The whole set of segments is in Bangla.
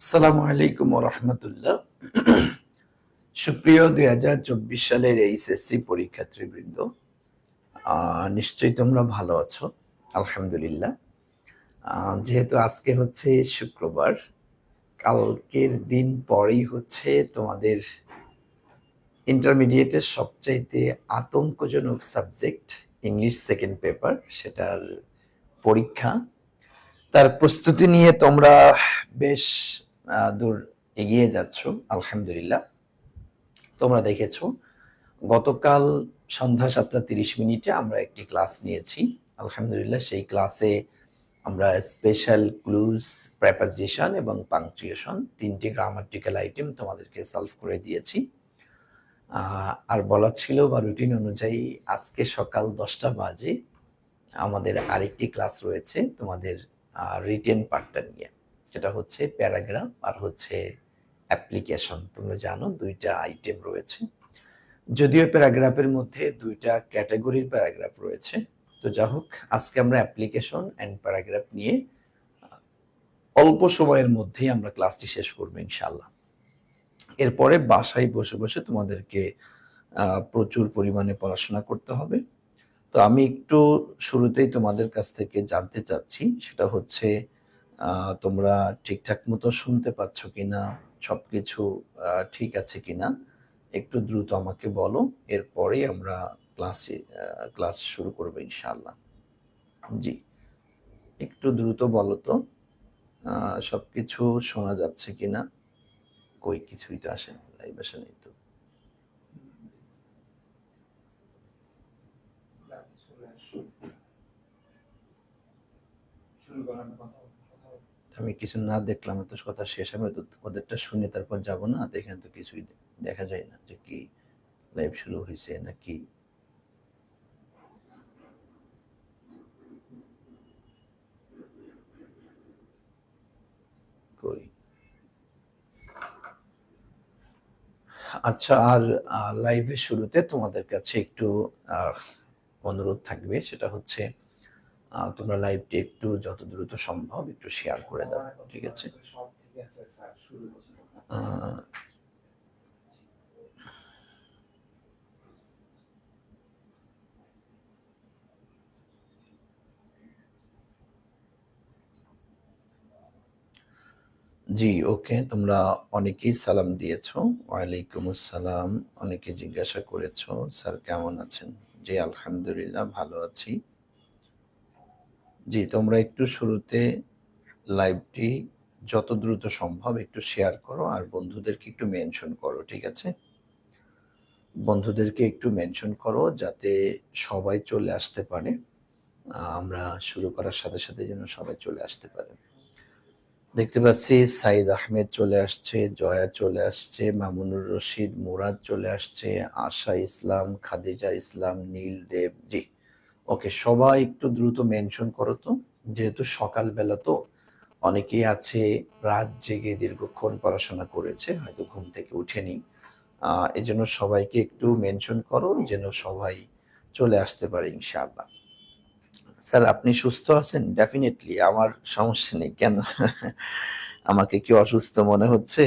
আসসালামু আলাইকুম ওয়া রাহমাতুল্লাহ। সুপ্রিয় ২০২৪ সালের এইচএসসি পরীক্ষার্থীবৃন্দ, নিশ্চয়ই তোমরা ভালো আছো। আলহামদুলিল্লাহ। যেহেতু আজকে হচ্ছে শুক্রবার, কালকের দিন পরেই হচ্ছে তোমাদের ইন্টারমিডিয়েটের সবচাইতে আতঙ্কজনক সাবজেক্ট ইংলিশ সেকেন্ড পেপার, সেটার পরীক্ষা। তার প্রস্তুতি নিয়ে তোমরা বেশ দূর এগিয়ে যাচ্ছ, আলহামদুলিল্লাহ। তোমরা দেখেছো গতকাল সন্ধ্যা 7:30 আমরা একটি ক্লাস নিয়েছি। আলহামদুলিল্লাহ, সেই ক্লাসে আমরা স্পেশাল ক্লুজ, প্রেপোজিশন এবং পাংচুয়েশন তিনটি গ্রামাটিক্যাল আইটেম তোমাদেরকে সলভ করে দিয়েছি। আর বলা ছিল বা রুটিন অনুযায়ী আজকে সকাল 10টা বাজে আমাদের আরেকটি ক্লাস রয়েছে তোমাদের রিটেন পার্টটা নিয়ে, যেটা হচ্ছে প্যারাগ্রাফ আর হচ্ছে অ্যাপ্লিকেশন। তোমরা জানো দুইটা আইটেম রয়েছে, যদিও প্যারাগ্রাফের মধ্যে দুইটা ক্যাটাগরির প্যারাগ্রাফ রয়েছে। তো যা হোক, আজকে আমরা অ্যাপ্লিকেশন অ্যান্ড প্যারাগ্রাফ নিয়ে অল্প সময়ের মধ্যেই আমরা ক্লাসটি শেষ করবো ইনশাল্লাহ। এরপরে বাসায় বসে বসে তোমাদেরকে প্রচুর পরিমাণে পড়াশোনা করতে হবে। তো আমি একটু শুরুতেই তোমাদের কাছ থেকে জানতে চাচ্ছি, সেটা হচ্ছে তোমরা ঠিকঠাক মতো শুনতে পাচ্ছ কিনা, সবকিছু ঠিক আছে কিনা একটু দ্রুত আমাকে বলো, এরপরেই আমরা ক্লাস শুরু করবো ইনশাআল্লাহ। জি, একটু দ্রুত বলো তো সবকিছু শোনা যাচ্ছে কিনা। কই কিছুই তো আসে না, লাইভ আসে নাই তো। আমি কিছু না দেখলাম, তো কথা শেষ হবে তো ওদেরটা শুনে তারপর যাব না, দেখেন তো কিছুই দেখা যায় না যে কি লাইভ শুরু হয়েছে নাকি। কই আচ্ছা, আর লাইভের শুরুতে তোমাদের কাছে একটু অনুরোধ থাকবে, সেটা হচ্ছে তোমরা লাইভটি একটু যত দ্রুত সম্ভব একটু শেয়ার করে দাও, ঠিক আছে? জি, ওকে। তোমরা অনেকেই সালাম দিয়েছো। ওয়ালাইকুম আসসালাম। অনেকে জিজ্ঞাসা করেছো স্যার কেমন আছেন। জি আলহামদুলিল্লাহ ভালো আছি। জি, তোমরা একটু শুরুতে লাইভটি যত দ্রুত সম্ভব একটু শেয়ার করো আর বন্ধুদেরকে একটু মেনশন করো, ঠিক আছে? বন্ধুদেরকে একটু মেনশন করো যাতে সবাই চলে আসতে পারে। আমরা শুরু করার সাথে সাথে যেন সবাই চলে আসতে পারে। দেখতে পাচ্ছি সাইদ আহমেদ চলে আসছে, জয়া চলে আসছে, মামুনুর রশিদ, মুরাদ চলে আসছে, আশা ইসলাম, খাদিজা ইসলাম, নীল দেব। জি, ওকে। সবাই একটু দ্রুত মেনশন করো তো, যেহেতু সকালবেলা তো অনেকেই আছে রাত জেগে দীর্ঘক্ষণ পড়াশোনা করেছে, হয়তো ঘুম থেকে উঠেনি। এজন্য সবাইকে একটু মেনশন করো যেন সবাই চলে আসতে পারে ইনশাআল্লাহ। স্যার আপনি সুস্থ আছেন? ডেফিনেটলি, আমার সমস্যা নেই। কেন আমাকে কি অসুস্থ মনে হচ্ছে?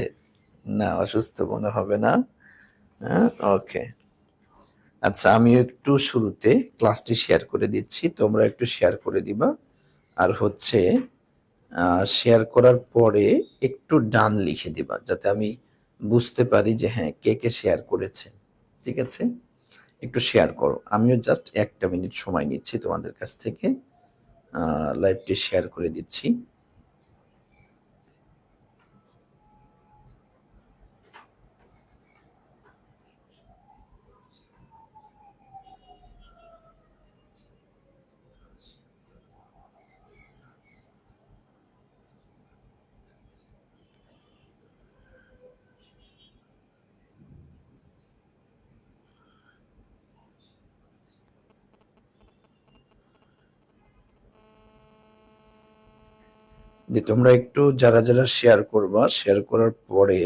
না, অসুস্থ মনে হবে না। হ্যাঁ, ওকে। আচ্ছা, আমি একটু শুরুতে ক্লাসটি শেয়ার করে দিচ্ছি, তোমরা একটু শেয়ার করে দিবা। আর হচ্ছে শেয়ার করার পরে একটু ডান লিখে দিবা, যাতে আমি বুঝতে পারি যে হ্যাঁ কে কে শেয়ার করেছে, ঠিক আছে? একটু শেয়ার করো। আমিও জাস্ট 1টা মিনিট সময় নিচ্ছি তোমাদের কাছ থেকে, লাইভটি শেয়ার করে দিচ্ছি। যে তোমরা একটু যারা যারা শেয়ার করবা, শেয়ার করার পরে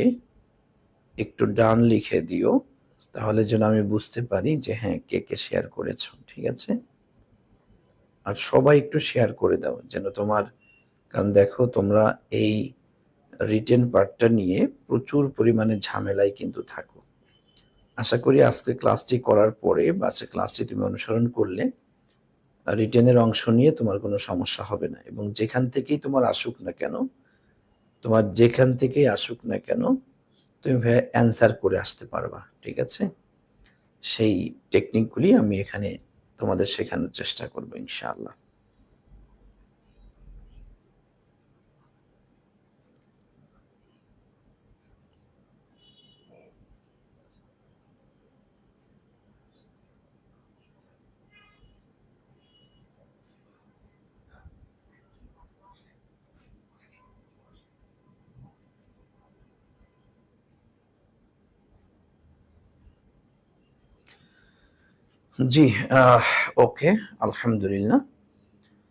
একটু ডান লিখে দিও, তাহলে যেন আমি বুঝতে পারি যে হ্যাঁ কে কে শেয়ার করেছো, ঠিক আছে? আর সবাই একটু শেয়ার করে দাও যেন তোমার, কারণ দেখো তোমরা এই রিটেন পার্টটা নিয়ে প্রচুর পরিমাণে ঝামেলায় কিন্তু থাকো। আশা করি আজকে ক্লাসটি করার পরে বা আজকে ক্লাসটি তুমি অনুসরণ করলে রিটেনের অংশ নিয়ে তোমার কোনো সমস্যা হবে না, এবং যেখান থেকেই তোমার আসুক না কেন, তোমার যেখান থেকেই আসুক না কেন তুমি অ্যান্সার করে আসতে পারবা। ঠিক আছে, সেই টেকনিকগুলি আমি এখানে তোমাদের শেখানোর চেষ্টা করবো ইনশাআল্লাহ। জি, ওকে, আলহামদুলিল্লাহ।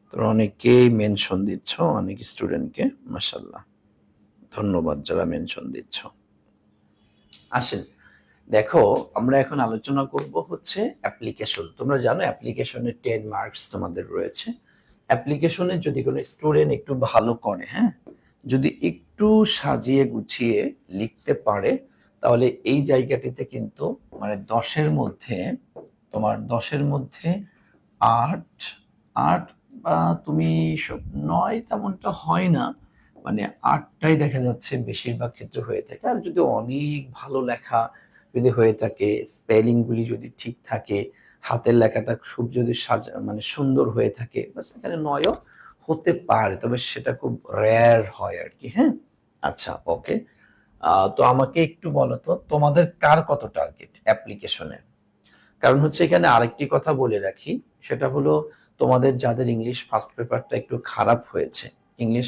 তোমরা অনেকেই মেনশন দিচ্ছ, অনেক স্টুডেন্টকে, মাশাল্লাহ, ধন্যবাদ যারা মেনশন দিচ্ছ। আসেন, দেখো আমরা এখন আলোচনা করব হচ্ছে অ্যাপ্লিকেশন। তোমরা জানো অ্যাপ্লিকেশনে 10 মার্কস তোমাদের রয়েছে। অ্যাপ্লিকেশনে যদি কোনো স্টুডেন্ট একটু ভালো করে, হ্যাঁ, যদি একটু সাজিয়ে গুছিয়ে লিখতে পারে, তাহলে এই জায়গাটিতে কিন্তু মানে 10-এর মধ্যে তোমার 10-এর মধ্যে 8 8 বা তুমি 9 তেমনটা হয় না, মানে 8টাই দেখা যাচ্ছে বেশিরভাগ ক্ষেত্রে হয়ে থাকে। আর যদি অনেক ভালো লেখা যদি হয়ে থাকে, স্পেলিং গুলি যদি ঠিক থাকে, হাতের লেখাটা খুব যদি সাজা মানে সুন্দর হয়ে থাকে, বাস এখানে 9ও হতে পারে, তবে সেটা খুব রেয়ার হয় আর কি। হ্যাঁ, আচ্ছা, ওকে। তো আমাকে একটু বলো তো তোমাদের কার কত টার্গেট অ্যাপ্লিকেশনে। কারণ হচ্ছে এখানে আরেকটি কথা বলে রাখি, সেটা হলো তোমাদের যাদের ইংলিশ ফার্স্ট পেপারটা একটু খারাপ হয়েছে, ইংলিশ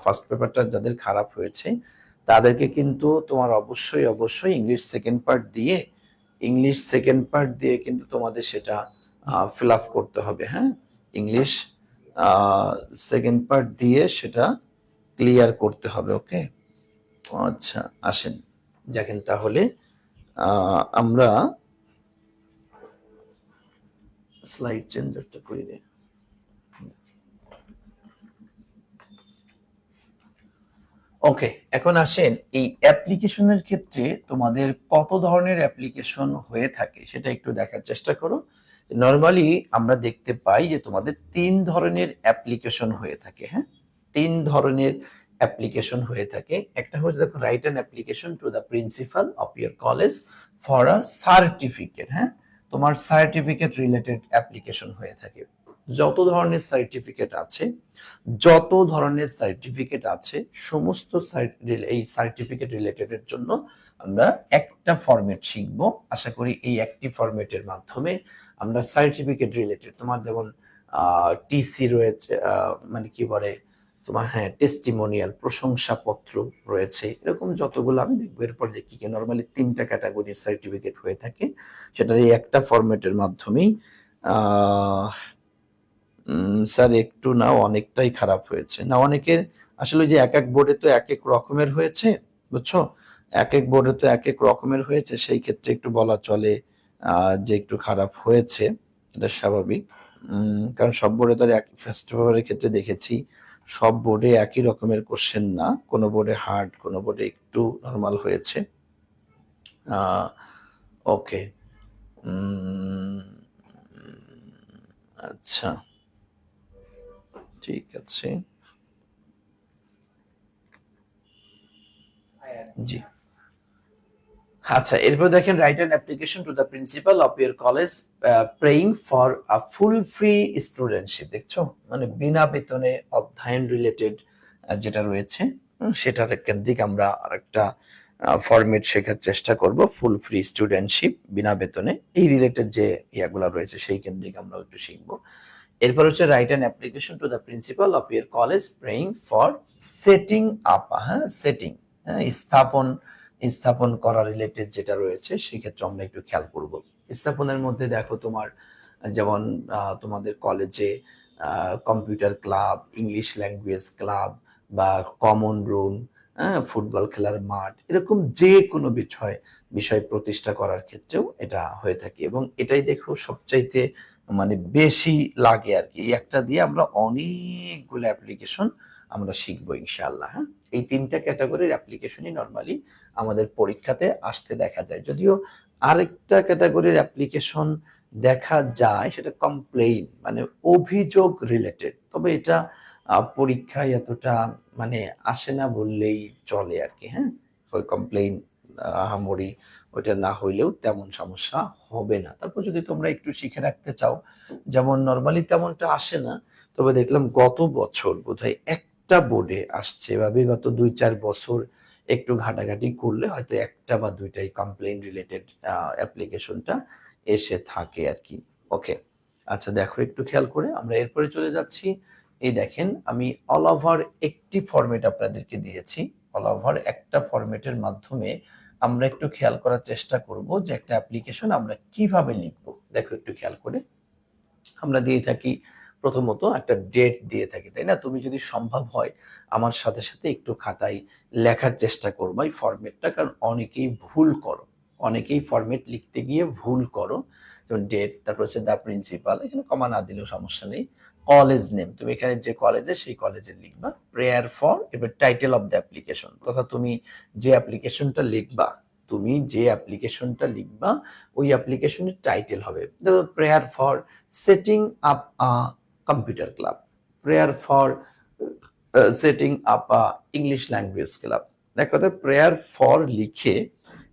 ফার্স্ট পেপারটা যাদের খারাপ হয়েছে, তাদেরকে কিন্তু তোমার অবশ্যই অবশ্যই ইংলিশ সেকেন্ড পার্ট দিয়ে কিন্তু তোমাদের সেটা ফিল আপ করতে হবে। হ্যাঁ, ইংলিশ সেকেন্ড পার্ট দিয়ে সেটা ক্লিয়ার করতে হবে। ওকে, আচ্ছা, আসেন দেখেন তাহলে আমরা স্লাইড চেঞ্জারটা করে দিই। ওকে, এখন আসেন এই অ্যাপ্লিকেশনের ক্ষেত্রে তোমাদের কত ধরনের অ্যাপ্লিকেশন হয়ে থাকে সেটা একটু দেখার চেষ্টা করো। নর্মালি আমরা দেখতে পাই যে তোমাদের 3 ধরনের অ্যাপ্লিকেশন হয়ে থাকে। হ্যাঁ, 3 ধরনের অ্যাপ্লিকেশন হয়ে থাকে। একটা হচ্ছে দেখো, write an application to the principal of your college for a certificate. হ্যাঁ, তোমার সার্টিফিকেট রিলেটেড অ্যাপ্লিকেশন হয়ে থাকে। যত ধরনের সার্টিফিকেট আছে, যত ধরনের সার্টিফিকেট আছে, সমস্ত এই সার্টিফিকেট রিলেটেডের জন্য আমরা একটা ফরম্যাট শিখবো। আশা করি এই একটি ফরম্যাটের মাধ্যমে আমরা সার্টিফিকেট রিলেটেড, তোমার যেমন টিসি রয়েছে, মানে কি বলে তোমার, হ্যাঁ, টেস্টিমোনিয়াল, প্রশংসাপত্র রয়েছে, এরকম যতগুলো আমি দেখবো এরপর যে কি কি নর্মালি 3টা ক্যাটাগরির সার্টিফিকেট হয়ে থাকে, সেটার এই একটা ফরম্যাটের মাধ্যমেই স্যার একটু না, অনেকটাই খারাপ হয়েছে না। অনেকের আসলে যে এক এক বোর্ডে তো এক এক রকমের হয়েছে, বুঝছো, এক এক বোর্ডে তো এক এক রকমের হয়েছে, সেই ক্ষেত্রে একটু বলা চলে যে একটু খারাপ হয়েছে, এটা স্বাভাবিক। কারণ সব বোর্ডে তো এক ফার্স্ট পেপারের ক্ষেত্রে দেখেছি সব বোর্ডে একই রকমের কোশ্চেন না, কোনো বোর্ডে হার্ড, কোনো বোর্ডে একটু নর্মাল হয়েছে। ওকে, আচ্ছা, ঠিক আছে, জি। আচ্ছা, এরপর দেখেন, write an application to the principal of your college praying for a full free studentship. দেখছো, মানে বিনা বেতনে অধ্যয়ন রিলেটেড যেটা রয়েছে, সেটার কেন্দ্রিক আমরা আরেকটা ফরম্যাট শেখার চেষ্টা করব। ফুল ফ্রি স্টুডেন্টশিপ, বিনা বেতনে, এই রিলেটেড যে ইয়াগুলো রয়েছে সেই কেন্দ্রিক আমরা একটু শিখবো। এরপর হচ্ছে write an application to the principal of your college praying for setting up, হ্যাঁ, সেটিং, স্থাপন স্থাপন করা রিলেটেড যেটা রয়েছে সেই ক্ষেত্রে আমরা একটু খেয়াল করব। স্থাপনের মধ্যে দেখো তোমার যেমন তোমাদের কলেজে computer club, English language club বা কমন রুম, ফুটবল খেলার মাঠ, এরকম যে কোনো বিষয় প্রতিষ্ঠা করার ক্ষেত্রেও এটা হয়ে থাকে, এবং এটাই দেখো সবচাইতে মানে বেশি লাগে আর কি। একটা দিয়ে আমরা অনেকগুলো অ্যাপ্লিকেশন আমরা শিখবো ইনশাআল্লাহ। হ্যাঁ, এই তিনটা ক্যাটাগরির অ্যাপ্লিকেশনই নর্মালি আমাদের পরীক্ষাতে আসতে দেখা যায়। যদিও আরেকটা ক্যাটাগরির অ্যাপ্লিকেশন দেখা যায়, সেটা কমপ্লেইন, মানে অভিযোগ রিলেটেড, তবে এটা পরীক্ষায় এতটা মানে আসে না বললেই চলে আর কি। হ্যাঁ, ওই কমপ্লেইন আহামরি ওইটা না হইলেও তেমন সমস্যা হবে না। তারপর যদি তোমরা একটু শিখে রাখতে চাও, যেমন নর্মালি তেমনটা আসে না, তবে দেখলাম গত বছর বোধহয় একটা বোর্ডে আসছে, বা বিগত 2-4 বছর একটু ঘাটাঘাটি করলে হয়তো একটা বা দুইটাই কমপ্লেইন রিলেটেড অ্যাপ্লিকেশনটা এসে থাকে আর কি। ওকে, আচ্ছা দেখো একটু খেয়াল করে আমরা এরপরে চলে যাচ্ছি। এই দেখেন, আমি অল ওভার একটি ফরম্যাট আপনাদেরকে দিয়েছি। অল ওভার একটা ফরম্যাটের মাধ্যমে আমরা একটু খেয়াল করার চেষ্টা করব যে একটা অ্যাপ্লিকেশন আমরা কিভাবে লিখব। দেখো একটু খেয়াল করে, আমরা দিয়ে থাকি প্রথমত একটা ডেট দিয়ে থাকি, তাই না? তুমি যদি সম্ভব হয় আমার সাথে সাথে একটু খাতায় লেখার চেষ্টা করবো এই ফরম্যাটটা, কারণ অনেকেই ভুল করো, অনেকেই ফরম্যাট লিখতে গিয়ে ভুল করো। যেমন ডেট, তারপর হচ্ছে দা প্রিন্সিপাল, এখানে কমা না দিলেও সমস্যা নেই। কলেজ নেম, তুমি এখানে যে কলেজে সেই কলেজের লিখবা। প্রেয়ার ফর, এবার টাইটেল অফ দ্য অ্যাপ্লিকেশন, তথা তুমি যে অ্যাপ্লিকেশনটা লিখবা, তুমি যে অ্যাপ্লিকেশনটা লিখবা ওই অ্যাপ্লিকেশনের টাইটেল হবে prayer for setting up a computer club, prayer for setting up a English language club. এক কথায় প্রেয়ার ফর লিখে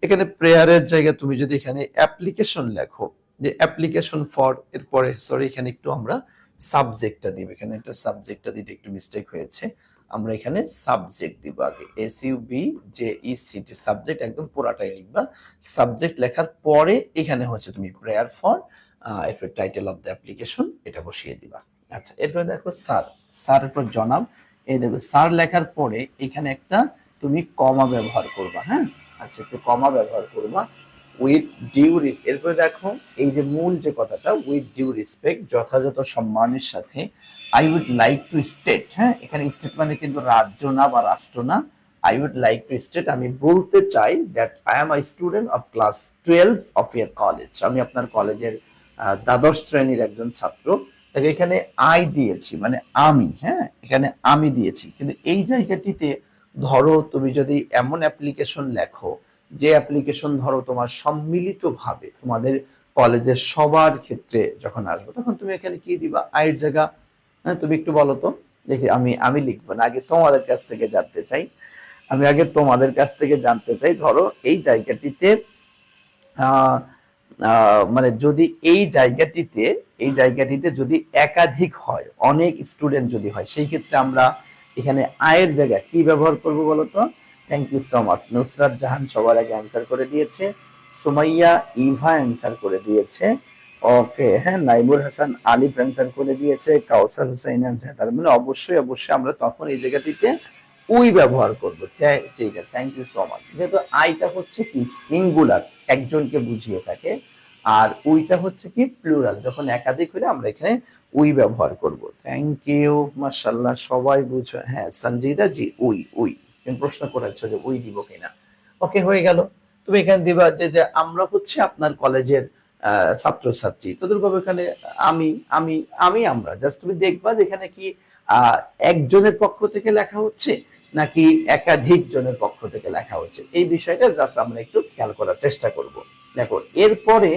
এখানে প্রেয়ারের জায়গায় তুমি যদি এখানে অ্যাপ্লিকেশন লেখো, যে অ্যাপ্লিকেশন ফর, এরপরে সরি এখানে একটু আমরা সাবজেক্টটা দিব, এখানে একটা সাবজেক্টটা দিতে একটু মিস্টেক হয়েছে, আমরা এখানে সাবজেক্ট দিব আগে, SUBJECT, সাবজেক্ট একদম পুরাটাই লিখবা। সাবজেক্ট লেখার পরে এখানে হচ্ছে তুমি প্রেয়ার ফর, এরপর টাইটেল অফ দ্য অ্যাপ্লিকেশন এটা বসিয়ে দিবা। আচ্ছা, এরপরে দেখো স্যার, স্যারের পর জনাব, এই দেখো স্যার লেখার পরে এখানে একটা তুমি কমা ব্যবহার করবা। হ্যাঁ, আচ্ছা একটু কমা ব্যবহার করবা, উইথ ডিউ রেসপেক্ট। এরপরে দেখো এই যে মূল যে কথাটা, উইথ ডিউ রেসপেক্ট, যথাযথ সম্মানের সাথে, I would like to state, হ্যাঁ এখানে স্টেট মানে কিন্তু রাজ্য না বা রাষ্ট্র না, I would like to state, আমি বলতে চাই that I am a student of class 12 of year college, আমি আপনার কলেজের দ্বাদশ শ্রেণীর একজন ছাত্র। তাকে এখানে আই দিয়েছি মানে আমি, হ্যাঁ এখানে আমি দিয়েছি, কিন্তু এই জায়গাটিতে ধরো তুমি যদি এমন অ্যাপ্লিকেশন লেখো যে অ্যাপ্লিকেশন ধরো তোমার সম্মিলিত ভাবে তোমাদের কলেজের সবার ক্ষেত্রে যখন আসবে, তখন তুমি এখানে কি দিবা, আয়ের জায়গা। হ্যাঁ, তুমি একটু বলো তো দেখি, আমি লিখবো না, আগে তোমাদের কাছ থেকে জানতে চাই, আমি আগে তোমাদের কাছ থেকে জানতে চাই। ধরো এই জায়গাটিতে আহ মানে যদি এই জায়গাটিতে যদি একাধিক হয়, অনেক স্টুডেন্ট যদি হয়, সেই ক্ষেত্রে আমরা এখানে আয়ের জায়গায় কি ব্যবহার করব বলো তো? Thank you so much. Nusrat Jahan সবার আগে অ্যান্সার করে দিয়েছে, সুমাইয়া ইভা অ্যান্সার করে দিয়েছে, ওকে হ্যাঁ, নাইমুর হাসান আলিফ অ্যান্সার করে দিয়েছে, কাউসার হুসাইন অ্যান্সার। তার মানে অবশ্যই অবশ্যই আমরা তখন এই জায়গাটিতে উই ব্যবহার করবো। ঠিক আছে, থ্যাংক ইউ সো মাচ। যেহেতু আইটা হচ্ছে কি সিঙ্গুলার, একজনকে বুঝিয়ে থাকে, আর উইটা হচ্ছে কি প্লুরাল, যখন একাধিক হলে আমরা এখানে উই ব্যবহার করব। থ্যাংক ইউ, মাশাআল্লাহ সবাই বুঝো। হ্যাঁ সঞ্জিদা জি, উই উই, তুমি প্রশ্ন করেছো যে উই দিব কিনা। ওকে, হয়ে গেল। তুমি এখানে দিবা যে আমরা হচ্ছে আপনার কলেজের ছাত্রছাত্রী, তোদের ভাবে এখানে আমি আমি আমি আমরা, জাস্ট তুমি দেখবা যে এখানে কি একজনের পক্ষ থেকে লেখা হচ্ছে নাকি একাধিক জনের পক্ষ থেকে লেখা হচ্ছে, এই বিষয়টা জাস্ট আমরা একটু খেয়াল করার চেষ্টা করব। দেখো এরপরে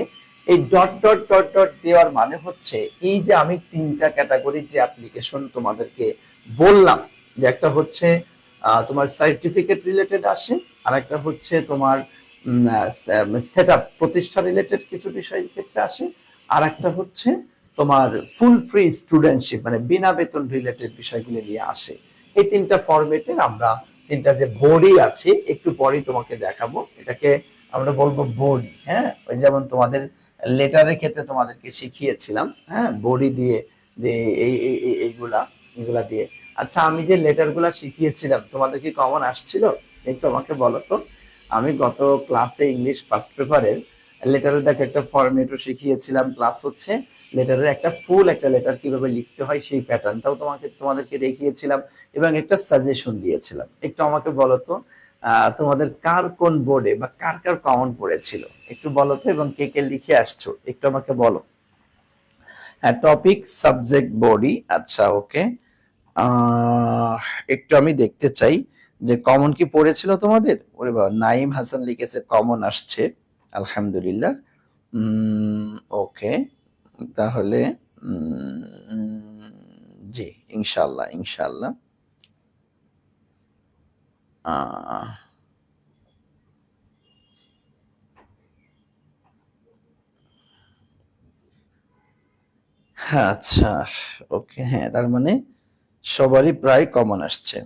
এই ডট ডট ডট ডট দেওয়ার মানে হচ্ছে এই যে আমি তিনটা ক্যাটাগরির যে অ্যাপ্লিকেশন তোমাদেরকে বললাম, যে একটা হচ্ছে তোমার সার্টিফিকেট রিলেটেড আসে, আর একটা হচ্ছে তোমার সেট আপ প্রতিষ্ঠা রিলেটেড কিছু বিষয়ের ক্ষেত্রে আসে, আর একটা হচ্ছে তোমার ফুল ফ্রি স্টুডেন্টশিপ মানে বিনা বেতন রিলেটেড বিষয়গুলো নিয়ে আসে। এই তিনটা ফরম্যাটে আমরা তিনটা যে বডি আছে একটু পরেই তোমাকে দেখাবো, এটাকে আমরা বলবো বডি। হ্যাঁ, ওই যেমন তোমাদের লেটারের ক্ষেত্রে তোমাদেরকে শিখিয়েছিলাম, হ্যাঁ বডি দিয়ে, যে এইগুলা এগুলা দিয়ে। আচ্ছা, আমি যে লেটারগুলা শিখিয়েছিলাম তোমাদের কি কমন আসছিল একটু আমাকে বলো তো? আমি গত ক্লাসে ইংলিশ ফার্স্ট পেপারের লেটারের দেখো একটা ফরম্যাটও শিখিয়েছিলাম, প্লাস হচ্ছে লেটারের একটা ফুল একটা লেটার কিভাবে লিখতে হয় সেই প্যাটার্নটাও তোমাদেরকে দেখিয়েছিলাম, এবং একটা সাজেশন দিয়েছিলাম। একটু আমাকে বলো তো তোমাদের কার কোন বোর্ডে বা কার কার কমন পড়েছিল একটু বলো তো, এবং কে কে লিখে আসছো একটু আমাকে বলো। হ্যাঁ, টপিক সাবজেক্ট বডি, আচ্ছা ওকে। একটু আমি দেখতে চাই যে কমন কি পড়েছিল তোমাদের? ওরে বাবা, নাইম হাসান লিখেছে কমন আসছে, আলহামদুলিল্লাহ। ওকে, তাহলে জি, ইনশাল্লাহ ইনশাল্লাহ। আহ, আচ্ছা, ওকে, হ্যাঁ, তার মানে সবারই প্রায় কমন আসছে।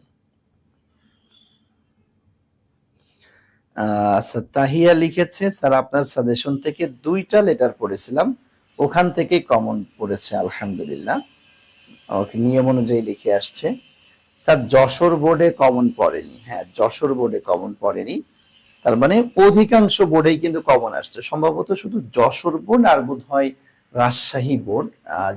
আচ্ছা, তাহিয়া লিখেছে স্যার আপনার সাজেশন থেকে 2টা লেটার পড়েছিলাম, ওখান থেকেই কমন পড়েছে, আলহামদুলিল্লাহ। ওকে, নিয়ম অনুযায়ী লিখে আসছে। স্যার যশোর বোর্ডে কমন পড়েনি, হ্যাঁ যশোর বোর্ডে কমন পড়েনি, তার মানে অধিকাংশ বোর্ডেই কিন্তু কমন আসছে, সম্ভবত শুধু যশোর বোর্ড আর বোধ হয় রাজশাহী বোর্ড,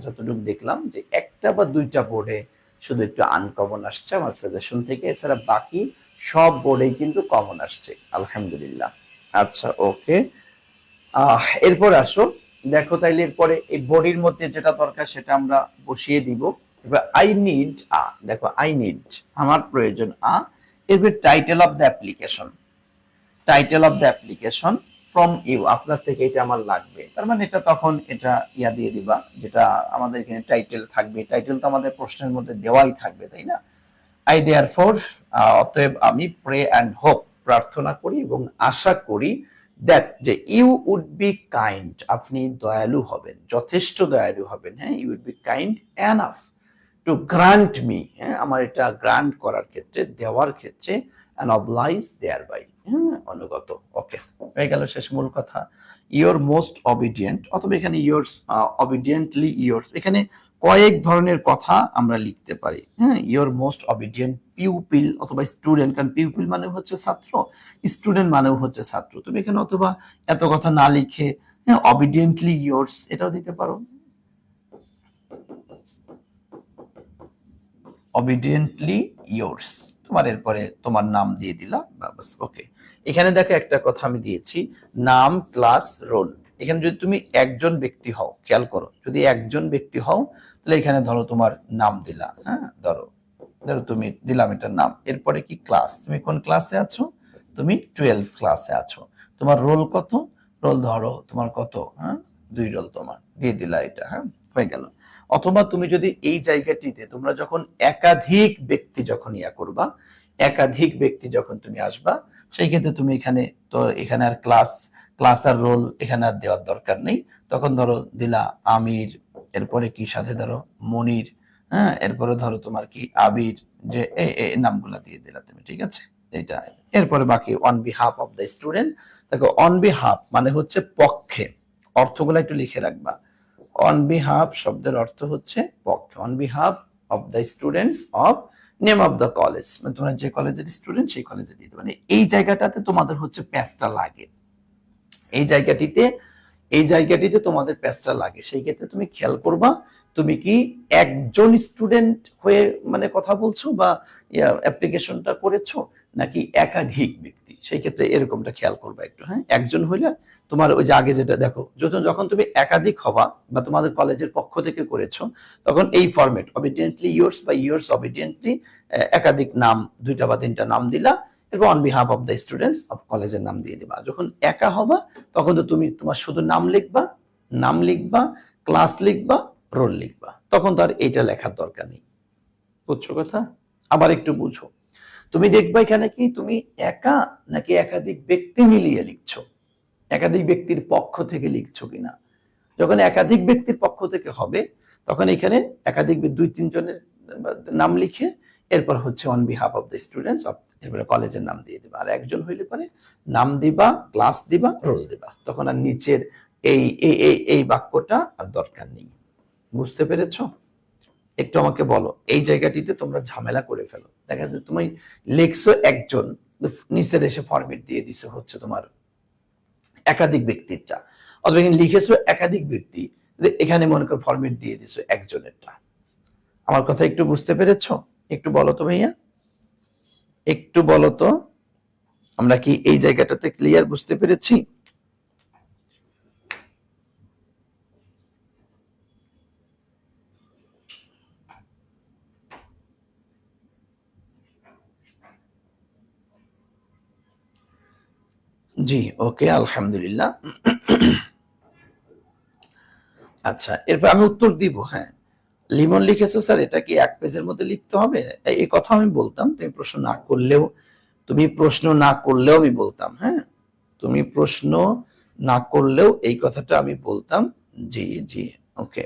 যতটুকু দেখলাম যে একটা বা 2টা বোর্ডে শুধু একটু আনকমন আসছে আমার সাজেশন থেকে, এছাড়া বাকি সব বোর্ডেই কিন্তু কমন আসছে, আলহামদুলিল্লাহ। আচ্ছা, ওকে। এরপর আসো, দেখো তাইলে এরপরে এই বডির মধ্যে যেটা দরকার সেটা আমরা বসিয়ে দিব। এবার আই নিড দেখো আই নিড, আমার প্রয়োজন এরপর title of the application, title of the application from you, আপনার থেকে এটা আমার লাগবে, তার মানে এটা তখন এটা ইয়া দিয়ে দিবা, যেটা আমাদের এখানে টাইটেল থাকবে, টাইটেল তো আমাদের প্রশ্নের মধ্যে দেওয়াই থাকবে, তাই না? আই দেয়ার ফোর, অতএব আমি প্রে অ্যান্ড হোপ, প্রার্থনা করি এবং আশা করি, দ্যাট যে ইউ উড বি কাইন্ড, আপনি দয়ালু হবেন, যথেষ্ট দয়ালু হবেন, হ্যাঁ, you would be kind enough to grant me, হ্যাঁ, আমার এটা গ্রান্ট করার ক্ষেত্রে, দেওয়ার ক্ষেত্রে, অ্যান্ড অবলাইজ দেয়ার বাই, হ্যাঁ, অনুগত। ওকে, হয়ে গেল শেষ মূল কথা। ইয়োর মোস্ট অবিডিয়েন্ট, অথবা এখানে ইয়োর্স, অবিডিয়েন্টলি ইয়োর্স, এখানে কয়েক ধরনের কথা আমরা লিখতে পারি, হ্যাঁ, ইয়োর মোস্ট অবিডিয়েন্ট পিউপিল অথবা স্টুডেন্ট, কারণ পিউপিল মানে হচ্ছে ছাত্র, স্টুডেন্ট মানেও হচ্ছে ছাত্র, তুমি এখানে অথবা এত কথা না লিখে, হ্যাঁ, অবিডিয়েন্টলি ইয়োর্স এটাও দিতে পারো, অবিডিয়েন্টলি ইয়োর্স, তোমার এরপরে তোমার নাম দিয়ে দিলা, বাস, ওকে। এখানে দেখো একটা কথা আমি দিয়েছি, নাম ক্লাস রোল, এখানে যদি তুমি একজন ব্যক্তি হও, খেয়াল করো, যদি একজন ব্যক্তি হও তাহলে এখানে ধরো তোমার নাম দিলা, হ্যাঁ, ধরো ধরো তুমি দিলাম এটার নাম, এরপরে কি ক্লাস, তুমি কোন ক্লাসে আছো, তুমি 12 ক্লাসে আছো, তোমার রোল কত, রোল ধরো তোমার কত, হ্যাঁ 2 রোল তোমার দিয়ে দিলা, এটা হ্যাঁ হয়ে গেল। অথবা তুমি যদি এই জায়গাটিতে তোমরা যখন একাধিক ব্যক্তি যখন ইয়া করবা, একাধিক ব্যক্তি যখন তুমি আসবা, সেই ক্ষেত্রে তুমি এখানে, তো এখানে আর ক্লাস, ক্লাস আর রোল এখানে আর দেওয়ার দরকার নেই, তখন ধরো দিলা আমির, এরপরে কি সাথে ধরো মনির, হ্যাঁ, এরপরে ধরো তোমার কি আবির, যে এই নামগুলা দিয়ে দিলা তুমি, ঠিক আছে, এটা। এরপরে বাকি on behalf of the student, দেখো অন বিহাফ মানে হচ্ছে পক্ষে, অর্থগুলো একটু লিখে রাখবা। অন বিহাফ শব্দের অর্থ হচ্ছে পক্ষে, on behalf of the students of name of the college, মানে তোমরা যে কলেজের স্টুডেন্ট সেই কলেজে দিতে, মানে এই জায়গাটাতে তোমাদের হচ্ছে প্যাচটা লাগে, এই জায়গাটিতে, এই জায়গাটিতে তোমাদের প্যাচটা লাগে, সেই ক্ষেত্রে তুমি খেয়াল করবা, তুমি কি একজন স্টুডেন্ট হয়ে মানে কথা বলছো বা অ্যাপ্লিকেশনটা করেছো, নাকি একাধিক ব্যক্তি, সেই ক্ষেত্রে এরকমটা খেয়াল করবা একটু, হ্যাঁ, একজন হইলে তোমার ওই যে আগে যেটা দেখো, যখন যখন তুমি একাধিক হবা বা তোমাদের কলেজের পক্ষ থেকে করেছো, তখন এই ফরম্যাট অবিডিয়েন্টলি ইয়োর্স বা ইয়োর্স অবিডিয়েন্টলি, একাধিক নাম 2টা বা 3টা নাম দিলা, এরপর on behalf of the students of কলেজের নাম দিয়ে দিবা। যখন একা হবা তখন তো তুমি তোমার শুধু নাম লিখবা, নাম লিখবা, ক্লাস লিখবা, রোল লিখবা, তখন তো আর এইটা লেখার দরকার নেই, বুঝছো কথা? আবার একটু বুঝো, তুমি দেখবা এখানে কি তুমি একা নাকি একাধিক ব্যক্তি মিলিয়ে লিখছো, একাধিক ব্যক্তির পক্ষ থেকে লিখছো কিনা। যখন একাধিক ব্যক্তির পক্ষ থেকে হবে তখন এখানে একাধিক 2-3 জনের নাম লিখে এরপর হচ্ছে on behalf of the students of, এরপরে কলেজের নাম দিয়ে দিবা, আর একজন হইলে পরে নাম দিবা, ক্লাস দিবা, রোল দিবা, তখন আর নিচের এই এই এই এই বাক্যটা আর দরকার নেই, বুঝতে পেরেছো? একটু আমাকে বলো, এই জায়গাটিতে তোমরা ঝামেলা করে ফেলো, দেখা যায় তুমি লেখছো একজন, নিচের এসে ফরম্যাট দিয়ে দিছো হচ্ছে তোমার একাধিক ব্যক্তিরটা, অথবা এখানে লিখেছো একাধিক ব্যক্তি, এখানে মনে করো ফরম্যাট দিয়ে দিছো একজনেরটা। আমার কথা একটু বুঝতে পেরেছো? একটু বলো তো ভাইয়া, একটু বলো তো, আমরা কি এই জায়গাটাতে ক্লিয়ার বুঝতে পেরেছি? জি, ওকে, আলহামদুলিল্লাহ। আচ্ছা, এরপর আমি উত্তর দিব। হ্যাঁ, লিমন লিখেছো স্যার, এটা কি এক পেজের মধ্যে লিখতে হবে? এই কথা আমি বলতাম, তুমি প্রশ্ন না করলেও আমি বলতাম। হ্যাঁ, তুমি প্রশ্ন না করলেও এই কথাটা আমি বলতাম। জি জি, ওকে।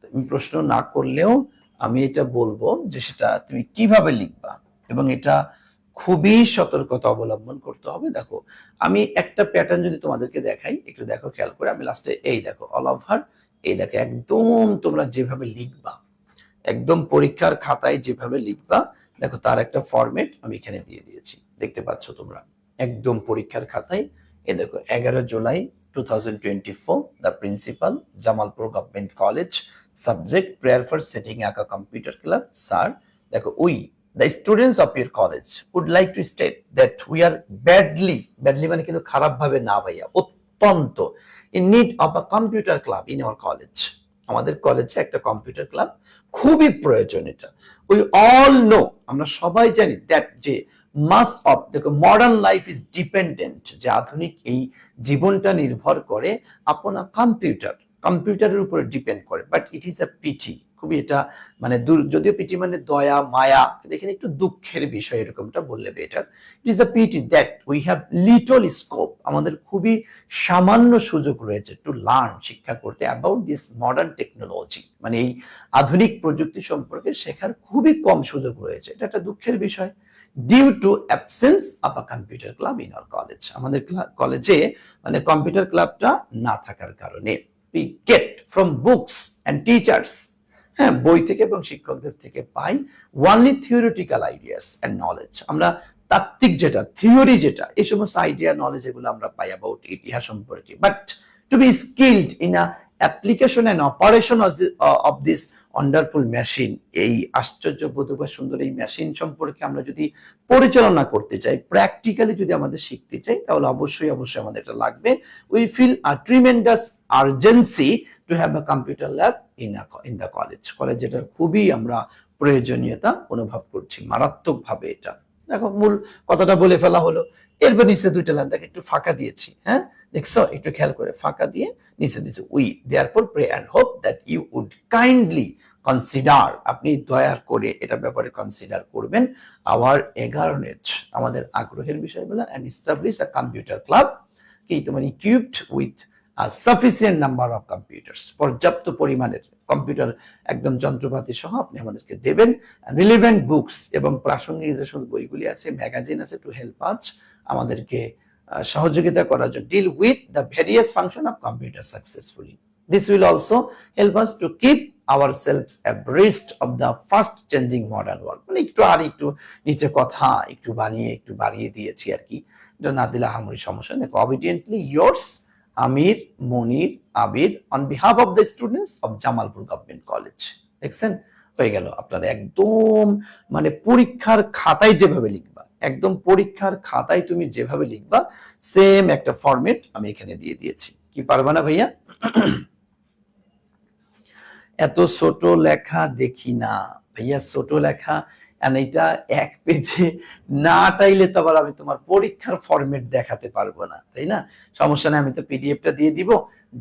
তুমি প্রশ্ন না করলেও আমি এটা বলবো যে সেটা তুমি কিভাবে লিখবা, এবং এটা খুবই সতর্কতা অবলম্বন করতে হবে। দেখো, আমি একটা প্যাটার্ন যদি তোমাদেরকে দেখাই, একটু দেখো, খেয়াল করে। আমি লাস্টে এই দেখো অল ওভার, এই দেখো একদম তোমরা যেভাবে লিখবা, একদম পরীক্ষার খাতায় যেভাবে লিখবা, দেখো তার একটা ফরম্যাট আমি এখানে দিয়ে দিয়েছি, দেখতে পাচ্ছ তোমরা। একদম পরীক্ষার খাতায় এই দেখো 11 July 2024, the principal, Jamalpur government college, subject prayer for setting আঁকা কম্পিউটার ক্লাব। স্যার, দেখো, we the students of your college would like to state that we are badly মানে কিন্তু খারাপ ভাবে না ভাইয়া, অত্যন্ত in need of a computer club in our college. আমাদের কলেজে একটা কম্পিউটার ক্লাব খুবই প্রয়োজন। এটা উই অল নো, আমরা সবাই জানি দ্যাট যে মাস অফ, দেখো, মডার্ন লাইফ ইজ ডিপেন্ডেন্ট, যে আধুনিক এই জীবনটা নির্ভর করে আপনা কম্পিউটারের উপরে ডিপেন্ড করে। But it is a PT, খুবই এটা মানে যদিও পিটি মানে দয়া মায়া, এখানে একটু দুঃখের বিষয়, এরকমটা বললে better. It is a pity that we have little scope, আমাদের খুবই সামান্য সুযোগ রয়েছে টু লার্ন, শিক্ষা করতে, অ্যাবাউট দিস মডার্ন টেকনোলজি, মানে এই আধুনিক প্রযুক্তি সম্পর্কে শেখার খুবই কম সুযোগ রয়েছে। এটা একটা দুঃখের বিষয়। Due to absence of a computer club in our college, আমাদের কলেজে মানে কম্পিউটার ক্লাবটা না থাকার কারণে। We get from books and teachers, হ্যাঁ, বই থেকে এবং শিক্ষকদের থেকে পাই only theoretical ideas and knowledge, আমরা তাত্ত্বিক যেটা, থিওরি যেটা, এই সমস্ত আইডিয়া নলেজ এগুলো আমরা পাই অ্যাবাউট ইতিহাস সম্পর্কে। But to be skilled in a application and operation of this wonderful machine, এই আশ্চর্যবোধ বা সুন্দর এই মেশিন সম্পর্কে আমরা যদি পরিচালনা করতে চাই, প্র্যাকটিক্যালি যদি আমাদের শিখতে চাই, তাহলে অবশ্যই আমাদের এটা লাগবে। We feel a tremendous urgency to have a computer lab in the college, এটার খুবই আমরা প্রয়োজনীয়তা অনুভব করছি মারাত্মকভাবে। এটা দেখো, মূল কথাটা বলে ফেলা হলো। এরপর নিচে দুইটা লাইন দেখো, একটু ফাঁকা দিয়েছি। হ্যাঁ, দেখছো, একটু খেয়াল করে ফাঁকা দিয়ে নিচে দিয়েছি, we therefore pray and hope that you would kindly consider, আপনি দয়া করে এটা ব্যাপারে কনসিডার করবেন, আওয়ার এগারনেজ, আমাদের আগ্রহের বিষয়গুলো, and establish a computer club, কি তোমার equipped with sufficient number of computers, পর্যাপ্ত পরিমাণের কম্পিউটার একদম যন্ত্রপাতি সহ আপনি আমাদেরকে দেবেন, রিলেভেন্ট বুকস, এবং প্রাসঙ্গিক যে সমস্ত বইগুলি আছে, ম্যাগাজিন আছে, টু হেল্প আস, আমাদেরকে সহযোগিতা করার জন্য, deal with the various function of computer successfully. This will also help us to keep ourselves abreast of the fast changing modern world, মানে একটু নিচে কথা একটু বাড়িয়ে দিয়েছি আর কি, এটা না দিলে আহামরি সমস্যা নেই। Obediently yours, Amir Monir Abir, on behalf of the students of Jamalpur government college. দেখছেন, হয়ে গেল আপনার একদম মানে পরীক্ষার খাতায় যেভাবে লিখবা, একদম পরীক্ষার খাতায় তুমি যেভাবে লিখবা, সেম একটা ফরম্যাট আমি এখানে দিয়ে দিয়েছি। কি পারবা না ভাইয়া? এত ছোট লেখা দেখি না ভাইয়া, ছোট লেখা, এটা এক পেজে না টাইলে তো আবার আমি তোমার পরীক্ষার ফরম্যাট দেখাতে পারবো না, তাই না? সমস্যা নেই, আমি তো পিডিএফটা দিয়ে দিব,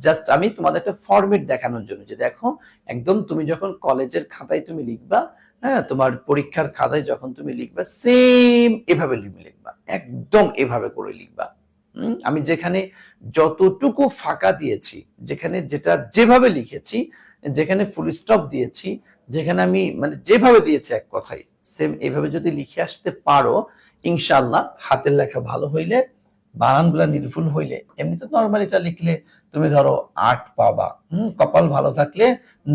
জাস্ট আমি তোমাদের একটা ফরম্যাট দেখানোর জন্য, যে দেখো একদম তুমি যখন কলেজের খাতায় তুমি লিখবা, হ্যাঁ, তোমার পরীক্ষার খাতায় যখন তুমি লিখবা, সেম এভাবে লিখবা, একদম এভাবে করে লিখবা। আমি যেখানে যতটুকু ফাঁকা দিয়েছি, যেখানে যেটা যেভাবে লিখেছি, যেখানে ফুল স্টপ দিয়েছি, যেখানে আমি মানে যেভাবে দিয়েছি এক কথায় সেম এভাবে যদি লিখে আসতে পারো, ইনশাআল্লাহ হাতের লেখা ভালো হইলে, বানানগুলা নির্ভুল হইলে, এমনি তো নরমাল এটা লিখলে তুমি ধরো 8 পাবা, কপাল ভালো থাকলে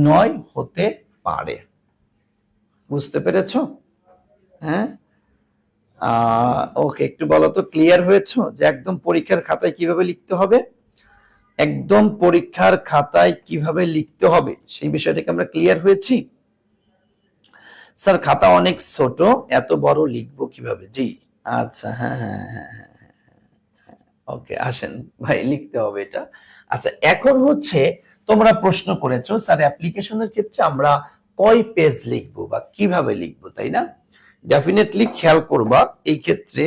9 হতে পারে। বুঝতে পেরেছো? হ্যাঁ, ওকে, একটু বলো তো, ক্লিয়ার হয়েছো যে একদম পরীক্ষার খাতায় কিভাবে লিখতে হবে? একদম পরীক্ষার খাতায় কিভাবে লিখতে হবে সেই বিষয়টাকে আমরা ক্লিয়ার হয়েছি? স্যার, খাতা অনেক ছোট, এত বড় লিখবো কিভাবে? জি, আচ্ছা, হ্যাঁ হ্যাঁ হ্যাঁ হ্যাঁ, ওকে, আসেন ভাই, লিখতে হবে এটা। আচ্ছা, এখন হচ্ছে তোমরা প্রশ্ন করেছো স্যার অ্যাপ্লিকেশনের ক্ষেত্রে আমরা কয় পেজ লিখবো বা কিভাবে লিখবো, তাই না? ডেফিনেটলি খেয়াল করবা এই ক্ষেত্রে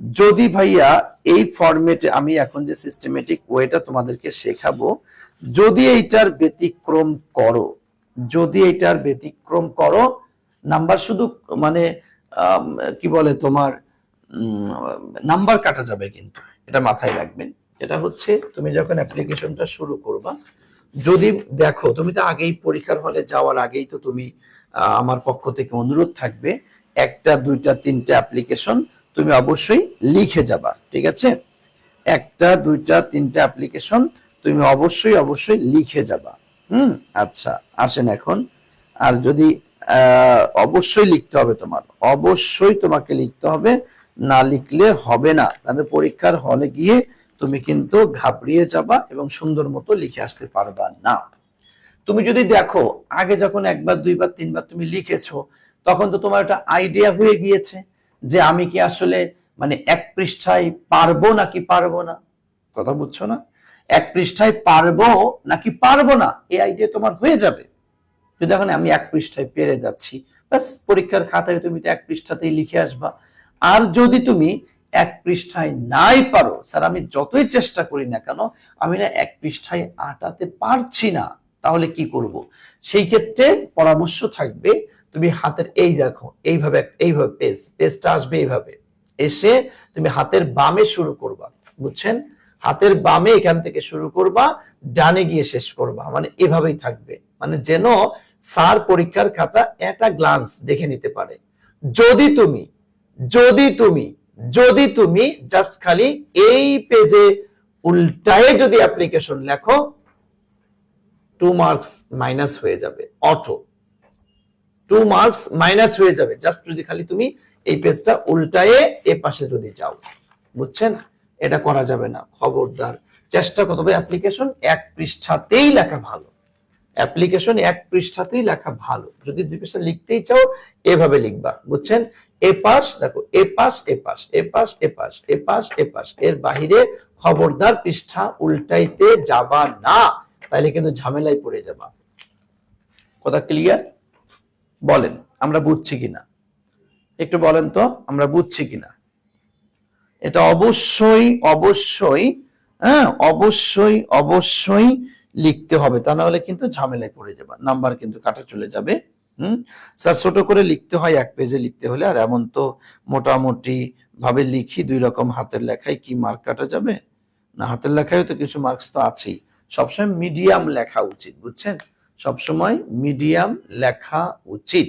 যদি ভাইয়া এই ফরম্যাটে আমি এখন যে সিস্টেমেটিক ওয়েটা তোমাদেরকে শেখাবো, যদি এইটার ব্যতিক্রম করো, যদি এইটার ব্যতিক্রম করো, নাম্বার শুধু মানে কি বলে তোমার নাম্বার কাটা যাবে, কিন্তু এটা মাথায় রাখবেন। এটা হচ্ছে তুমি যখন অ্যাপ্লিকেশনটা শুরু করবা, যদি দেখো তুমি তো আগেই পরীক্ষার হলে যাওয়ার আগেই তো তুমি আমার পক্ষ থেকে অনুরোধ থাকবে একটা দুইটা তিনটা অ্যাপ্লিকেশন তুমি অবশ্যই লিখে যাবা, ঠিক আছে? একটা দুইটা তিনটা অ্যাপ্লিকেশন তুমি অবশ্যই অবশ্যই লিখে যাবা। আচ্ছা, আসেন এখন। আর যদি অবশ্যই লিখতে হবে, তোমার অবশ্যই তোমাকে লিখতে হবে, না লিখলে হবে না, তাহলে পরীক্ষার হলে গিয়ে তুমি কিন্তু ঘাবড়িয়ে যাবা এবং সুন্দর মতো লিখে আসতে পারবা না। তুমি যদি দেখো আগে যখন একবার দুইবার তিনবার তুমি লিখেছো, তখন তো তোমার একটা আইডিয়া হয়ে গিয়েছে যে আমি কি আসলে মানে এক পৃষ্ঠায় পারবো নাকি পারবো না। কথা বুঝছো না? এক পৃষ্ঠায় পারবো নাকি পারবো না, এই আইডিয়া তোমার হয়ে যাবে। যদি এখন আমি এক পৃষ্ঠায় পেরে যাচ্ছি, ব্যাস পরীক্ষার খাতায় তুমি তো এক পৃষ্ঠাতেই লিখে আসবা। আর যদি তুমি এক পৃষ্ঠায় নাই পারো, স্যার আমি যতই চেষ্টা করি না কেন আমি না এক পৃষ্ঠায় আটাতে পারছি না, তাহলে কি করব? সেই ক্ষেত্রে পরামর্শ থাকবে তুমি হাতের এই দেখো এইভাবে এইভাবে পেজটা আসবে, এইভাবে এসে তুমি হাতের বামে শুরু করবা, বুঝছেন? হাতের বামে এখান থেকে শুরু করবা, ডানে গিয়ে শেষ করবা, মানে এভাবেই থাকবে, মানে যেন স্যার পরীক্ষার খাতা একটা গ্লান্স দেখে নিতে পারে। যদি তুমি যদি তুমি যদি তুমি জাস্ট খালি এই পেজে উল্টায়ে যদি অ্যাপ্লিকেশন লেখো, 2 মার্কস মাইনাস হয়ে যাবে, অটো 2 মার্কস মাইনাস হয়ে যাবে, জাস্ট যদি খালি তুমি এই পেজটা উল্টায়ে এ পাশে যদি যাও, বুঝছেন? এটা করা যাবে না, খবরদার। চেষ্টা করতে হবে অ্যাপ্লিকেশন এক পৃষ্ঠাতেই লেখা ভালো, অ্যাপ্লিকেশন এক পৃষ্ঠাতেই লেখা ভালো। যদি দুই পৃষ্ঠা লিখতেই চাও এভাবে লিখবা, বুঝছেন? এ পাশ দেখো, এ পাশ এ পাশ এ পাশ এ পাশ এ পাশ এ পাশ, এর বাহিরে খবরদার পৃষ্ঠা উল্টাইতে যাবা না, তাইলে কিন্তু ঝামেলায় পড়ে যাবা। কথা ক্লিয়ার? বলেন আমরা বুঝছি কিনা, একটু বলেন তো আমরা বুঝছি কিনা। এটা অবশ্যই অবশ্যই হ্যাঁ অবশ্যই অবশ্যই লিখতে হবে, তা না হলে কিন্তু ঝামেলায় পড়ে যাবে, নাম্বার কিন্তু কাটা চলে যাবে। স্যার ছোট করে লিখতে হয় এক পেজে লিখতে হলে, আর এমন তো মোটামুটি ভাবে লিখি দুই রকম, হাতের লেখায় কি মার্ক কাটা যাবে না? হাতের লেখায় তো কিছু মার্কস তো আছেই। সবসময় মিডিয়াম লেখা উচিত, বুঝছেন? সবসময় মিডিয়াম লেখা উচিত।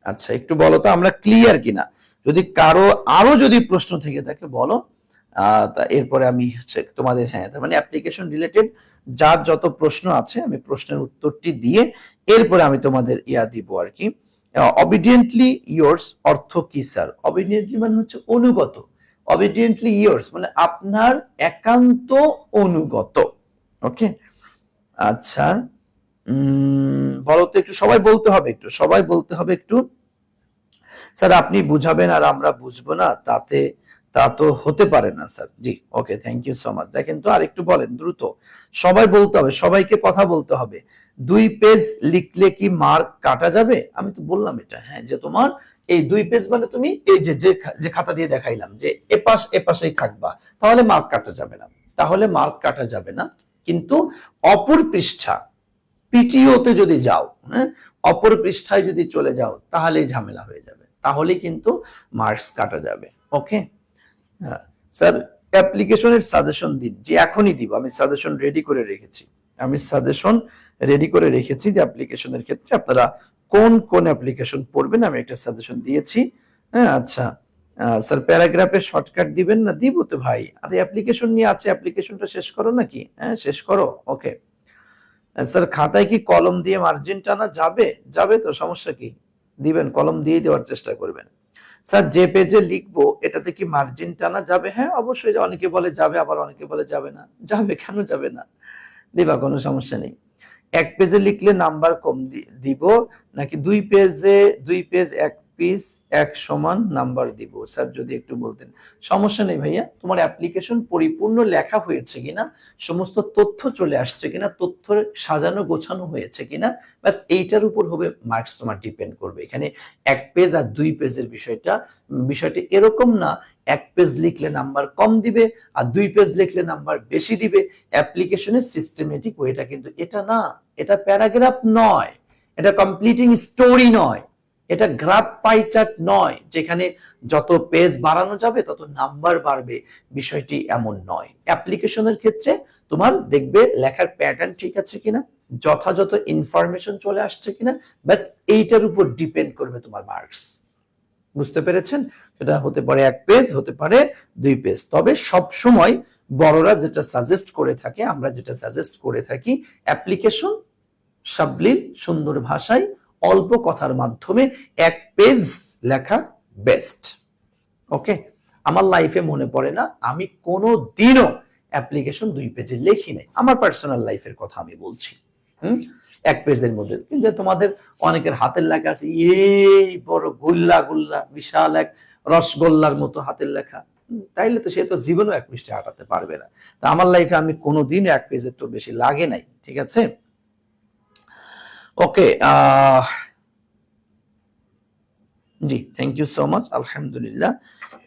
আচ্ছা একটু বলো তো আমরা ক্লিয়ার কিনা, যদি কারো আরো যদি প্রশ্ন থেকে থাকে বলো, এরপরে আমি হচ্ছে তোমাদের, হ্যাঁ তার মানে অ্যাপ্লিকেশন রিলেটেড যার যত প্রশ্ন আছে আমি প্রশ্নের উত্তরটি দিয়ে এরপরে আমি তোমাদের দিব আর কি। অবিডিয়েন্টলি ইয়োর্স অর্থ কি স্যার? অবিডিয়েন্টলি মানে হচ্ছে অনুগত, অবিডিয়েন্টলি ইয়োর্স মানে আপনার একান্ত অনুগত। ওকে আচ্ছা, বলো তো একটু, সবাই বলতে হবে, একটু সবাই বলতে হবে একটু। স্যার আপনি বুঝাবেন আর আমরা বুঝবো না, তাতে তা তো হতে পারে না স্যার। জি okay, thank you so much. দেখেন তো আরেকটু বলেন দ্রুত, সবাই বলতে হবে, সবাইকে কথা বলতে হবে। 2 পেজ লিখলে কি মার্ক কাটা যাবে? আমি তো বললাম এটা, হ্যাঁ যে তোমার এই 2 পেজ মানে তুমি এই যে যে খাতা দিয়ে দেখাইলাম যে এপাশ এপাশেই থাকবা, তাহলে মার্ক কাটা যাবে না, তাহলে মার্ক কাটা যাবে না। কিন্তু অপর পৃষ্ঠা পিটিওতে যদি যাও, হ্যাঁ অপর পৃষ্ঠায় যদি চলে যাও তাহলেই ঝামেলা হয়ে যাবে, তাহলে কিন্তু মার্কস কাটা যাবে। ওকে স্যার অ্যাপ্লিকেশনের সাজেশন দিন। যে এখনই দিব, আমি সাজেশন রেডি করে রেখেছি, আমি সাজেশন রেডি করে রেখেছি যে অ্যাপ্লিকেশনের ক্ষেত্রে আপনারা কোন কোন অ্যাপ্লিকেশন পড়বেন, আমি একটা সাজেশন দিয়েছি। হ্যাঁ আচ্ছা স্যার প্যারাগ্রাফের শর্টকাট দিবেন না? দিব তো ভাই, আরে অ্যাপ্লিকেশন নিয়ে আছে, অ্যাপ্লিকেশনটা শেষ করো নাকি? হ্যাঁ শেষ করো। ওকে স্যার খাতায় কি কলম দিয়ে মার্জিন টানা যাবে? যাবে তো, সমস্যা কি? দিবেন, কলম দিয়ে দেওয়ার চেষ্টা করবেন। স্যার যে পেজে লিখবো এটাতে কি মার্জিন টানা যাবে? হ্যাঁ অবশ্যই, অনেকে বলে যাবে আবার অনেকে বলে যাবে না, যাবে, কেন যাবে না, দিবা, কোনো সমস্যা নেই। এক পেজে লিখলে নাম্বার কম দিব নাকি 2 পেজ পিস এক সমান নাম্বার দিব, স্যার যদি একটু বলতেন। সমস্যা নেই ভাইয়া, তোমার অ্যাপ্লিকেশন পরিপূর্ণ লেখা হয়েছে কিনা, সমস্ত তথ্য চলে আসছে কিনা, তথ্য সাজানো গোছানো হয়েছে কিনা, ব্যাস এইটার উপর হবে মার্কস তোমার ডিপেন্ড করবে। এখানে এক পেজ আর 2 পেজের বিষয়টা এরকম না এক পেজ লিখলে নাম্বার কম দিবে আর 2 পেজ লিখলে নাম্বার বেশি দিবে। অ্যাপ্লিকেশনের সিস্টেমেটিক ওয়েটা কিন্তু এটা না, এটা প্যারাগ্রাফ নয়, এটা কমপ্লিটিং স্টোরি নয়, এটা গ্রাফ পাই চার্ট নয় যেখানে যত পেজ বাড়ানো যাবে তত নাম্বার বাড়বে, বিষয়টি এমন নয়। অ্যাপ্লিকেশনের ক্ষেত্রে তোমার দেখবে লেখার প্যাটার্ন ঠিক আছে কিনা, যথাযথ ইনফরমেশন চলে আসছে কিনা, ব্যাস এইটার উপর ডিপেন্ড করবে তোমার মার্কস। বুঝতে পেরেছেন? সেটা হতে পারে 1 পেজ, হতে পারে 2 পেজ। তবে সব সময় বড়রা যেটা সাজেস্ট করে থাকে, আমরা যেটা সাজেস্ট করে থাকি, অ্যাপ্লিকেশন সাবলীল সুন্দর ভাষায় অল্প কথার মাধ্যমে 1 পেজ লেখা বেস্ট। ওকে, আমার লাইফে মনে পড়ে না আমি কোনো দিনও অ্যাপ্লিকেশন 2 পেজে লিখি নাই, আমার পার্সোনাল লাইফের কথা আমি বলছি। 1 পেজের মধ্যে, কিন্তু তোমাদের অনেকের হাতের লেখা আছে এই বড় গুল্লা গুল্লা বিশাল এক রসগোল্লার মতো হাতের লেখা, তাইলে তো সে তো জীবনও 1 পৃষ্ঠা হাঁটাতে পারবে না। তা আমার লাইফে আমি কোনোদিন 1 পেজের তো বেশি লাগে নাই, ঠিক আছে? ওকে, জি থ্যাংক ইউ সো মাচ, আলহামদুলিল্লাহ।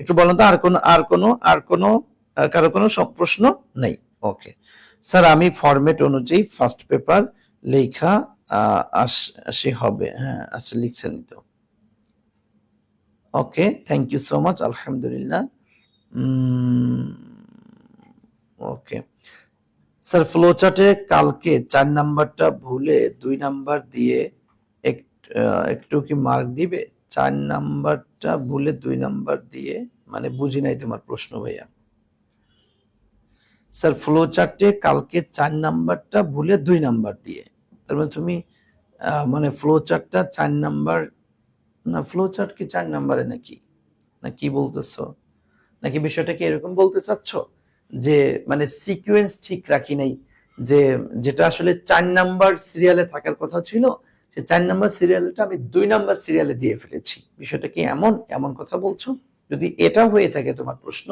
একটু বলেন তো কারো কোনো সব প্রশ্ন নেই? ওকে স্যার, আমি ফরম্যাট অনুযায়ী ফার্স্ট পেপার লেখা আসে হবে, হ্যাঁ আচ্ছা লিখছেন তো। Okay thank you so much, আলহামদুলিল্লাহ। ওকে স্যার, ফ্লো চার্টে কালকে 4 নাম্বারটা ভুলে 2 নাম্বার দিয়ে একটু কি মার্ক দিবে? 4 নাম্বারটা ভুলে 2 নাম্বার দিয়ে, মানে বুঝি নাই তোমার প্রশ্ন ভাইয়া। স্যার ফ্লো চার্টে কালকে 4 নাম্বারটা ভুলে 2 নাম্বার দিয়ে, তার মানে তুমি মানে ফ্লো চার্টটা 4 নাম্বার না, ফ্লো চার্ট কি 4 নাম্বারে নাকি, না কি বলতেছো? নাকি বিষয়টা কি এরকম বলতে চাচ্ছ যে মানে সিকোয়েন্স ঠিক রাখি নাই, যে যেটা আসলে 4 নাম্বার সিরিয়ালে থাকার কথা ছিল সে 4 নাম্বার সিরিয়ালটা আমি 2 নাম্বার সিরিয়ালে দিয়ে ফেলেছি, বিষয়টা কি এমন কথা বলছো? যদি এটা হয়ে থাকে তোমার প্রশ্ন,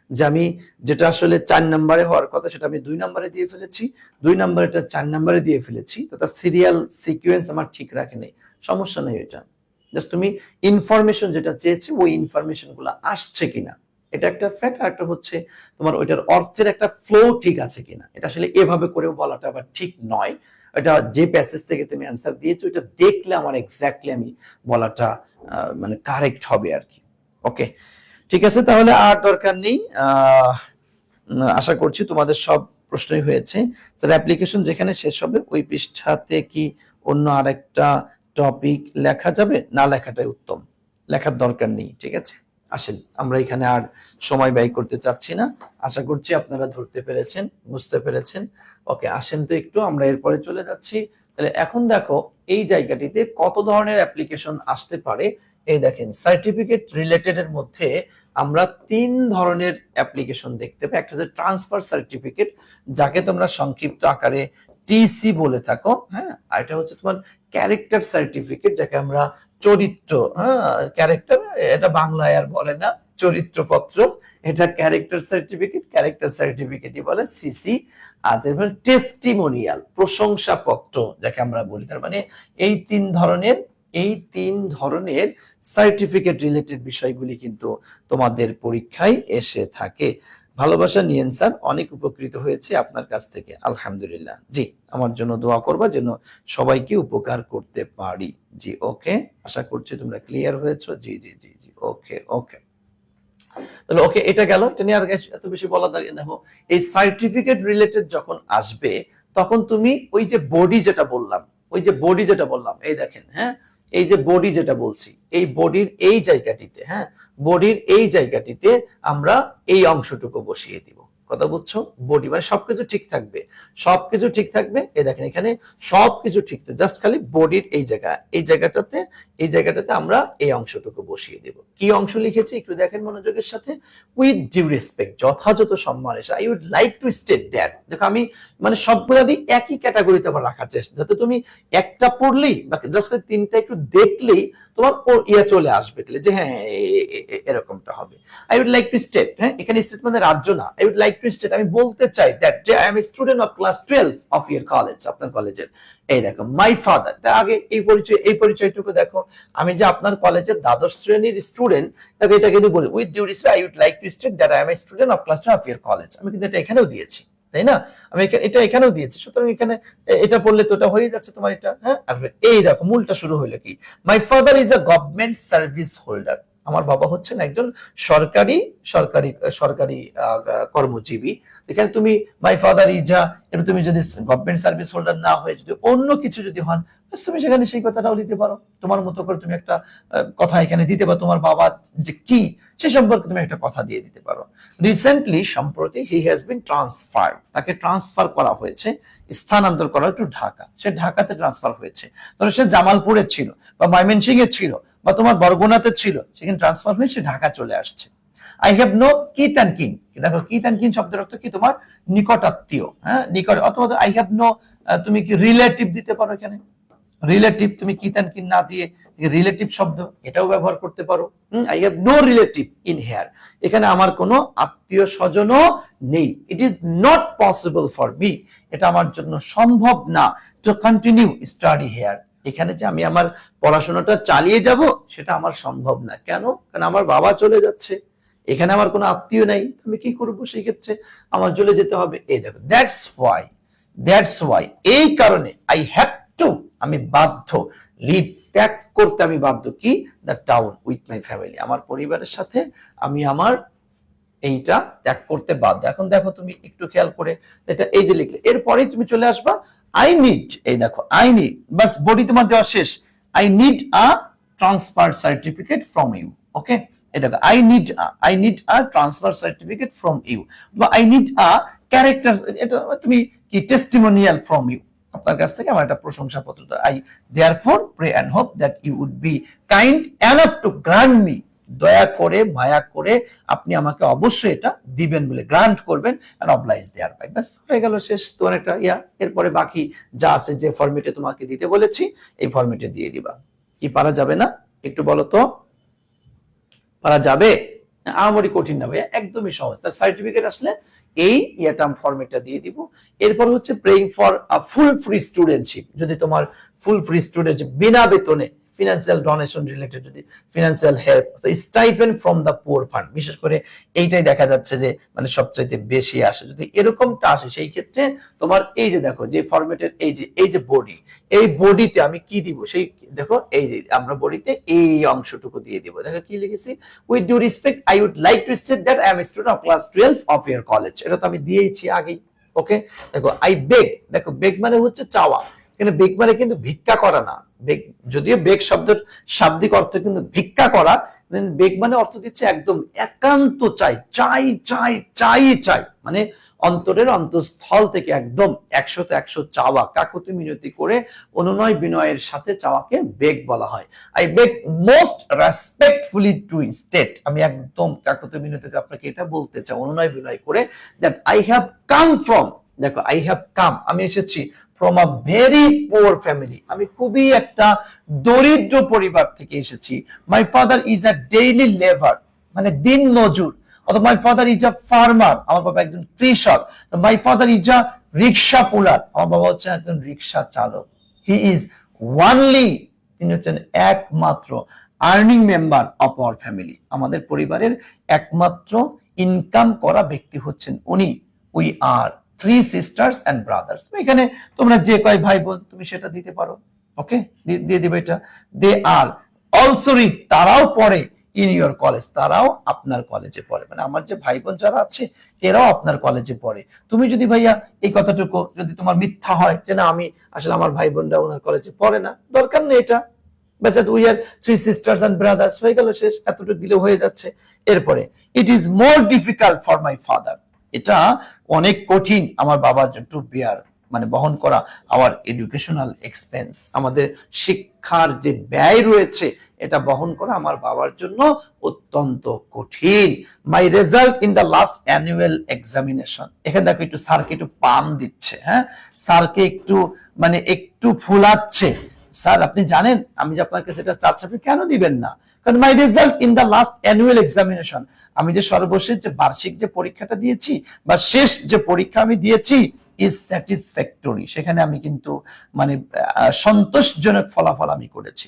যে আমি যেটা আসলে 4 নাম্বারে হওয়ার কথা সেটা আমি 2 নাম্বারে দিয়ে ফেলেছি, 2 নাম্বারটা 4 নাম্বারে দিয়ে ফেলেছি, তো তার সিরিয়াল সিকোয়েন্স আমার ঠিক রাখে নেই, সমস্যা নেই। এটা জাস্ট তুমি ইনফরমেশন যেটা চেয়েছি ওই ইনফরমেশন গুলো আসছে কিনা, এটা একটা ফ্যাক্ট। আর একটা হচ্ছে তোমার ওইটার অর্থের একটা ফ্লো ঠিক আছে কিনা, এটা আসলে এভাবে করেও বলাটা আবার ঠিক নয়। এটা যে প্যাসেজ থেকে তুমি অ্যান্সার দিয়েছো ওইটা দেখলে আমার এক্স্যাক্টলি আমি বলাটা মানে কারেক্ট হবে আর কি। ওকে ঠিক আছে, তাহলে আর দরকার নেই। আশা করছি তোমাদের সব প্রশ্নই হয়েছে। স্যার অ্যাপ্লিকেশন যেখানে শেষ হবে ওই পৃষ্ঠাতে কি অন্য আরেকটা টপিক লেখা যাবে? না লেখাটাই উত্তম, লেখার দরকার নেই। ঠিক আছে, আসেন, আমরা এখানে আর সময় ব্যয় করতে চাচ্ছি না। আশা করছি আপনারা ধরতে পেরেছেন, বুঝতে পেরেছেন। ওকে আসেন তো একটু আমরা এরপরে চলে যাচ্ছি। তাহলে এখন দেখো এই জায়গাটিতে কত ধরনের অ্যাপ্লিকেশন আসতে পারে। এই দেখেন সার্টিফিকেট রিলেটেড এর মধ্যে আমরা 3 ধরনের অ্যাপ্লিকেশন দেখতে পাই। একটা হচ্ছে ট্রান্সফার সার্টিফিকেট, যাকে তোমরা সংক্ষিপ্ত আকারে টিসি বলে থাকো, হ্যাঁ। আর এটা হচ্ছে তোমার ক্যারেক্টার সার্টিফিকেট, যাকে আমরা চরিত্র, হ্যাঁ ক্যারেক্টার, এটা বাংলায় আর বলে না চরিত্রপত্র, এটা ক্যারেক্টার সার্টিফিকেটই বলে সিসি। আর যেমন টেস্টিমোনিয়াল, প্রশংসাপত্র যাকে আমরা বলি। তার মানে এই 3 ধরনের সার্টিফিকেট রিলেটেড বিষয়গুলি কিন্তু তোমাদের পরীক্ষায় এসে থাকে। ভালোবাসা নিয়েন স্যার, অনেক উপকৃত হয়েছে আপনার কাছ থেকে, আলহামদুলিল্লাহ। জি, আমার জন্য দোয়া করবা যেন সবাইকে উপকার করতে পারি। জি ওকে, আশা করছি তোমরা ক্লিয়ার হয়েছো। জি জি জি জি ওকে ওকে, তাহলে ওকে এটা গেল, এটা নিয়ে আর এত বেশি বলা দাঁড়িয়ে। দেখো এই সার্টিফিকেট রিলেটেড যখন আসবে তখন তুমি ওই যে বডি যেটা বললাম, এই দেখেন, হ্যাঁ এই যে বডি যেটা বলছি, এই বডির এই জায়গাটিতে, হ্যাঁ বডির এই জায়গাটিতে আমরা এই অংশটুকু বসিয়ে দিব। কথা বুঝছো? বডি মানে সবকিছু ঠিক থাকবে, সবকিছু ঠিক থাকবে। এই দেখেন এখানে সবকিছু ঠিক থাকবে, জাস্ট খালি বডির এই জায়গাটাতে আমরা এই অংশটুকু বসিয়ে দেব। কি অংশ লিখেছি একটু দেখেন মনোযোগের সাথে, উইথ ডিউ রেসপেক্ট, যথাযথ সম্মান। I would like to state that, দেখো আমি মানে সবগুলোই একই ক্যাটাগরিতে আবার রাখার চেষ্টা, যাতে তুমি একটা পড়লেই বা জাস্ট তিনটা একটু দেখলেই তোমার চলে আসবে যে হ্যাঁ এরকমটা হবে। I would like to state, হ্যাঁ এখানে স্টেট মানে রাজ্য না, I would like to state আমি বলতে চাই দ্যাট যে I am a student of class 12 of year college, আপনার কলেজের। এই দেখো মাই ফাদার, আগে এই পরিচয়টুকু দেখো, আমি যে আপনার কলেজের দ্বাদশ শ্রেণীর স্টুডেন্ট, তাকে এটা কিন্তু বলি with due respect I would like to state that I am a student of class 12 of year college. আমি কিন্তু এটা এখানেও দিয়েছি, তাই না? আমি এটা এখানেও দিয়েছি, সুতরাং এখানে এটা পড়লে তো এটা হয়ে যাচ্ছে তোমার এটা, হ্যাঁ। আর এই দেখো মূলটা শুরু হলো কি, মাই father is a government service holder, আমার বাবা হচ্ছেন একজন সরকারি সরকারি সরকারি কর্মজীবী। এখানে তুমি মাই ফাদার ইজ আ, এটা তুমি যদি গভর্নমেন্ট সার্ভিস হোল্ডার না হয়ে যদি অন্য কিছু যদি হন, তুমি সেখানে সেই কথাটাও দিতে পারো, তোমার মতো করে তুমি একটা কথা এখানে দিতে পারো, তোমার বাবা যে কি সে সম্পর্কে তুমি একটা কথা দিয়ে দিতে পারো। রিসেন্টলি, সম্প্রতি, হি হ্যাজ বিন ট্রান্সফার, তাকে ট্রান্সফার করা হয়েছে, স্থানান্তর করা টু ঢাকা, সে ঢাকাতে ট্রান্সফার হয়েছে। ধরো সে জামালপুরে ছিল বা ময়মনসিংহে ছিল বা তোমার বরগুনাতে ছিল, সেখানে ট্রান্সফার হয়ে সে ঢাকা চলে আসছে। I have no kith and kin, দেখো কিথ অ্যান্ড কিন শব্দের অর্থ কি, তোমার নিকটাত্মীয়, হ্যাঁ নিকট, অথবা আই হ্যাভ নো, তুমি কি রিলেটিভ দিতে পারো এখানে, রিলেটিভ, তুমি কিথ অ্যান্ড কিন না দিয়ে রিলেটিভ শব্দ এটাও ব্যবহার করতে পারো। I have no relative in here, এখানে আমার কোনো আত্মীয় স্বজনও নেই। It is not possible for me, এটা আমার জন্য সম্ভব না, টু কন্টিনিউ স্টাডি হেয়ার, এখানে যে আমি আমার পড়াশোনাটা চালিয়ে যাব সেটা আমার সম্ভব না। কেন? কারণ আমার বাবা চলে যাচ্ছে, এখানে আমার কোনো আত্মীয় নাই, আমি কি করব সেই ক্ষেত্রে, আমার চলে যেতে হবে। এই দেখো দ্যাটস ওয়াই, এই কারণে আই হ্যাভ টু, আমি বাধ্য, লিভ, ত্যাগ করতে আমি বাধ্য, কি, the town with my family, আমার পরিবারের সাথে আমি আমার এইটা ত্যাগ করতে বাধ্য। এখন দেখো তুমি একটু খেয়াল করে এটা, এই যে লিখলে এরপরেই তুমি চলে আসবা আই নিড, এই দেখো আই নিড, বাস বডি তোমার দেওয়া শেষ, I need a transfer certificate from you, okay. এই দেখো I need a transfer certificate from you, বা আই নিড আ ক্যারেক্টার, এটা তুমি কি টেস্টিমোনিয়াল ফ্রম ইউ, আপনার কাছ থেকে আমার একটা প্রশংসাপত্র। I therefore pray and hope that you would be kind enough to grant me, দয়া করে মায়া করে আপনি আমাকে অবশ্যই এটা দিবেন বলে, গ্রান্ট করবেন, এন্ড অবলাইজ দেয়ার বাই, বাস হয়ে গেল শেষ তোমার একটা ইয়া। এরপরে বাকি যা আছে যে ফরম্যাটে তোমাকে দিতে বলেছি এই ফরম্যাটে দিয়ে দিবা। কি পারা যাবে না একটু বলো তো? পারা যাবে? আমারই কঠিন না ভাইয়া, একদমই সহজ। তার সার্টিফিকেট আসলে এই ইয়াটা ফরম্যাটটা দিয়ে দিব। এরপর হচ্ছে praying for a full free studentship, যদি তোমার ফুল ফ্রি স্টুডেন্ট বিনা বেতনে ফিনান্সিয়াল ডোনেশন রিলেটেড, যদি financial help, stipend from the poor fund, বিশেষ করে এইটাই দেখা যাচ্ছে যে মানে সবচাইতে বেশি আসে, যদি এরকমটা আসে সেই ক্ষেত্রে তোমার এই যে দেখো যে ফরম্যাটের এই যে বডি, এই বডিতে আমি কি দিব, সেই দেখো এই যে আমরা বডিতে এই অংশটুকু দিয়ে দিব। দেখো কি লিখেছি, with due respect I would like to state that I am a student of class 12 of year college, এটা তো আমি দিয়েছি আগেই, ওকে। দেখো আই বেগ, দেখো বেগ মানে হচ্ছে চাওয়া, এখানে বেগ মানে কিন্তু ভিক্ষা করা না, বেগ যদিও বেগ শব্দের শাব্দিক অর্থ কিন্তু ভিক্ষা করা, বেগ মানে অর্থ দিচ্ছে একদম একান্ত চাই, চাই চাই চাই চাই, মানে অন্তরের অন্তঃস্থল থেকে একদম 100-100 চাওয়া, কাকুতি মিনতি করে অনুনয় বিনয়ের সাথে চাওয়াকে বেগ বলা হয়। I beg most respectfully two state, আমি একদম কাকুতি মিনতিতে আপনাকে এটা বলতে চাই অনুনয় বিনয় করে, that I have come from, দেখো আই হ্যাভ কাম, আমি এসেছি from a very poor family, আমি খুবই একটা দরিদ্র পরিবার থেকে এসেছি। My father is a daily labour, মানে দিন মজুর, অথবা my father is a farmer, আমার বাবা একজন কৃষক। মাই ফাদার ইজ আ রিক্সা পুলার, আমার বাবা হচ্ছেন একজন রিক্সা চালক। হি ইজ ওয়ানলি, তিনি হচ্ছেন একমাত্র earning member of our family, আমাদের পরিবারের একমাত্র ইনকাম করা ব্যক্তি হচ্ছেন উনি। We are 3 sisters and brothers, তুমি এখানে তোমরা যে কয় ভাই বোন তুমি সেটা দিতে পারো, ওকে, দিয়ে দিবে এটা। দে আর অলসো রিড, তারাও পড়ে, ইন ইউর কলেজ, তারাও আপনার কলেজে পড়ে, মানে আমার যে ভাই বোন যারা আছে এরাও আপনার কলেজে পড়ে। তুমি যদি ভাইয়া এই কথাটুকু যদি তোমার মিথ্যা হয় যে না আমি আসলে আমার ভাই বোনরা ওনার কলেজে পড়ে না, দরকার নেই এটা, বাচ্চা we are 3 sisters and brothers, হয়ে গেল শেষ, এতটুকু দিলে হয়ে যাচ্ছে। এরপরে it is more difficult for my father, এটা অনেক কঠিন আমার বাবার টু বিয়ার, মানে বহন করা আওয়ার এডুকেশনাল এক্সপেন্স, আমাদের শিক্ষার যে ব্যয় রয়েছে এটা বহন করা আমার বাবার জন্য অত্যন্ত কঠিন। মাই result in the last annual examination, এখানে দেখো একটু স্যারকে একটু পাম দিচ্ছে, হ্যাঁ স্যারকে একটু মানে একটু ফুলাচ্ছে। স্যার আপনি জানেন আমি যে আপনার কাছে এটা চাচ্ছি, আপনি কেন দিবেন না? কারণ মাই result in the last annual examination, আমি যে সর্বশেষ যে বার্ষিক যে পরীক্ষাটা দিয়েছি বা শেষ যে পরীক্ষা আমি দিয়েছি ইজ স্যাটিসফ্যাক্টরি, সেখানে আমি কিন্তু মানে সন্তোষজনক ফলাফল আমি করেছি।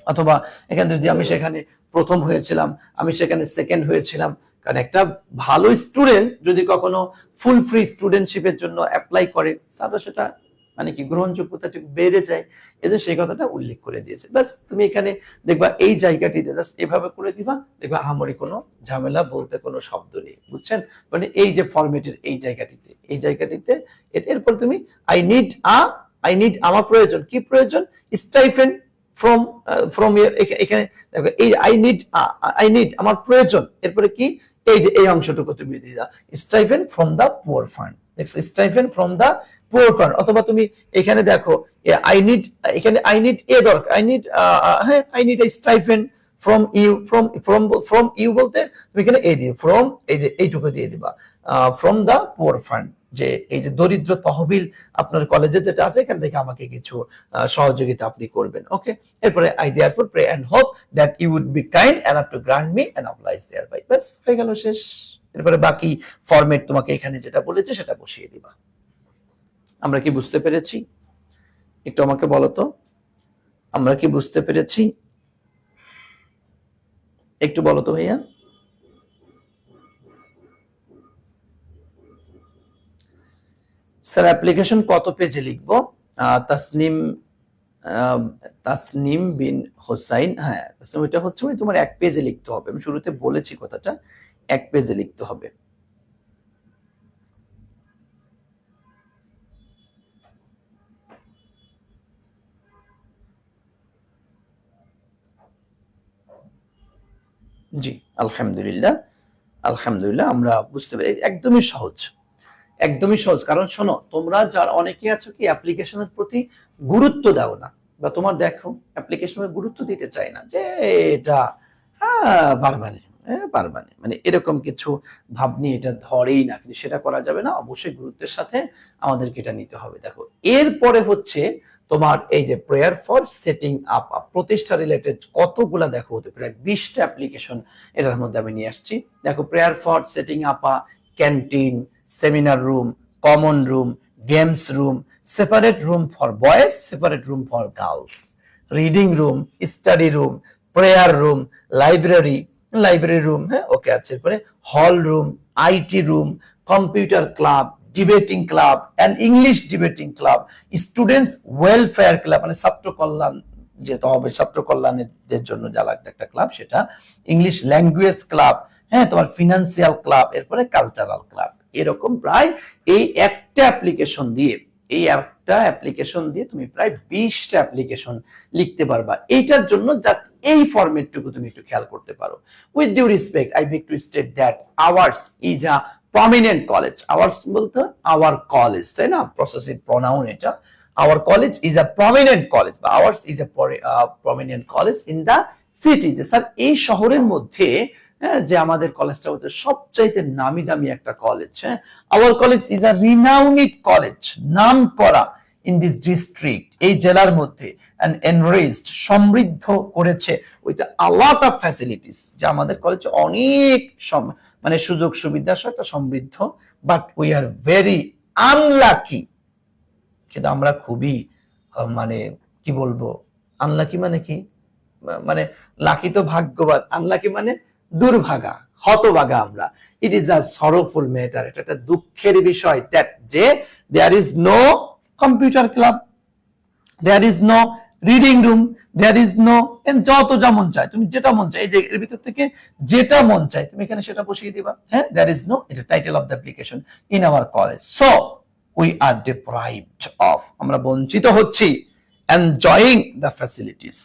অথবা এখানে যদি আমি সেখানে প্রথম হয়েছিলাম, আমি সেখানে সেকেন্ড হয়েছিলাম। কারণ একটা ভালো স্টুডেন্ট যদি কখনো ফুল ফ্রি স্টুডেন্টশিপের জন্য অ্যাপ্লাই করে তাহলে সেটা মানে কি গ্রহণযোগ্যতা বেড়ে যায়, এজন্য সেই কথাটা উল্লেখ করে দিয়েছে। বাস তুমি এখানে দেখবা এই জায়গাটিতে জাস্ট এভাবে করে দিবা, দেখবা আহামরি কোনো ঝামেলা বলতে কোনো শব্দ নেই, বুঝছেন? মানে এই যে ফরম্যাটের এই জায়গাটিতে এরপর তুমি আই নিড আমার প্রয়োজন, কি প্রয়োজন? স্টাইফেন্ড ফ্রম এখানে দেখো এই আই নিড আমার প্রয়োজন, এরপরে কি এই যে এই অংশটুকু তুমি দিয়ে দাও stipend from the poor fund, stipend from the poor fund. অথবা তুমি এখানে দেখো আই নিড, এখানে আই নিড এ দরকার, I need a stipend from you, from you বলতে তুমি এখানে এ দিয়ে ফ্রম এই যে এইটুকু দিয়ে দিবা ফ্রম দা পুয়ার ফান্ড, যে এই যে দরিদ্র তহবিল আপনার কলেজে যেটা আছে এখান থেকে আমাকে কিছু সহযোগিতা আপনি করবেন। ওকে, এরপরে I therefore pray and hope that you would be kind enough to grant me and oblige thereby. বাস হয়ে গেল, শেষ। এরপরে বাকি ফরম্যাট তোমাকে এখানে যেটা বলেছে সেটা বসিয়ে দিবা। আমরা কি বুঝতে পেরেছি? একটু আমাকে বলো তো, আমরা কি বুঝতে পেরেছি? একটু বলো তো ভাইয়া। স্যার অ্যাপ্লিকেশন কত পেজে লিখবো? তাসনিম বিন হোসাইন, হ্যাঁ তাসনিম, এটা হচ্ছে মানে তোমার এক পেজে লিখতে হবে। আমি শুরুতে বলেছি কথাটা, এক পেজে লিখতে হবে। জি আলহামদুলিল্লাহ, আলহামদুলিল্লাহ আমরা বুঝতে পারি, একদমই সহজ, একদমই সহজ। কারণ শোনো, তোমরা যারা অনেকে আছো কি অ্যাপ্লিকেশনের প্রতি গুরুত্ব দাও না, বা তোমার দেখো অ্যাপ্লিকেশনের গুরুত্ব দিতে চাই না, যে এটা পারবানে পারবানে, মানে এরকম কিছু ভাব নিয়ে এটা ধরেই না, কিন্তু সেটা করা যাবে না, অবশ্যই গুরুত্বের সাথে আমাদেরকে এটা নিতে হবে। দেখো এরপরে হচ্ছে তোমার এই যে প্রেয়ার ফর সেটিং আপ, প্রতিষ্ঠা রিলেটেড কতগুলা দেখো হতে প্রায় 20টা অ্যাপ্লিকেশন এটার মধ্যে আমি নিয়ে আসছি। দেখো prayer for setting up canteen, seminar room, common room, games room, separate room for boys, separate room for girls, reading room, study room, prayer room, library room, হ্যাঁ ওকে আছে। এরপরে hall room, IT room, computer club, debating club and English debating club, students welfare club, মানে ছাত্র কল্যাণ যেতে হবে, ছাত্র কল্যাণের জন্য যা লাগবে একটা ক্লাব সেটা, ইংলিশ ল্যাঙ্গুয়েজ ক্লাব, হ্যাঁ তোমার ফিনান্সিয়াল ক্লাব, এরপরে কালচারাল ক্লাব। এরকম প্রায় এই একটা অ্যাপ্লিকেশন দিয়ে তুমি প্রায় 20টা অ্যাপ্লিকেশন লিখতে পারবা। এইটার জন্য জাস্ট এই ফরম্যাটটুকু তুমি একটু খেয়াল করতে পারো। With due respect I beg to state that ours is a prominent college, ours বলতে আওয়ার কলেজ, তাই না, প্রসেসিভ প্রোনাউন এটা, our college is a prominent college বা ours is a prominent college in the city, যে স্যার এই শহরের মধ্যে যে আমাদের কলেজটা হচ্ছে সবচাইতে নামি দামি একটা কলেজ। হ্যাঁ, hour college is a renowned college, নাম করা ইন দিস ডিস্ট্রিক্ট, এই জেলার মধ্যে, এন্ড এনরিচড, সমৃদ্ধ করেছে with a lot of facilities, যে আমাদের কলেজে অনেক মানে সুযোগ সুবিধা সহ একটা সমৃদ্ধ। But we are very unlucky, কিন্তু আমরা খুবই মানে কি বলবো, আনলাকি মানে কি, মানে লাকি তো ভাগ্যবান, আনলাকি মানে দুর্ভাগা, হতভাগা আমরা। ইট ইজ আ সরোফুল ম্যাটার, এটা একটা দুঃখের বিষয় দ্যাট যে there is no computer club, there is no reading room, there is no, যত যা মন চায় তুমি যেটা মন চায় এই যে এর ভিতর থেকে যেটা মন চায় তুমি এখানে সেটা বসিয়ে দিবা। হ্যাঁ, দেয়ার ইজ নো, এটা title of the application, in our college, so we are deprived of, আমরা বঞ্চিত হচ্ছি, enjoying the facilities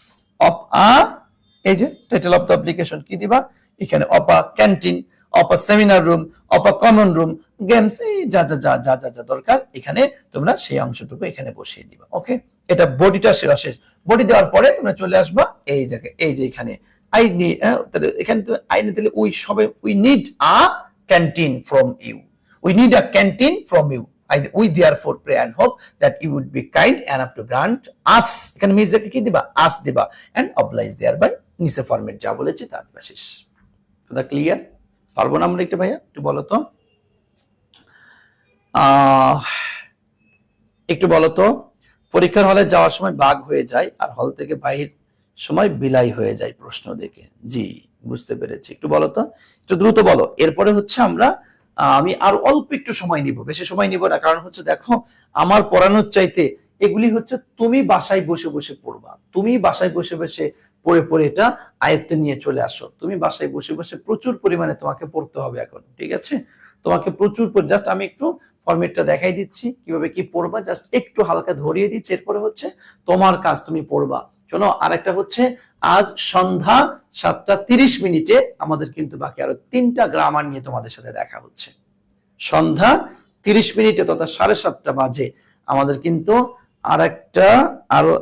of a, এই যে টাইটেল অফ দ্য অ্যাপ্লিকেশন কি দিবা এখানে, of a canteen, of a seminar room, of a common room, games, এই যা যা যা যা যা যা দরকার এখানে তোমরা সেই অংশটুকু এখানে বসিয়ে দিবা। ওকে, এটা বডিটা শেষ। বডি দেওয়ার পরে তোমরা চলে আসবা এই জায়গায়, এই যে এখানে আই নিড, এখানে আই নিড দিলে we need a canteen from you, we need a canteen from you, we therefore pray and hope that you would be kind enough to grant us, এখানে মির্জাকে কি দিবা, আস দিবা, and oblige thereby, নিচে ফরম্যাট যা বলেছি তার শেষ। কথা ক্লিয়ার? পারবো না আমরা? একটু ভাইয়া একটু বলো তো, একটু বলো তো, পরীক্ষার হলে যাওয়ার সময় বাঘ হয়ে যায় আর হল থেকে বাহির সময় বিলাই হয়ে যায় প্রশ্ন দেখে। জি বুঝতে পেরেছি, একটু বলো তো, একটু দ্রুত বলো। এরপরে হচ্ছে আমরা আমি আর অল্প একটু সময় নিব, বেশি সময় নিব না, কারণ হচ্ছে দেখো আমার পড়ানোর চাইতে এগুলি হচ্ছে তুমি বাসায় বসে বসে পড়বা, তুমি বাসায় বসে বসে পড়ে পড়ে এটা আয়ত্তে নিয়ে চলে আসো। তুমি বাসায় বসে বসে প্রচুর পরিমাণে তোমাকে পড়তে হবে এখন, ঠিক আছে? তোমাকে প্রচুর, জাস্ট আমি একটু ফরম্যাটটা দেখাই দিচ্ছি কিভাবে কি পড়বা, জাস্ট একটু হালকা ধরিয়ে দিচ্ছি, এরপরে হচ্ছে তোমার কাজ, তুমি পড়বা। শোনো, আরেকটা হচ্ছে আজ সন্ধ্যা 7:30 আমাদের কিন্তু বাকি আরো 3টা গ্রামার নিয়ে তোমাদের সাথে দেখা হচ্ছে। সন্ধ্যা 30 তথা 7:30 বাজে আমাদের কিন্তু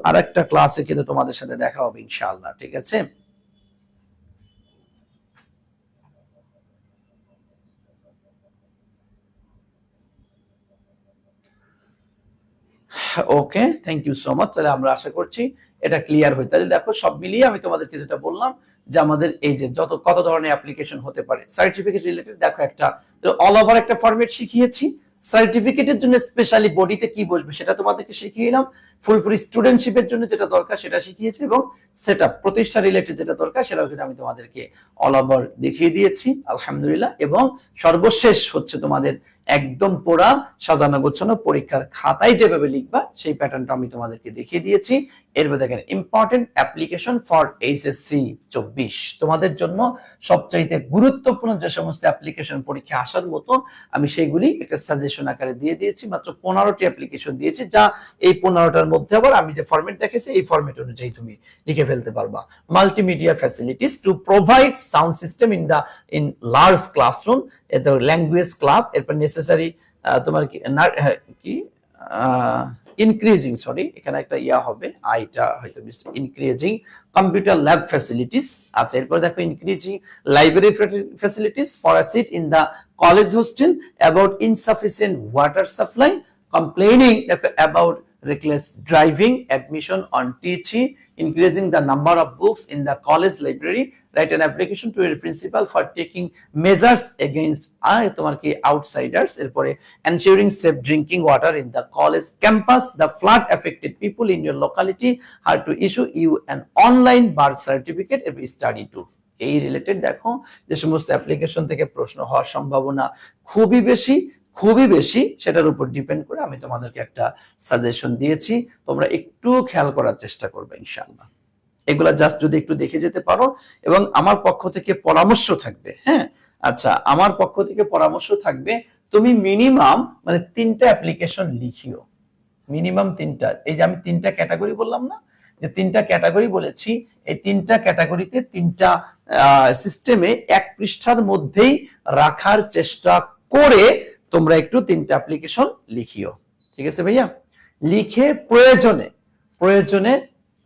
আরেকটা ক্লাসে কিন্তু তোমাদের সাথে দেখা হবে ইনশাআল্লাহ, ঠিক আছে? ওকে, থ্যাংক ইউ সো মাচ। তাহলে আমরা আশা করছি এটা ক্লিয়ার হয়। তাহলে দেখো সব মিলিয়ে আমি তোমাদেরকে যেটা বললাম যে আমাদের এই যে কত ধরনের অ্যাপ্লিকেশন হতে পারে সার্টিফিকেট রিলেটেড, দেখো একটা অল ওভার একটা ফরম্যাট শিখিয়েছি। সার্টিফিকেটের জন্য স্পেশালি বডিতে কি বসবে সেটা তোমাদেরকে শিখিয়ে দিলাম। ফুলফুল স্টুডেন্টশিপের জন্য যেটা দরকার সেটা শিখিয়েছি, এবং সেটআপ প্রতিষ্ঠা রিলেটেড যেটা দরকার সেটাও কিন্তু আমি তোমাদেরকে অল ওভার দেখিয়ে দিয়েছি আলহামদুলিল্লাহ। এবং সর্বশেষ হচ্ছে তোমাদের একদম পড়া সাজানো গোছানো পরীক্ষার খাতায় যেভাবে লিখবা সেই প্যাটার্নটা আমি তোমাদেরকে দেখিয়ে দিয়েছি। এরপর দেখেন ইম্পর্টেন্ট অ্যাপ্লিকেশন ফর এইচএসসি 24, তোমাদের জন্য সবচাইতে গুরুত্বপূর্ণ যে সমস্ত অ্যাপ্লিকেশন পরীক্ষা আসার মতো আমি সেইগুলি একটা সাজেশন আকারে দিয়ে দিয়েছি। মাত্র 15টি অ্যাপ্লিকেশন দিয়েছি, যা এই 15টার মধ্যে আবার আমি যে ফরম্যাট দেখেছি এই ফরম্যাট অনুযায়ী তুমি লিখে ফেলতে পারবা। Multimedia facilities to provide sound system in large classroom, language club, এরপর নেসেসারি তোমার কি ইনক্রিজিং, সরি এখানে একটা ইয়া হবে, আইটা হয়তো ইনক্রিজিং কম্পিউটার ল্যাব ফ্যাসিলিটিস আছে। এরপর দেখো increasing library facilities for a seat in the college hostel, about insufficient water supply, complaining about reckless driving, admission on teaching, increasing the number of books in the college library, write an application to your principal for taking measures against তোমার কি outsiders, এরপরে ensuring safe drinking water in the college campus, the flood affected people in your locality are to issue you an online birth certificate and study tour। এই রিলেটেড দেখো যে সমস্ত অ্যাপ্লিকেশন থেকে প্রশ্ন হওয়ার সম্ভাবনা খুবই বেশি, সেটার উপর ডিপেন্ড করে আমি তোমাদেরকে একটা সাজেশন দিয়েছি। তোমরা একটু খেয়াল করার চেষ্টা করবে ইনশাআল্লাহ। এগুলা জাস্ট যদি একটু দেখে যেতে পারো, এবং আমার পক্ষ থেকে পরামর্শ থাকবে, হ্যাঁ আচ্ছা, আমার পক্ষ থেকে পরামর্শ থাকবে তুমি মিনিমাম মানে 3টা অ্যাপ্লিকেশন লিখিও, মিনিমাম 3টা। এই যে আমি 3টা ক্যাটাগরি বললাম না, যে 3টা ক্যাটাগরি বলেছি, এই 3টা ক্যাটাগরিতে 3টা সিস্টেমে 1 পৃষ্ঠার মধ্যেই রাখার চেষ্টা করে তোমরা একটু 3টা অ্যাপ্লিকেশন লিখিও, ঠিক আছে ভাইয়া? লিখে প্রয়োজনে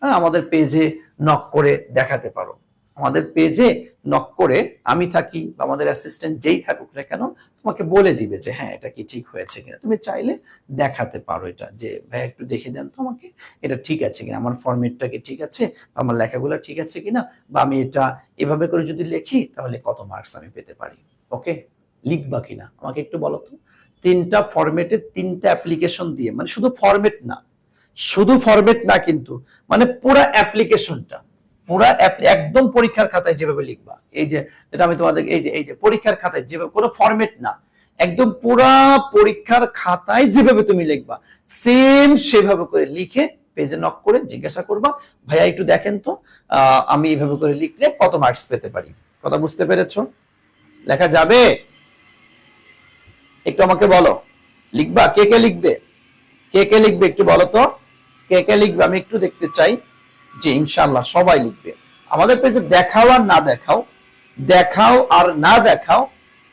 আমাদের পেজে নক করে দেখাতে পারো। আমাদের পেজে নক করে আমি থাকি বা আমাদের অ্যাসিস্ট্যান্ট যেই থাকুক না কেন তোমাকে বলে দিবে যে হ্যাঁ এটা কি ঠিক হয়েছে কিনা। তুমি চাইলে দেখাতে পারো এটা, যে ভাই একটু দেখে দেন তো আমাকে এটা ঠিক আছে কিনা, আমার ফরম্যাটটা কি ঠিক আছে, আমার লেখাগুলো ঠিক আছে কিনা, বা আমি এটা এভাবে করে যদি লিখি তাহলে কত মার্কস আমি পেতে পারি। ওকে, লিখবা কিনা আমাকে একটু বলো তো। 3টা ফরম্যাটে 3টা অ্যাপ্লিকেশন দিয়ে, মানে শুধু ফরম্যাট না কিন্তু মানে পুরো অ্যাপ্লিকেশনটা, একদম পরীক্ষার খাতায় যেভাবে লিখবা, এই যে যেটা আমি তোমাদের এই যে পরীক্ষার খাতায় যেভাবে, কোনো ফরম্যাট না, একদম পুরা পরীক্ষার খাতায় যেভাবে তুমি লিখবা সেম সেভাবে করে লিখে পেজে নক করে জিজ্ঞাসা করবা ভাইয়া একটু দেখেন তো আমি এইভাবে করে লিখলে কত মার্কস পেতে পারি। কথা বুঝতে পেরেছো? লেখা যাবে? একটু আমাকে বলো, লিখবা? কে কে লিখবে একটু বলো তো, কে লিখবে আমি একটু দেখতে চাই। যে ইনশাআল্লাহ সবাই লিখবে। আমাদের পেজে দেখাও আর না দেখাও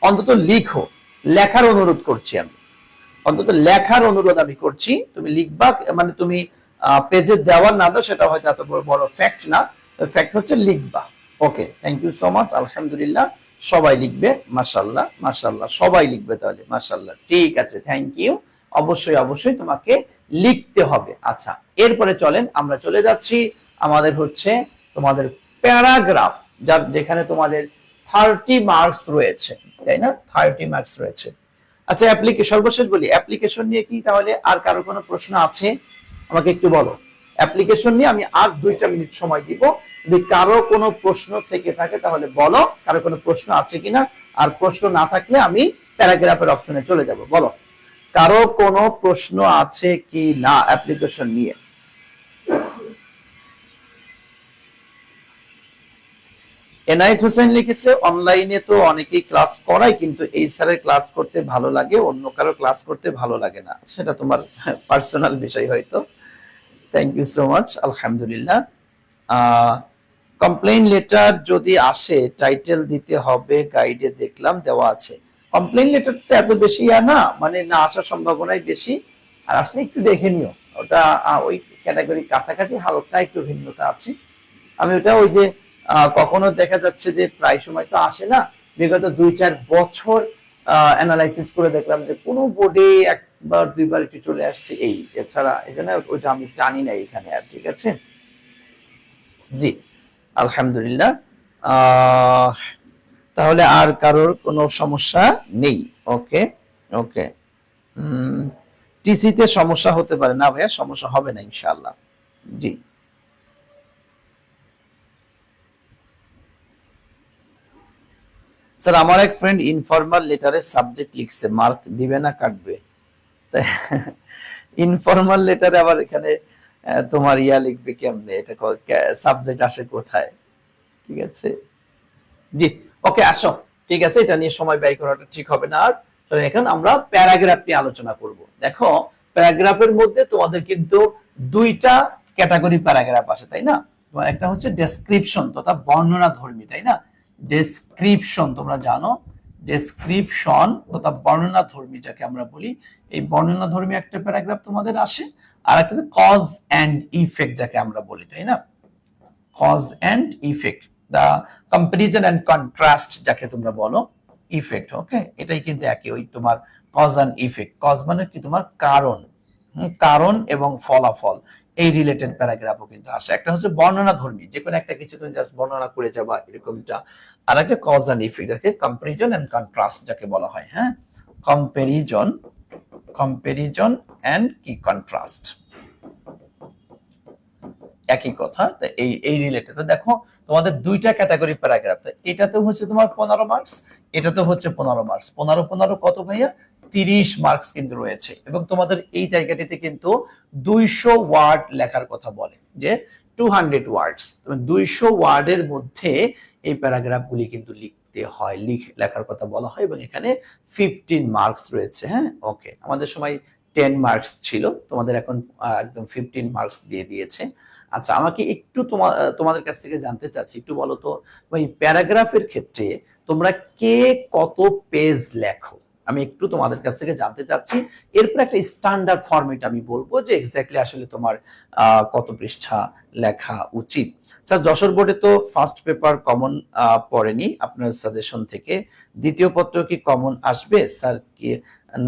অন্তত লিখো, লেখার অনুরোধ করছি আমি, অন্তত লেখার অনুরোধ আমি করছি। তুমি লিখবা, মানে তুমি পেজে দেওয়ার না দাও সেটা হয়তো এত বড় বড় ফ্যাক্ট না, ফ্যাক্ট হচ্ছে লিখবা। ওকে, থ্যাংক ইউ সো মাচ, আলহামদুলিল্লাহ সবাই লিখবে, মাশাআল্লাহ মাশাআল্লাহ সবাই লিখবে তাহলে, মাশাআল্লাহ ঠিক আছে, থ্যাংক ইউ। অবশ্যই অবশ্যই তোমাকে লিখতে হবে। আচ্ছা, এরপরে চলেন আমরা চলে যাচ্ছি আমাদের হচ্ছে তোমাদের প্যারাগ্রাফ, যার যেখানে তোমাদের 30 মার্কস রয়েছে, তাই না? 30 মার্কস রয়েছে। আচ্ছা, সর্বশেষ বলি, অ্যাপ্লিকেশন নিয়ে কি তাহলে আর কারো কোনো প্রশ্ন আছে? আমাকে একটু বলো। অ্যাপ্লিকেশন নিয়ে আমি আর 2টা মিনিট সময় দিব, যদি কারো কোনো প্রশ্ন থেকে থাকে তাহলে বলো, কারো কোনো প্রশ্ন আছে কিনা। আর প্রশ্ন না থাকলে আমি প্যারাগ্রাফের অপশনে চলে যাব। বলো, কারো কোনো প্রশ্ন আছে কি না অ্যাপ্লিকেশন নিয়ে? এনায়েত হোসেন লিখেছে, অনলাইনে তো অনেকেই ক্লাস করায়, কিন্তু এই স্যারের ক্লাস করতে ভালো লাগে, অন্য কারো ক্লাস করতে ভালো লাগে না। সেটা তোমার পার্সোনাল বিষয় হয়তো। থ্যাংক ইউ সো মাচ, আলহামদুলিল্লাহ। কমপ্লেইন লেটার যদি আসে টাইটেল দিতে হবে, গাইডে দেখলাম দেওয়া আছে। কমপ্লেইন লেটার তো এত বেশি না, মানে না আসার সম্ভাবনাই বেশি, আর আসলে একটু দেখে নিও, ওটা ওই ক্যাটাগরি কাছাকাছি হালকা একটু ভিন্নতা আছে। আমি ওটা ওই যে কখনো দেখা যাচ্ছে যে প্রায় সময় তো আসে না, বিগত 2-4 বছর অ্যানালাইসিস করে দেখলাম যে কোনো বোর্ডে একবার দুইবার একটু চলে আসছে, এই এছাড়া এই জন্য ওইটা আমি জানি না এখানে আর। ঠিক আছে, জি আলহামদুলিল্লাহ। তাহলে আর কারোর কোনো সমস্যা নেই? ওকে ওকে। টিসিতে সমস্যা হতে পারে না ভাইয়া, সমস্যা হবে না ইনশাআল্লাহ। জি, স্যার আমার এক ফ্রেন্ড ইনফর্মাল লেটারে সাবজেক্ট লিখছে, মার্ক দিবে না কাটবে? ইনফর্মাল লেটারে আবার এখানে তোমার ইয়া লিখবে কেমনে? এটা সাবজেক্ট আসে কোথায়? ঠিক আছে, জি ওকে, আসো। ঠিক আছে, এটা নিয়ে সময় ব্যয় করাটা ঠিক হবে না। আর এখন আমরা প্যারাগ্রাফ নিয়ে আলোচনা করব। দেখো, প্যারাগ্রাফের মধ্যে তোমাদের কিন্তু 2টা ক্যাটাগরি প্যারাগ্রাফ আছে, তাই না? তোমার একটা হচ্ছে ডেসক্রিপশন তথা বর্ণনা ধর্মী, তাই না? ডেসক্রিপশন তোমরা জানো, ডেসক্রিপশন তথা বর্ণনা ধর্মী যাকে আমরা বলি, এই বর্ণনা ধর্মী একটা প্যারাগ্রাফ তোমাদের আসে। আর একটা হচ্ছে কজ এন্ড ইফেক্ট যাকে আমরা বলি, তাই না? Cause and effect, the comparison and contrast যাকে তোমরা বলো, ইফেক্ট। ওকে, এটাই কিন্তু একই, ওই তোমার কজ এন্ড ইফেক্ট। কজ মানে কি তোমার কারণ, কারণ এবং ফলাফল, এই রিলেটেড প্যারাগ্রাফও কিন্তু আসে। একটা হচ্ছে বর্ণনা ধর্মী, যে কোনো একটা কিছু তুমি জাস্ট বর্ণনা করে যাবা এরকমটা। আর একটা কজ এন্ড ইফেক্ট আছে, কম্পারিজন এন্ড কন্ট্রাস্ট যাকে বলা হয়। হ্যাঁ, কম্পারিজন, কম্পারিজন এন্ড কি কন্ট্রাস্ট একই কথা। এই এই রিলেটেড দেখো, তোমাদের 2টা ক্যাটাগরি প্যারাগ্রাফ, এটাতে হচ্ছে তোমার 15 মার্কস, এটাতে হচ্ছে 15 মার্কস। 15 15 কত ভাইয়া? 30 মার্কস কিন্তু রয়েছে। এবং তোমাদের এই জায়গাটিতে কিন্তু 200 ওয়ার্ড লেখার কথা বলে, যে 200 ওয়ার্ডস, 200 ওয়ার্ডের মধ্যে এই প্যারাগ্রাফগুলি কিন্তু লিখতে হয়, লেখার কথা বলা হয়। এবং এখানে 15 মার্কস রয়েছে। হ্যাঁ, ওকে, আমাদের সময় 10 মার্কস ছিল, তোমাদের এখন একদম 15 মার্কস দিয়ে দিয়েছে। আচ্ছা, আমাকে একটু তোমাদের কাছ থেকে জানতে চাচ্ছি, একটু বলো তো এই প্যারাগ্রাফের ক্ষেত্রে তোমরা কে কত পেজ লেখো? আমি একটু তোমাদের কাছ থেকে জানতে চাচ্ছি। এরপর একটা স্ট্যান্ডার্ড ফরম্যাট আমি বলবো যে এক্স্যাক্টলি আসলে তোমার কত পৃষ্ঠা লেখা উচিত। স্যার, যশোর বোর্ডে তো ফার্স্ট পেপার কমন পড়েনি আপনার সাজেশন থেকে, দ্বিতীয় পত্র কি কমন আসবে স্যার, কি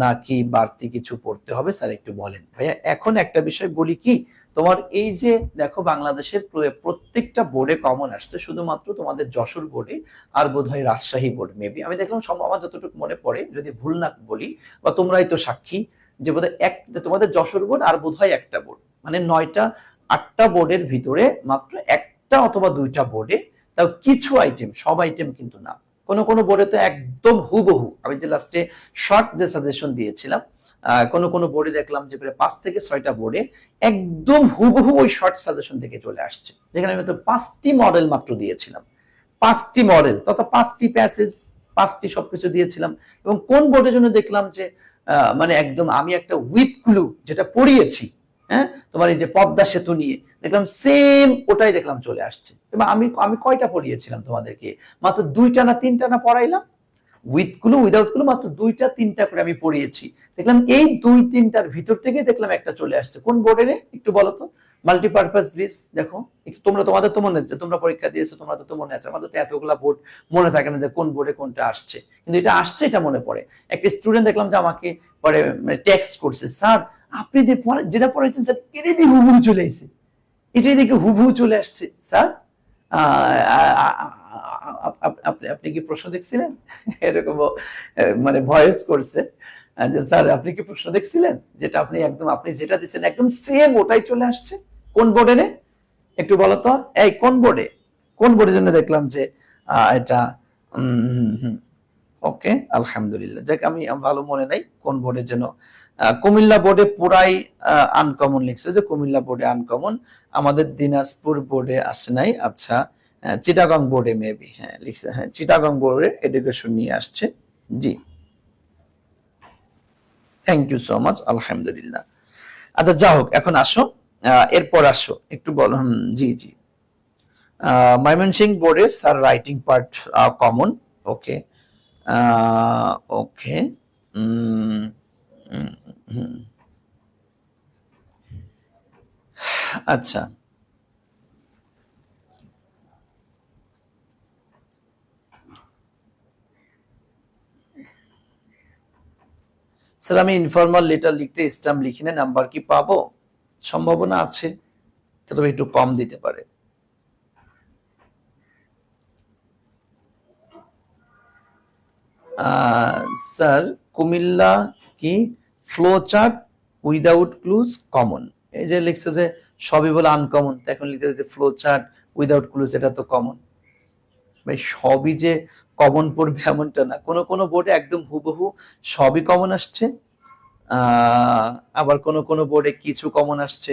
নাকি বাড়তি কিছু পড়তে হবে স্যার, একটু বলেন। ভাইয়া, এখন একটা বিষয় বলি কি, তোমার এই যে দেখো বাংলাদেশের প্রত্যেকটা বোর্ডে কমন আসছে, শুধুমাত্র তোমাদের যশোর বোর্ডে আর বোধহয় রাজশাহী বোর্ড মেবি, আমি দেখলাম আমার যতটুকু মনে পড়ে, যদি ভুল না বলি, বা তোমরাই তো সাক্ষী, যে বোধহয় তোমাদের যশোর বোর্ড আর বোধহয় একটা বোর্ড, মানে 9টা 8টা বোর্ডের ভিতরে মাত্র একটা অথবা 2টা বোর্ডে, তাও কিছু আইটেম, সব আইটেম কিন্তু না। কোন কোন বোর্ডে তো একদম হুবহু, আমি যে লাস্টে শর্ট যে সাজেশন দিয়েছিলাম, কোন কোন বোর্ডে দেখলাম যে প্রায় 5 থেকে 6টা বোর্ডে একদম হুবহু ওই শর্ট সাজেশন থেকে চলে আসছে, যেখানে আমি তো 5টি মডেল মাত্র দিয়েছিলাম, 5টি মডেল তথা 5টি প্যাসেজ, 5টি সবকিছু দিয়েছিলাম। এবং কোন বোর্ডের জন্য দেখলাম যে মানে একদম আমি একটা উইথ ক্লু যেটা পড়িয়েছি, হ্যাঁ, তোমার এই যে পদ্মা সেতু নিয়ে দেখলাম সেম ওটাই দেখলাম চলে আসছে। এবং আমি আমি কয়টা পড়িয়েছিলাম তোমাদেরকে? মাত্র 2টা না 3টা না পড়াইলাম, উইথ গুলো উইদাউট গুলো মাত্র 2টা 3টা করে আমি পড়িয়েছি, দেখলাম এই 2-3টার ভিতর থেকে দেখলাম একটা চলে আসছে। কোন বোর্ডের একটু বলো তো? Multipurpose bridge. দেখো একটু তোমরা, তোমাদের তো মনে আছে, তোমরা পরীক্ষা দিয়েছো, তোমাদের তো মনে আছে। আমাদের তো এতগুলা বোর্ড মনে থাকে না যে কোন বোর্ডে কোনটা আসছে, কিন্তু এটা আসছে, এটা মনে পড়ে। একটা স্টুডেন্ট দেখলাম যে আমাকে পরে টেক্সট করছে, স্যার আপনি যে যেটা পড়াইছেন স্যার এটাই দেখে হুবহু চলে আসছে, এটাই দেখে হুবহু চলে আসছে স্যার। আপনি কি প্রশ্ন দেখছিলেন? এরকম মানে ভয়েস করছে যে স্যার আপনি কি প্রশ্ন দেখছিলেন, যেটা আপনি একদম আপনি যেটা দিচ্ছেন একদম সেম ওটাই চলে আসছে। কোন বোর্ডে রে একটু বলো তো? এই কোন বোর্ডে, কোন বোর্ডের জন্য দেখলাম যে এটা ওকে আলহামদুলিল্লাহ, যাক আমি ভালো মনে নাই কোন বোর্ডের জন্য। কুমিল্লা বোর্ডে পুরাই আনকমন লিখছে, যে কুমিল্লা বোর্ডে আনকমন, আমাদের দিনাজপুর বোর্ডে আসে নাই। আচ্ছা চিটাগং বোর্ডে মেবি হ্যাঁ লিখছে, হ্যাঁ চিটাগং বোর্ডে এডুকেশন নিয়ে আসছে। জি থ্যাংক ইউ সো মাচ, আলহামদুলিল্লাহ। আচ্ছা যা হোক, এখন আসো, এরপর আসো একটু বলো। জি জি, ময়মনসিংহ বোর্ডে স্যার রাইটিং পার্ট কমন। ওকে ওকে আচ্ছা স্যার আমি ইনফর্মাল লেটার লিখতে স্ট্যাম্প লিখি না, নাম্বার কি পাবো? সম্ভাবনা আছে, তবে একটু কম দিতে পারে। স্যার কুমিল্লা কি flow chart without clues common, এই যে লিখছে যে সবই বলে আনকমন, এখন লিখতে ফ্লো চার্ট উইদাউট ক্লুজ, এটা তো কমন। ভাই সবই যে কমন পড়বে এমনটা না, কোন কোন বোর্ডে একদম হুবহু সবই কমন আসছে, আবার কোন কোন বোর্ডে কিছু কমন আসছে।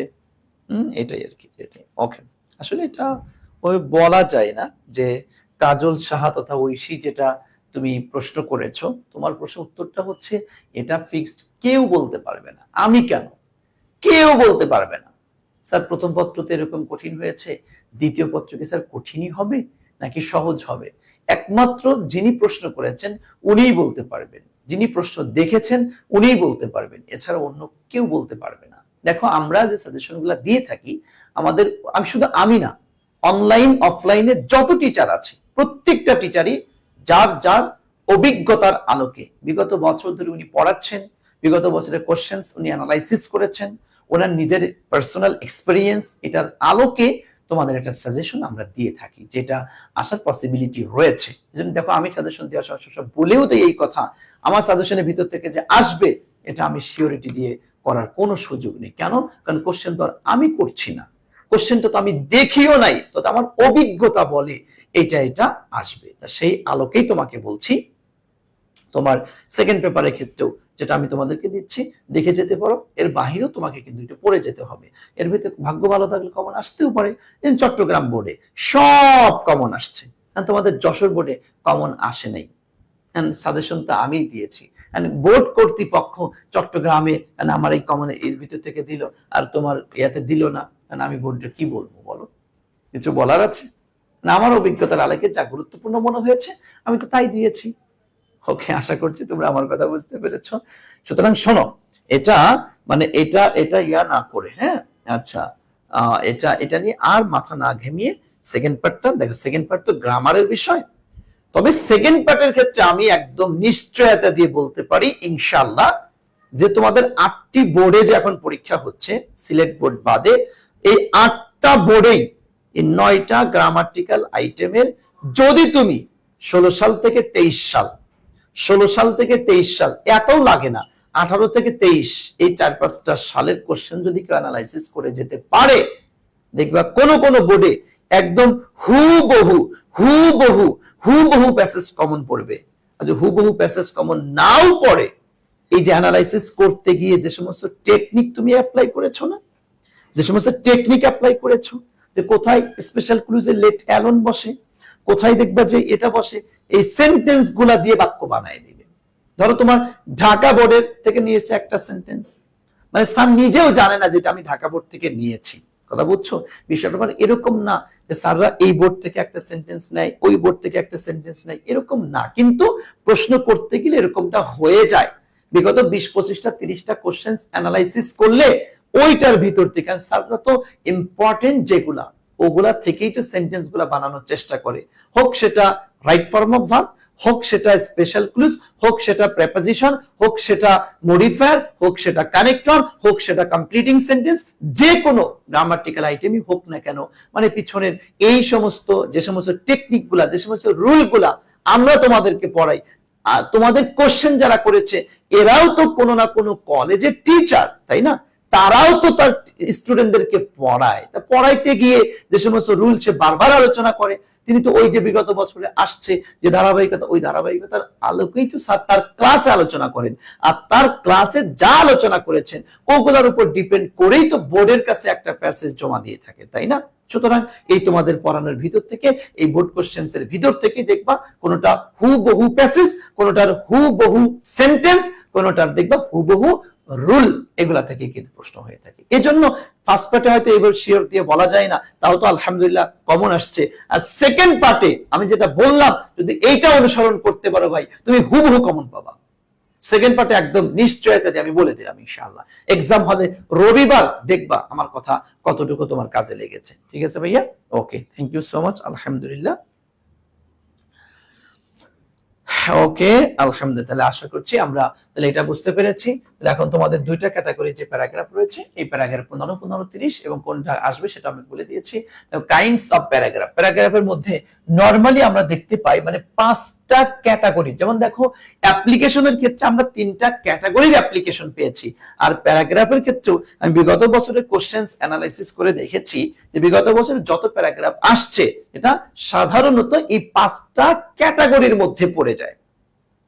এটাই আর কি, এটাই ওকে। আসলে এটা ওই বলা যায় না যে কাজল সাহা তথা ঐশী যেটা তুমি প্রশ্ন করেছো, তোমার প্রশ্নের উত্তরটা হচ্ছে এটা ফিক্সড, কেউ বলতে পারবে না। আমি কেন, কেউ বলতে পারবে না। স্যার প্রথম পত্র তো এরকম কঠিন হয়েছে, দ্বিতীয় পত্র কি স্যার কঠিনই হবে নাকি সহজ হবে? একমাত্র যিনি প্রশ্ন করেছেন উনিই বলতে পারবেন, যিনি প্রশ্ন দেখেছেন উনিই বলতে পারবেন, এছাড়া অন্য কেউ বলতে পারবে না। দেখো আমরা যে সাজেশনগুলো দিয়ে থাকি, আমাদের আমি শুধু আমি না, অনলাইন অফলাইনে যত টিচার আছে প্রত্যেকটা টিচারই যার যার অভিজ্ঞতার আলোকে বিগত বছর ধরে উনি পড়াচ্ছেন, বিগত বছরের কোশ্চেন্স উনি অ্যানালাইসিস করেছেন, ওনার নিজের পার্সোনাল এক্সপেরিয়েন্স, এটার আলোকে তোমাদের একটা সাজেশন আমরা দিয়ে থাকি, যেটা আসার পসিবিলিটি রয়েছে। যেন দেখো আমি সাজেশন দেওয়ার সব বলেও তো এই কথা, আমার সাজেশনের ভিতর থেকে যে আসবে এটা আমি সিওরিটি দিয়ে করার কোনো সুযোগ নেই। কেন? কারণ কোশ্চেন তো আমি করছি না, কোশ্চেনটা তো আমি দেখিও নাই, তো আমার অভিজ্ঞতা বলে এটা এটা আসবে। তা সেই আলোকেই তোমাকে বলছি, তোমার সেকেন্ড পেপারের ক্ষেত্রেও যেটা আমি তোমাদেরকে দিচ্ছি দেখে যেতে পারো, এর বাহিরেও তোমাকে কিন্তু এটা পড়ে যেতে হবে। এর ভিতরে ভাগ্য ভালো থাকলে কমন আসতেও পারে। চট্টগ্রাম বোর্ডে সব কমন আসছে, তোমাদের যশোর বোর্ডে কমন আসে নাই, সাজেশন তো আমি দিয়েছি। বোর্ড কর্তৃপক্ষ চট্টগ্রামে আমার এই কমন এর ভিতর থেকে দিল, আর তোমার ইয়াতে দিল না, আমি বোর্ডে কি বলবো বলো? কিছু বলার আছে না? আমার অভিজ্ঞতার আলোকে যা গুরুত্বপূর্ণ মনে হয়েছে আমি তো তাই দিয়েছি। ওকে, আশা করছি তোমরা আমার কথা বুঝতে পেরেছো। সুতরাং শোনো, এটা মানে এটা এটা ইয়া না করে, হ্যাঁ আচ্ছা এটা এটা নিয়ে আর মাথা না ঘেমিয়ে সেকেন্ড পার্টটা দেখো। সেকেন্ড পার্ট তো গ্রামারের বিষয়, তবে সেকেন্ড পার্টের ক্ষেত্রে আমি একদম নিশ্চয়তা দিয়ে বলতে পারি ইনশাআল্লাহ যে তোমাদের 8টি বোর্ডে যে এখন পরীক্ষা হচ্ছে সিলেট বোর্ড বাদে, এই 8টা বোর্ডেই এই 9টা গ্রামাটিক্যাল আইটেমের যদি তুমি 16 সাল থেকে 23 সাল, 16 সাল থেকে 23 সাল, এতও লাগে না, 18 থেকে 23 এই 4-5টা সালের কোশ্চেন যদি কেউ অ্যানালাইসিস করে যেতে পারে, দেখবা কোন কোন বোর্ডে একদম হুবহু হুবহু হুবহু প্যাসেজ কমন পড়বে। আর যদি হুবহু প্যাসেজ কমন নাও পড়ে, এই যে অ্যানালাইসিস করতে গিয়ে যে সমস্ত টেকনিক তুমি অ্যাপ্লাই করেছো না, যে সমস্ত টেকনিক অ্যাপ্লাই করেছো, যে কোথায় স্পেশাল ক্লুজে লেট অ্যালোন বসে, কোথায় দেখবা যে এটা বসে, এই সেন্টেন্স গুলা দিয়ে বাক্য বানায় দিবে। ধরো তোমার ঢাকা বোর্ডের থেকে নিয়েছে একটা সেন্টেন্স, মানে স্যার নিজেও জানে না যেটা আমি ঢাকা বোর্ড থেকে নিয়েছি, কথা বুঝছো? বিষয়টা মানে এরকম না যে স্যাররা এই বোর্ড থেকে একটা সেন্টেন্স নেয়, ওই বোর্ড থেকে একটা সেন্টেন্স নেয়, এরকম না। কিন্তু প্রশ্ন করতে গেলে এরকমটা হয়ে যায়। বিগত 20-25টা 30টা কোশ্চেন অ্যানালাইসিস করলে ওইটার ভিতর থেকে, কারণ স্যাররা তো ইম্পর্টেন্ট যেগুলা ওগুলা থেকেই তো সেন্টেন্স গুলা বানানোর চেষ্টা করে, হোক সেটা রাইট ফর্ম অফ ভার্ব, হোক সেটা স্পেশাল ক্লুজ, হোক সেটা প্রেপোজিশন, হোক সেটা মডিফায়ার, হোক সেটা কানেক্টর, হোক সেটা কমপ্লিটিং সেন্টেন্স, যে কোনো গ্রামাটিক্যাল আইটেমই হোক না কেন, মানে পিছনের এই সমস্ত যে সমস্ত টেকনিক গুলা, যে সমস্ত রুল গুলা আমরা তোমাদেরকে পড়াই, তোমাদের কোশ্চেন যারা করেছে এরাও তো কোনো না কোনো কলেজের টিচার, তাই না? তারাও তো তার স্টুডেন্টদেরকে পড়ায়, তা পড়াইতে গিয়ে যে সমস্ত রুল সে বারবার আলোচনা করে, তিনি তো ওই যে বিগত বছরে আসছে যে ধারাবাহিকতা, ওই ধারাবাহিকতার আলোকেই তো স্যার তার ক্লাসে আলোচনা করেন, আর তার ক্লাসে যা আলোচনা করেছেন ওগুলোর উপর ডিপেন্ড করেই তো বোর্ডের কাছে একটা প্যাসেজ জমা দিয়ে থাকে, তাই না? সুতরাং এই তোমাদের পড়ানোর ভিতর থেকে, এই বোর্ড কোশ্চেন্স এর ভিতর থেকে দেখবা কোনটা হুবহু প্যাসেজ, কোনটার হুবহু সেন্টেন্স, কোনটার দেখবা হুবহু রুল, এগুলা থেকে কিন্তু প্রশ্ন হয়ে থাকে। এজন্য ফার্স্ট পার্টে হয়তো এবার শিওর দিয়ে বলা যায় না, তাও তো আলহামদুলিল্লাহ কমন আসছে। আর সেকেন্ড পার্টে আমি যেটা বললাম, যদি এইটা অনুসরণ করতে পারো ভাই, তুমি হুবহু কমন পাবা। সেকেন্ড পার্টে একদম নিশ্চয়তা দিয়ে আমি বলে দিলাম, ইনশাআল্লাহ এক্সাম হলে রবিবার দেখবা আমার কথা কতটুকু তোমার কাজে লেগেছে। ঠিক আছে ভাইয়া, ওকে, থ্যাংক ইউ সো মাচ, আলহামদুলিল্লাহ। ওকে, আলহামদুলিল্লাহ, তাহলে আশা করছি আমরা তাহলে এটা বুঝতে পেরেছি। তাহলে এখন তোমাদের দুইটা ক্যাটাগরি যে প্যারাগ্রাফ রয়েছে, এই প্যারাগ্রাফ 15, 15, 30 এবং কোনটা আসবে সেটা আমি বলে দিয়েছি। কাইন্ডস অফ প্যারাগ্রাফ, প্যারাগ্রাফের মধ্যে নরমালি আমরা দেখতে পাই মানে 5টা ক্যাটাগরি। যেমন দেখো অ্যাপ্লিকেশনের ক্ষেত্রে আমরা 3টা ক্যাটাগরির অ্যাপ্লিকেশন পেয়েছি, আর প্যারাগ্রাফের ক্ষেত্রেও আমি বিগত বছরের কোশ্চেন্স অ্যানালাইসিস করে দেখেছি যে বিগত বছরের যত প্যারাগ্রাফ আসছে এটা সাধারণত এই 5টা ক্যাটাগরির মধ্যে পড়ে যায়।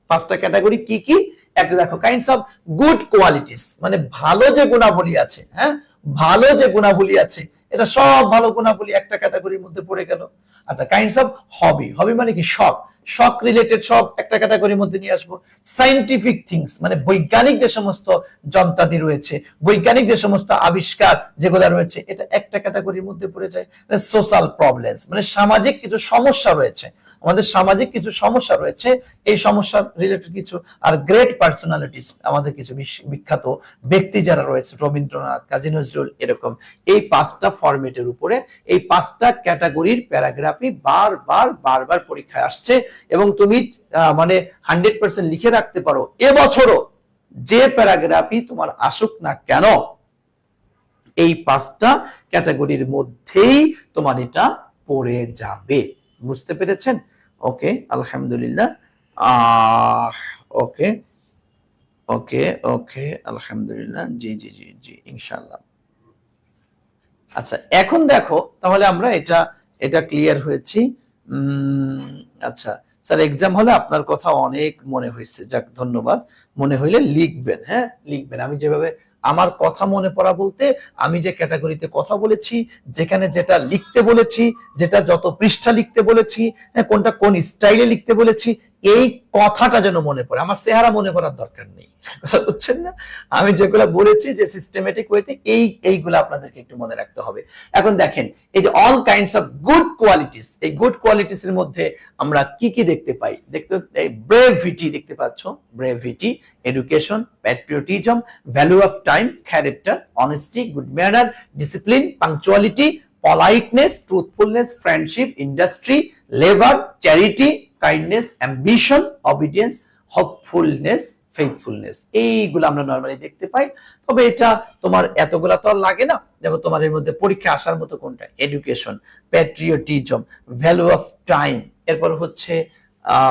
5টা ক্যাটাগরি কি কি? একটা দেখো কাইন্ডস অফ গুড কোয়ালিটিস, মানে ভালো যে গুণাবলী আছে, হ্যাঁ ভালো যে গুণাবলী আছে, এটা সব ভালো গুণাবলী একটা ক্যাটাগরির মধ্যে পড়ে গেল। আচ্ছা, কাইন্ডস অফ হবি, হবি মানে কি শখ, শখ রিলেটেড সব একটা ক্যাটাগরির মধ্যে নিয়ে আসবো। সায়েন্টিফিক থিংস মানে বৈজ্ঞানিক যে সমস্ত যন্ত্রাদি রয়েছে, বৈজ্ঞানিক যে সমস্ত আবিষ্কার যেগুলো রয়েছে, এটা একটা ক্যাটাগরির মধ্যে পড়ে যায়। সোশ্যাল প্রবলেমস মানে সামাজিক কিছু সমস্যা রয়েছে, আমাদের সামাজিক কিছু সমস্যা রয়েছে, এই সমস্যা রিলেটেড কিছু। আর গ্রেট পার্সোনালিটিস, আমাদের কিছু বিখ্যাত ব্যক্তি যারা রয়েছে, রবীন্দ্রনাথ, কাজী নজরুল, এরকম এই 5টা ফরম্যাটের উপরে এই 5টা ক্যাটাগরির প্যারাগ্রাফই বারবার বারবার পরীক্ষায় আসছে। এবং তুমি মানে 100% লিখে রাখতে পারো, এবছরও যে প্যারাগ্রাফই তোমার আসুক না কেন এই 5টা ক্যাটাগরির মধ্যেই তোমার এটা পড়ে যাবে। বুঝতে পেরেছেন? ওকে, আলহামদুলিল্লাহ। ওকে ওকে ওকে, আলহামদুলিল্লাহ, জি জি জি জি, ইনশাআল্লাহ। আচ্ছা, এখন দেখো তাহলে আমরা এটা এটা ক্লিয়ার হয়েছি। আচ্ছা স্যার, এক্সাম হলে আপনার কথা অনেক মনে হয়েছে, যাক ধন্যবাদ। মনে হইলে লিখবেন, হ্যাঁ লিখবেন। আমি যেভাবে আমার কথা মনে পড়া বলতে আমি যে ক্যাটাগরিতে কথা বলেছি, যেখানে যেটা লিখতে বলেছি, যেটা যত পৃষ্ঠা লিখতে বলেছি, কোনটা কোন স্টাইলে লিখতে বলেছি, এই কথাটা যেন মনে পড়ে, আমার চেহারা মনে পড়ার দরকার নেই, কথা বুঝছেন না? আমি যেগুলো বলেছি যে সিস্টেমেটিক ওয়েতে এইগুলো আপনাদেরকে একটু মনে রাখতে হবে। এখন দেখেন এই যে all kinds of good qualities, এই গুড কোয়ালিটিস এর মধ্যে আমরা কি কি দেখতে পাই? ব্রেভিটি দেখতে পাচ্ছ, brevity, education, patriotism, value of time, character, honesty, good manner, discipline, punctuality, politeness, truthfulness, friendship, industry, labor, charity, kindness, ambition, obedience, hopefulness, faithfulness, এইগুলো আমরা নরমালি দেখতে পাই। তবে এটা তোমার এতগুলা তো আর লাগে না। দেখো তোমার এর মধ্যে পরীক্ষা আসার মতো কোনটা? Education, patriotism, value of time, এরপর হচ্ছে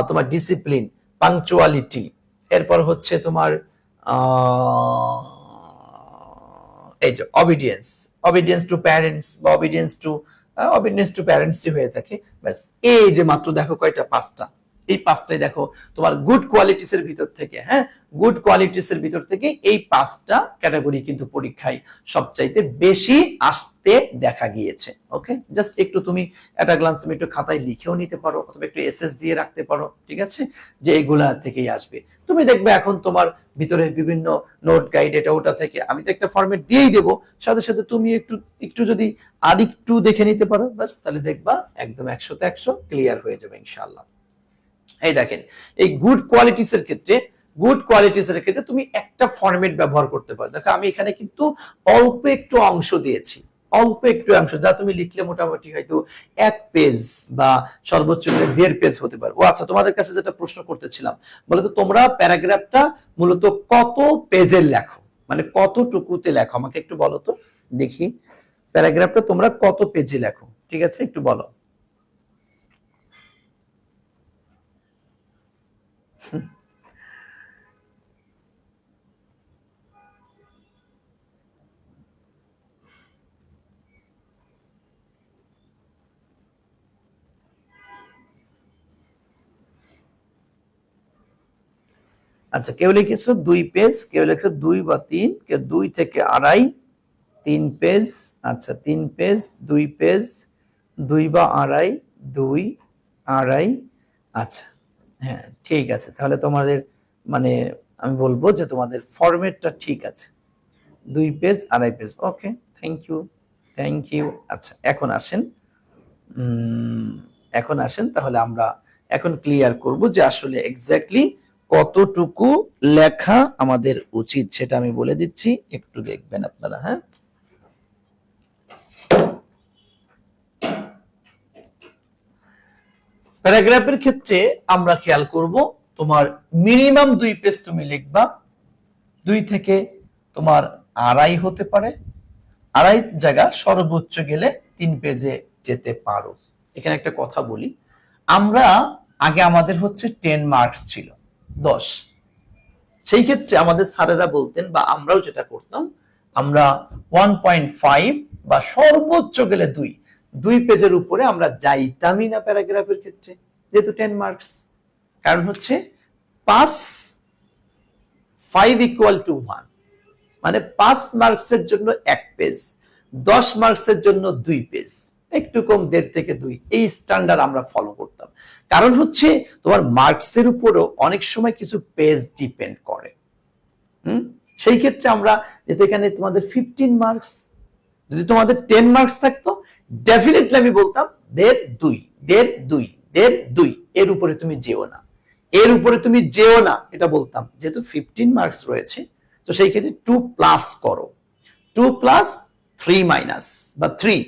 তোমার ডিসিপ্লিন, পাংচুয়ালিটি, এরপর হচ্ছে তোমার এই যে অবিডিয়েন্স, অবিডিয়েন্স টু প্যারেন্টস বা অবিডিয়েন্স টু প্যারেন্টসই হয়ে থাকে। ব্যাস, এই যে মাত্র দেখো কয়টা? 5টা। এই পাঁচটাই দেখো তোমার গুড কোয়ালিটিস এর ভিতর থেকে, হ্যাঁ, গুড কোয়ালিটিস এর ভিতর থেকে এই পাঁচটা ক্যাটাগরি কিন্তু পরীক্ষায় সবচাইতে বেশি আসতে দেখা গিয়েছে। ওকে, জাস্ট একটু তুমি একটা গ্লান্স তুমি একটু খাতায় লিখেও নিতে পারো অথবা একটু এসএস দিয়ে রাখতে পারো, ঠিক আছে, যে এগুলা থেকেই আসবে। তুমি দেখবে এখন তোমার ভিতরে বিভিন্ন নোট গাইড এটা ওটা থেকে আমি তো একটা ফরম্যাট দিয়েই দেবো, সাথে সাথে তুমি একটু একটু যদি আর একটু দেখে নিতে পারো, বাস তাহলে দেখবা একদম 100তে 100 ক্লিয়ার হয়ে যাবে ইনশাআল্লাহ। এই দেখেন, এই গুড কোয়ালিটিস এর ক্ষেত্রে, গুড কোয়ালিটিস এর ক্ষেত্রে তুমি একটা ফরম্যাট ব্যবহার করতে পারো। দেখো আমি এখানে কিন্তু অল্প একটু অংশ দিয়েছি, অল্প একটু অংশ, যা তুমি লিখলে মোটামুটি হয়তো 1 পেজ বা সর্বোচ্চ 1.5 পেজ হতে পারে। ও আচ্ছা, তোমাদের কাছে যেটা প্রশ্ন করতেছিলাম, বলে তো তোমরা প্যারাগ্রাফটা মূলত কত পেজের লেখো, মানে কতটুকুতে লেখো, আমাকে একটু বলো তো দেখি, প্যারাগ্রাফটা তোমরা কত পেজে লেখো, ঠিক আছে, একটু বলো। আচ্ছা, কেউ লিখেছো 2 পেজ, কেউ লিখেছো 2 বা 3, কেউ 2 থেকে 2.5, 3 পেজ, আচ্ছা 3 পেজ, 2 পেজ, 2 বা 2.5, 2, 2.5, আচ্ছা হ্যাঁ ঠিক আছে। তাহলে তোমাদের মানে আমি বলবো যে তোমাদের ফরম্যাটটা ঠিক আছে, 2 page, 2.5 page. Okay, thank you, thank you. আচ্ছা এখন আসেন, এখন আসেন তাহলে আমরা এখন ক্লিয়ার করব যে আসলে এক্স্যাক্টলি কতটুকু লেখা আমাদের উচিত, সেটা আমি বলে দিচ্ছি, একটু দেখবেন আপনারা। হ্যাঁ, প্যারাগ্রাফের ক্ষেত্রে আমরা খেয়াল করব তোমার মিনিমাম 2 পেজ তুমি লিখবা, 2 থেকে তোমার 2.5 হতে পারে, 2.5 জায়গা সর্বোচ্চ গেলে 3 পেজে যেতে পারো। এখানে একটা কথা বলি, আমরা আগে আমাদের হচ্ছে 10 মার্কস ছিল 10, সেই ক্ষেত্রে আমাদের স্যারেরা বলতেন বা আমরাও যেটা করতাম, আমরা 1.5 বা সর্বোচ্চ গেলে 2 পেজের উপরে আমরা যাইতামই না প্যারাগ্রাফের ক্ষেত্রে, যেহেতু 10 মার্কস। কারণ হচ্ছে 5 = 1, মানে 5 মার্কসের জন্য 1 পেজ, 10 মার্কসের জন্য 2 পেজ, একটু কম 1.5 থেকে 2, এই স্ট্যান্ডার্ড আমরা ফলো করতাম। কারণ হচ্ছে তোমার মার্কসের উপরও অনেক সময় কিছু পেজ ডিপেন্ড করে। সেই ক্ষেত্রে আমরা যেহেতু এখানে তোমাদের 15 মার্কস, যদি তোমাদের 10 মার্কস থাকতো ডেফিনেটলি আমি বলতাম 1.5, 1.5, 1.5, এর উপরে তুমি যেও না, এর উপরে তুমি যেও না, এটা বলতাম। যেহেতু 15 মার্কস রয়েছে, তো সেই ক্ষেত্রে 2+ করো, 2+3- বা 3,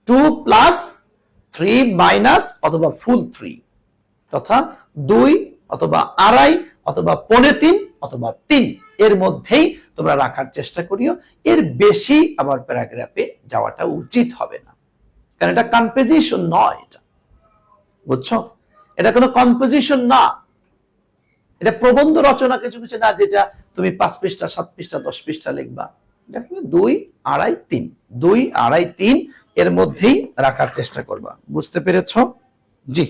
2+3- অথবা ফুল 3, তথা 2 অথবা 2.5 অথবা 2.5 অথবা 3, এর মধ্যেই তোমরা রাখার চেষ্টা করিও। এর বেশি আবার প্যারাগ্রাফে যাওয়াটা উচিত হবে না, কারণ এটা কম্পোজিশন নয়, এটা বুঝছো, এটা কোনো কম্পোজিশন না, এটা প্রবন্ধ রচনা কিছু কিছু না, যেটা তুমি 5 পৃষ্ঠা 7 পৃষ্ঠা 10 পৃষ্ঠা লিখবা। 2, 2.5, 3, 2, 2.5, 3 এর মধ্যেই রাখার চেষ্টা করবা। বুঝতে পেরেছ? জি,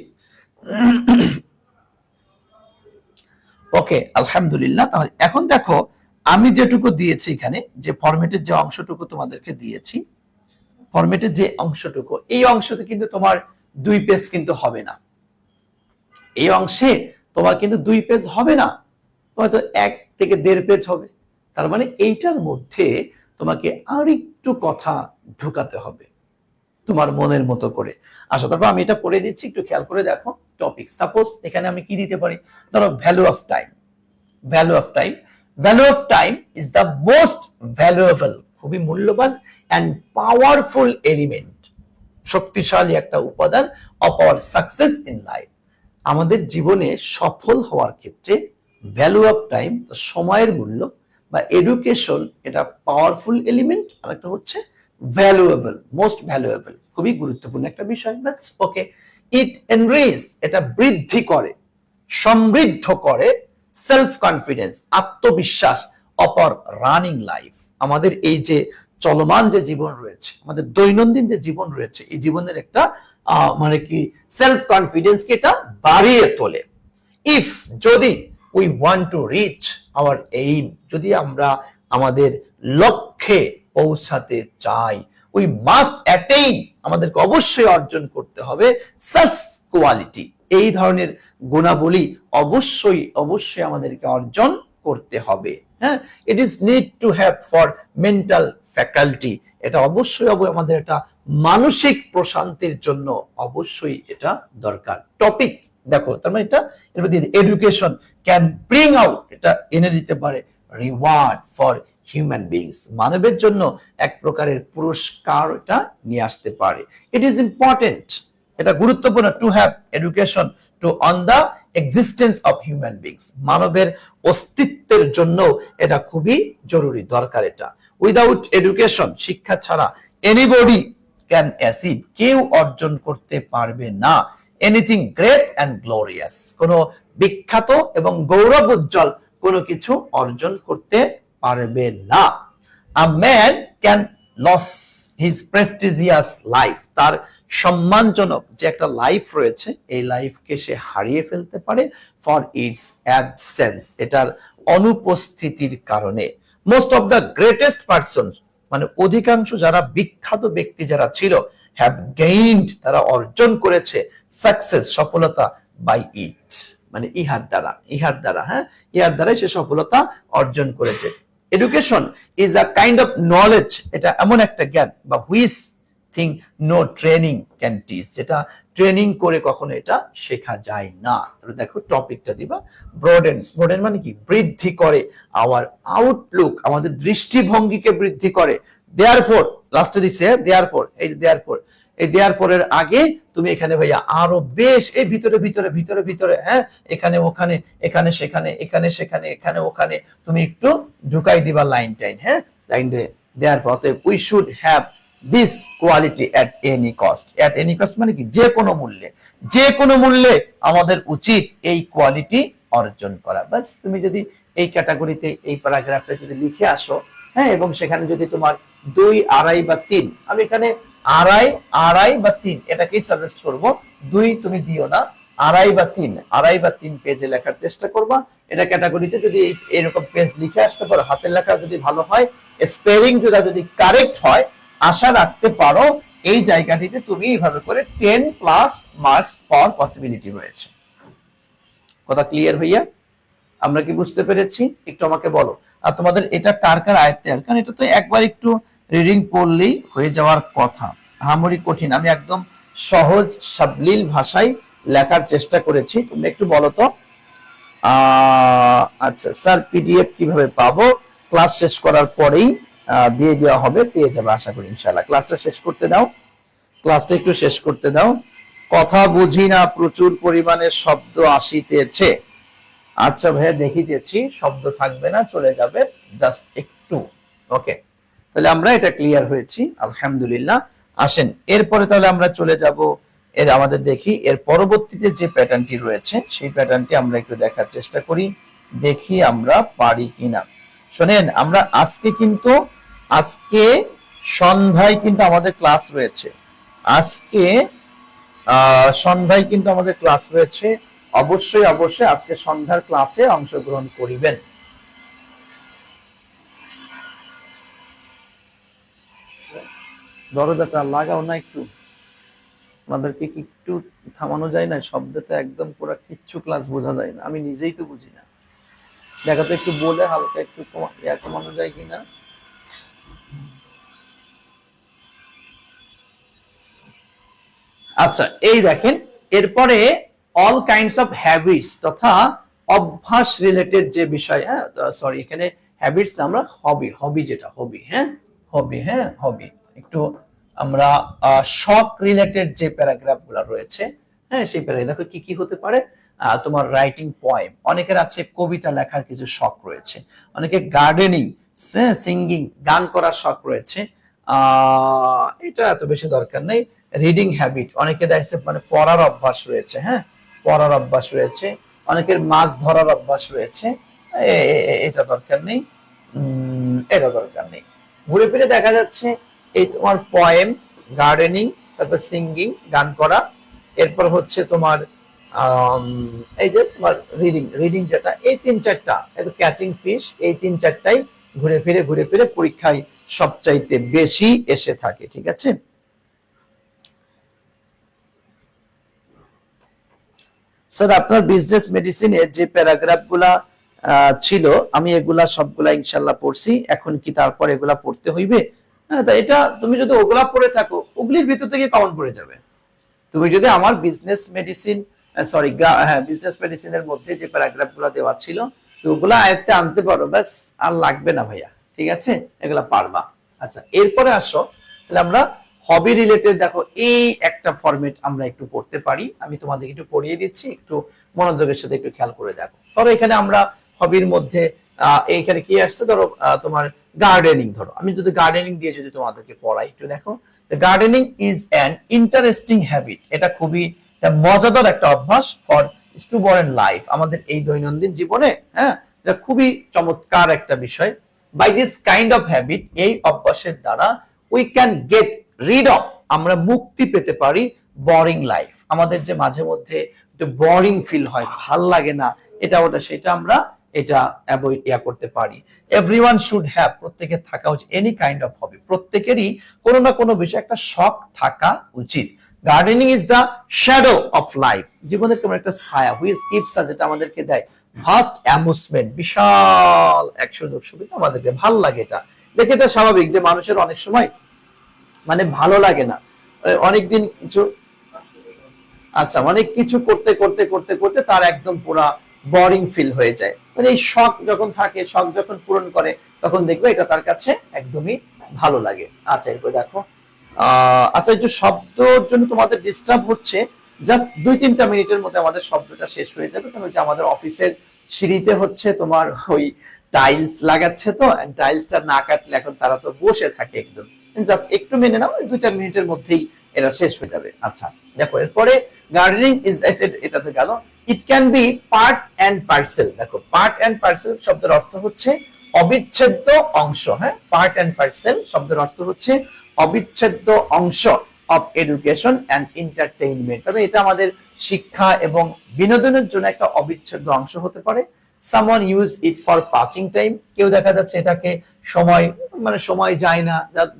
ওকে, আলহামদুলিল্লাহ। তাহলে এখন দেখো আমি যেটুকু দিয়েছি এখানে, যে ফরম্যাটের যে অংশটুকু তোমাদেরকে দিয়েছি, ফরম্যাটের যে অংশটুকু, এই অংশতে কিন্তু তোমার 2 পেজ কিন্তু হবে না, এই অংশে তোমার কিন্তু 2 পেজ হবে না, হয়তো 1 থেকে 1.5 পেজ হবে। তার মানে এইটার মধ্যে তোমাকে আর একটু কথা ঢুকাতে হবে তোমার মনের মতো করে। আসো, তারপর আমি এটা পড়ে দিচ্ছি, একটু খেয়াল করে দেখো। টপিক, সাপোজ এখানে আমি কি দিতে পারি, ধরো value of time. Value of time, value of time is the most valuable, খুবই মূল্যবান এন্ড পাওয়ারফুল এলিমেন্ট, শক্তিশালী একটা উপাদান of our success in life. আমাদের জীবনে সফল হওয়ার ক্ষেত্রে ভ্যালু অফ টাইম, সময়ের মূল্য বা এডুকেশন, এটা পাওয়ারফুল এলিমেন্ট, আর একটা হচ্ছে ভ্যালুয়েবল, মোস্ট ভ্যালুয়েবল, খুবই গুরুত্বপূর্ণ একটা বিষয়। বাস, ওকে। ইট এনরিচ, এটা বৃদ্ধি করে, সমৃদ্ধ করে সেলফ কনফিডেন্স, আত্মবিশ্বাস অফ আওয়ার রানিং লাইফ। আমাদের এই যে চলমান যে জীবন রয়েছে, আমাদের দৈনন্দিন যে জীবন রয়েছে, এই জীবনের একটা মানে কি সেলফ কনফিডেন্স কে এটা বাড়িয়ে তোলে। ইফ যদি we want to reach our aim, যদি আমরা আমাদের লক্ষ্যে পৌঁছাতে চাই, উই মাস্ট অ্যাটেইন, আমাদেরকে অবশ্যই অর্জন করতে হবে সাচ কোয়ালিটি, এই ধরনের গুণাবলী অবশ্যই অবশ্যই আমাদেরকে অর্জন করতে হবে। হ্যাঁ, it is need to have for mental faculty, এটা অবশ্যই আমাদের একটা মানসিক প্রশান্তির জন্য অবশ্যই এটা দরকার। টপিক দেখো, তার মানে এটা এডুকেশন ক্যান ব্রিং আউট, এটা এনে দিতে পারে রিওয়ার্ড ফর হিউম্যান বিংস, মানবের জন্য এক প্রকারের পুরস্কার এটা নিয়ে আসতে পারে। ইট ইজ ইম্পর্টেন্ট, এটা গুরুত্বপূর্ণ to have education to on the existence of human beings, মানবের অস্তিত্বের জন্য এটা খুবই জরুরি, দরকার এটা। উইদাউট এডুকেশন, শিক্ষা ছাড়া এনিবডি ক্যান অ্যাচিভ, কেউ অর্জন করতে পারবে না এনিথিং গ্রেট অ্যান্ড গ্লোরিয়াস, কোনো বিখ্যাত এবং গৌরব উজ্জ্বল কোনো কিছু অর্জন করতে পারবে না। A man can lose his prestigious life, তার সম্মানজনক যে একটা লাইফ রয়েছে এই লাইফকে সে হারিয়ে ফেলতে পারে ফর ইটস অ্যাবসেন্স, এটার অনুপস্থিতির কারণে। Most of the greatest person, মানে অধিকাংশ যারা বিখ্যাত ব্যক্তি যারা ছিল, হ্যাভ গেইনড, তারা অর্জন করেছে সাকসেস, সফলতা, বাই ইট, মানে ইহার দ্বারা, হ্যাঁ, ইহার দ্বারাই সে সফলতা অর্জন করেছে। Education is a kind of knowledge, এটা এমন একটা জ্ঞান বা which thing no training can teach, যেটা ট্রেনিং করে কখনো এটা শেখা যায় না। দেখো টপিকটা দিবা, ব্রডেন্স, ব্রডেন মানে কি, বৃদ্ধি করে, আওয়ার আউটলুক, আমাদের দৃষ্টিভঙ্গিকে বৃদ্ধি করে। দেয়ারফর, লাস্টে দিচ্ছে দেয়ারফর, এই দেয়ারফর, এই দেয়ারফরের আগে তুমি এখানে ভাইয়া আরো বেশ এই ভিতরে ভিতরে ভিতরে ভিতরে, হ্যাঁ, এখানে ওখানে, এখানে সেখানে, এখানে সেখানে, এখানে ওখানে, তুমি একটু ঢুকাই দিবা লাইন টাইন, হ্যাঁ, line therefore we should have this quality at any cost, at any cost মানে কি, যে কোনো মূল্যে, যে কোনো মূল্যে আমাদের উচিত এই কোয়ালিটি অর্জন করা। বাস তুমি যদি এই ক্যাটাগরিতে এই প্যারাগ্রাফটা যদি লিখে আসো, হ্যাঁ, এবং সেখানে যদি তোমার 2, 2.5 বা 3, আমি এখানে 2.5 বা 3 এটাকেই সাজেস্ট করব, 2 তুমি দিও না, 2.5 বা 3 পেজে লেখার চেষ্টা করবা। এটা ক্যাটাগরিতে যদি এরকম পেজ লিখে আসতে পারো, হাতের লেখা যদি ভালো হয়, স্পেলিং যদি কারেক্ট হয়, আশা রাখতে পারো এই জায়গাটিতে তুমি এইভাবে করে 10+ মার্কস পাওয়ার পসিবিলিটি রয়েছে। কথা ক্লিয়ার ভাইয়া? আমরা কি বুঝতে পেরেছি? একটু আমাকে বলো। আর তোমাদের এটা কার কার আয়ত্তে, কারণ এটা তো একবার একটু রিডিং পড়লেই হয়ে যাওয়ার কথা, আহামরি কঠিন, আমি একদম সহজ সাবলীল ভাষায় লেখার চেষ্টা করেছি। তুমি একটু বলো তো। আচ্ছা স্যার, পিডিএফ কিভাবে পাবো? ক্লাস শেষ করার পরেই দিয়ে দেওয়া হবে, পেয়ে যাবে আশা করি ইনশাআল্লাহ। ক্লাসটা শেষ করতে দাও, ক্লাসটা একটু শেষ করতে দাও। কথা বুঝি না, প্রচুর পরিমাণে শব্দ আসিতেছে। আচ্ছা ভাইয়া, দেখিতেছি, শব্দ থাকবে না, চলে যাবে, জাস্ট একটু। ওকে, তাহলে আমরা এটা ক্লিয়ার হয়েছি, আলহামদুলিল্লাহ। আসেন এরপরে তাহলে আমরা চলে যাব, এর আমাদের দেখি এর পরবর্তীতে যে প্যাটার্নটি রয়েছে সেই প্যাটার্নটি আমরা একটু দেখার চেষ্টা করি, দেখি আমরা পারি কিনা। শোনেন, আমরা আজকে সন্ধ্যায় কিন্তু আমাদের ক্লাস রয়েছে, আজকে সন্ধ্যায় কিন্তু আমাদের ক্লাস রয়েছে। অবশ্যই অবশ্যই আজকে সন্ধ্যার ক্লাসে অংশগ্রহণ করিবেন। দরজাটা লাগাও না একটু, আমাদেরকে কি একটু থামানো যায় না? শব্দটা একদম পুরো কিচ্ছু ক্লাস বোঝা যায় না, আমি নিজেই তো বুঝি না। দেখা তো একটু বলে হালকা একটু কমানো যায় কিনা। আচ্ছা, এই দেখেন এরপরে অল কাইন্ডস অফ হ্যাবিটস তথা অভ্যাস রিলেটেড যে বিষয়, হ্যাঁ সরি, এখানে হ্যাবিটস না, আমরা হবি যেটা হবি, হ্যাঁ হবি, একটু আমরা শখ রিলেটেড যে প্যারাগ্রাফ গুলা রয়েছে, হ্যাঁ সেই প্যারাগ্রাফ দেখো কি কি হতে পারে। তোমার রাইটিং পয়েম, অনেকের আছে কবিতা লেখার কিছু শখ রয়েছে, অনেকে গার্ডেনিং, সিঙ্গিং, গান করার শখ রয়েছে, এটা এত বেশি দরকার নেই। রিডিং হ্যাবিট, অনেকে দেখছে মানে পড়ার অভ্যাস রয়েছে, হ্যাঁ পড়ার অভ্যাস রয়েছে, অনেকের মাছ ধরার অভ্যাস রয়েছে, এটা দরকার নেই, এটা দরকার নেই। ঘুরে ফিরে দেখা যাচ্ছে এই তোমার পয়েম, গার্ডেনিং, তারপর সিঙ্গিং, গান করা, এরপর হচ্ছে তোমার এই যে তোমার রিডিং, রিডিং যেটা, এই তিন চারটা, এরপর ক্যাচিং ফিশ, এই তিন চারটাই ঘুরে ফিরে পরীক্ষায় সবচাইতে বেশি এসে থাকে। ঠিক আছে? স্যার আপনার বিজনেস মেডিসিনে যে প্যারাগ্রাফ গুলা ছিল, আমি এগুলা সবগুলা ইনশাল্লাহ পড়ছি, এখন কি তারপর এগুলা পড়তে হইবে? হ্যাঁ, তা এটা তুমি যদি ওগুলা পড়ে থাকো, ওগুলির ভিতর থেকে কমন পড়ে যাবে। তুমি যদি আমার বিজনেস মেডিসিন, সরি হ্যাঁ, বিজনেস মেডিসিনের মধ্যে যে প্যারাগ্রাফ গুলো দেওয়া ছিল ওগুলা আয়ত্তে আনতে পারো, ব্যাস আর লাগবে না ভাইয়া। ঠিক আছে? এগুলা পারবা। আচ্ছা, এরপরে আসো তাহলে আমরা হবি রিলেটেড, দেখো এই একটা ফরম্যাট আমরা একটু পড়তে পারি, আমি তোমাদের একটু পড়িয়ে দিচ্ছি, একটু মনোযোগের সাথে একটু খেয়াল করে দেখো। ধরো এখানে আমরা হবির মধ্যে এইখানে কি আসছে, ধরো তোমার গার্ডেনিং, ধরো আমি যদি গার্ডেনিং দিয়ে যদি তোমাদেরকে পড়াই, একটু দেখো, gardening is an interesting habit, এটা খুবই মজাদার একটা অভ্যাস ফর স্টুডেন্ট লাইফ, আমাদের এই দৈনন্দিন জীবনে। হ্যাঁ, এটা খুবই চমৎকার একটা বিষয়। By this kind of habit, এই অভ্যাসের দ্বারা we can get rid of, আমরা মুক্তি পেতে পারি বোরিং লাইফ, আমাদের যে মাঝে মধ্যে একটু বোরিং ফিল হয়, ভাল লাগে না, এটা ওটা সেটা আমরা এটা অ্যাভয়েড করতে পারি। এভরিওয়ান শুড হ্যাভ, প্রত্যেকের থাকা উচিত এনি কাইন্ড অফ হবি, প্রত্যেকেরই কোনো না কোনো বিষয়ে একটা শখ থাকা উচিত। Gardening is the shadow of life, জীবনের কেমন একটা ছায়া, হুইচ গিভস আস, যেটা আমাদেরকে দেয় ভাস্ট অ্যামুজমেন্ট, বিশাল এক সুযোগ সুবিধা, আমাদেরকে ভাল লাগে। এটা দেখে, এটা স্বাভাবিক যে মানুষের অনেক সময় মানে ভালো লাগে না, অনেকদিন কিছু, আচ্ছা, অনেক কিছু করতে করতে করতে করতে তার একদম পুরা বোরিং ফিল হয়ে যায়। মানে এই শখ যখন থাকে, শখ যখন পূরণ করে, তখন দেখবে এটা তার কাছে একদমই ভালো লাগে। আচ্ছা, এরপর দেখো, আচ্ছা, একটু শব্দের জন্য তোমাদের ডিস্টার্ব হচ্ছে, জাস্ট 2-3টা মিনিটের মধ্যে আমাদের শব্দটা শেষ হয়ে যাবে, কারণ আমাদের অফিসের সিঁড়িতে হচ্ছে তোমার ওই টাইলস লাগাচ্ছে, তো টাইলসটা না কাটলে এখন তারা তো বসে থাকে একদম, জাস্ট একটু মেনে নাও, 2-4 মিনিটের মধ্যেই এটা শেষ হয়ে যাবে। আচ্ছা, দেখো এরপরে গার্ডেনিং ইজ, এটা তো গেল, it can be part and parcel. দেখো, পার্ট এন্ড পার্সেল শব্দের অর্থ হচ্ছে অবিচ্ছেদ্য অংশ। হ্যাঁ, পার্ট এন্ড পার্সেল শব্দের অর্থ হচ্ছে অবিচ্ছেদ্য অংশ অফ এডুকেশন এন্ড এন্টারটেইনমেন্ট, তবে এটা আমাদের শিক্ষা এবং বিনোদনের জন্য একটা অবিচ্ছেদ্য অংশ হতে পারে। Someone use it for passing time, কেউ দেখা যাচ্ছে এটাকে সময়, মানে সময় যায় না,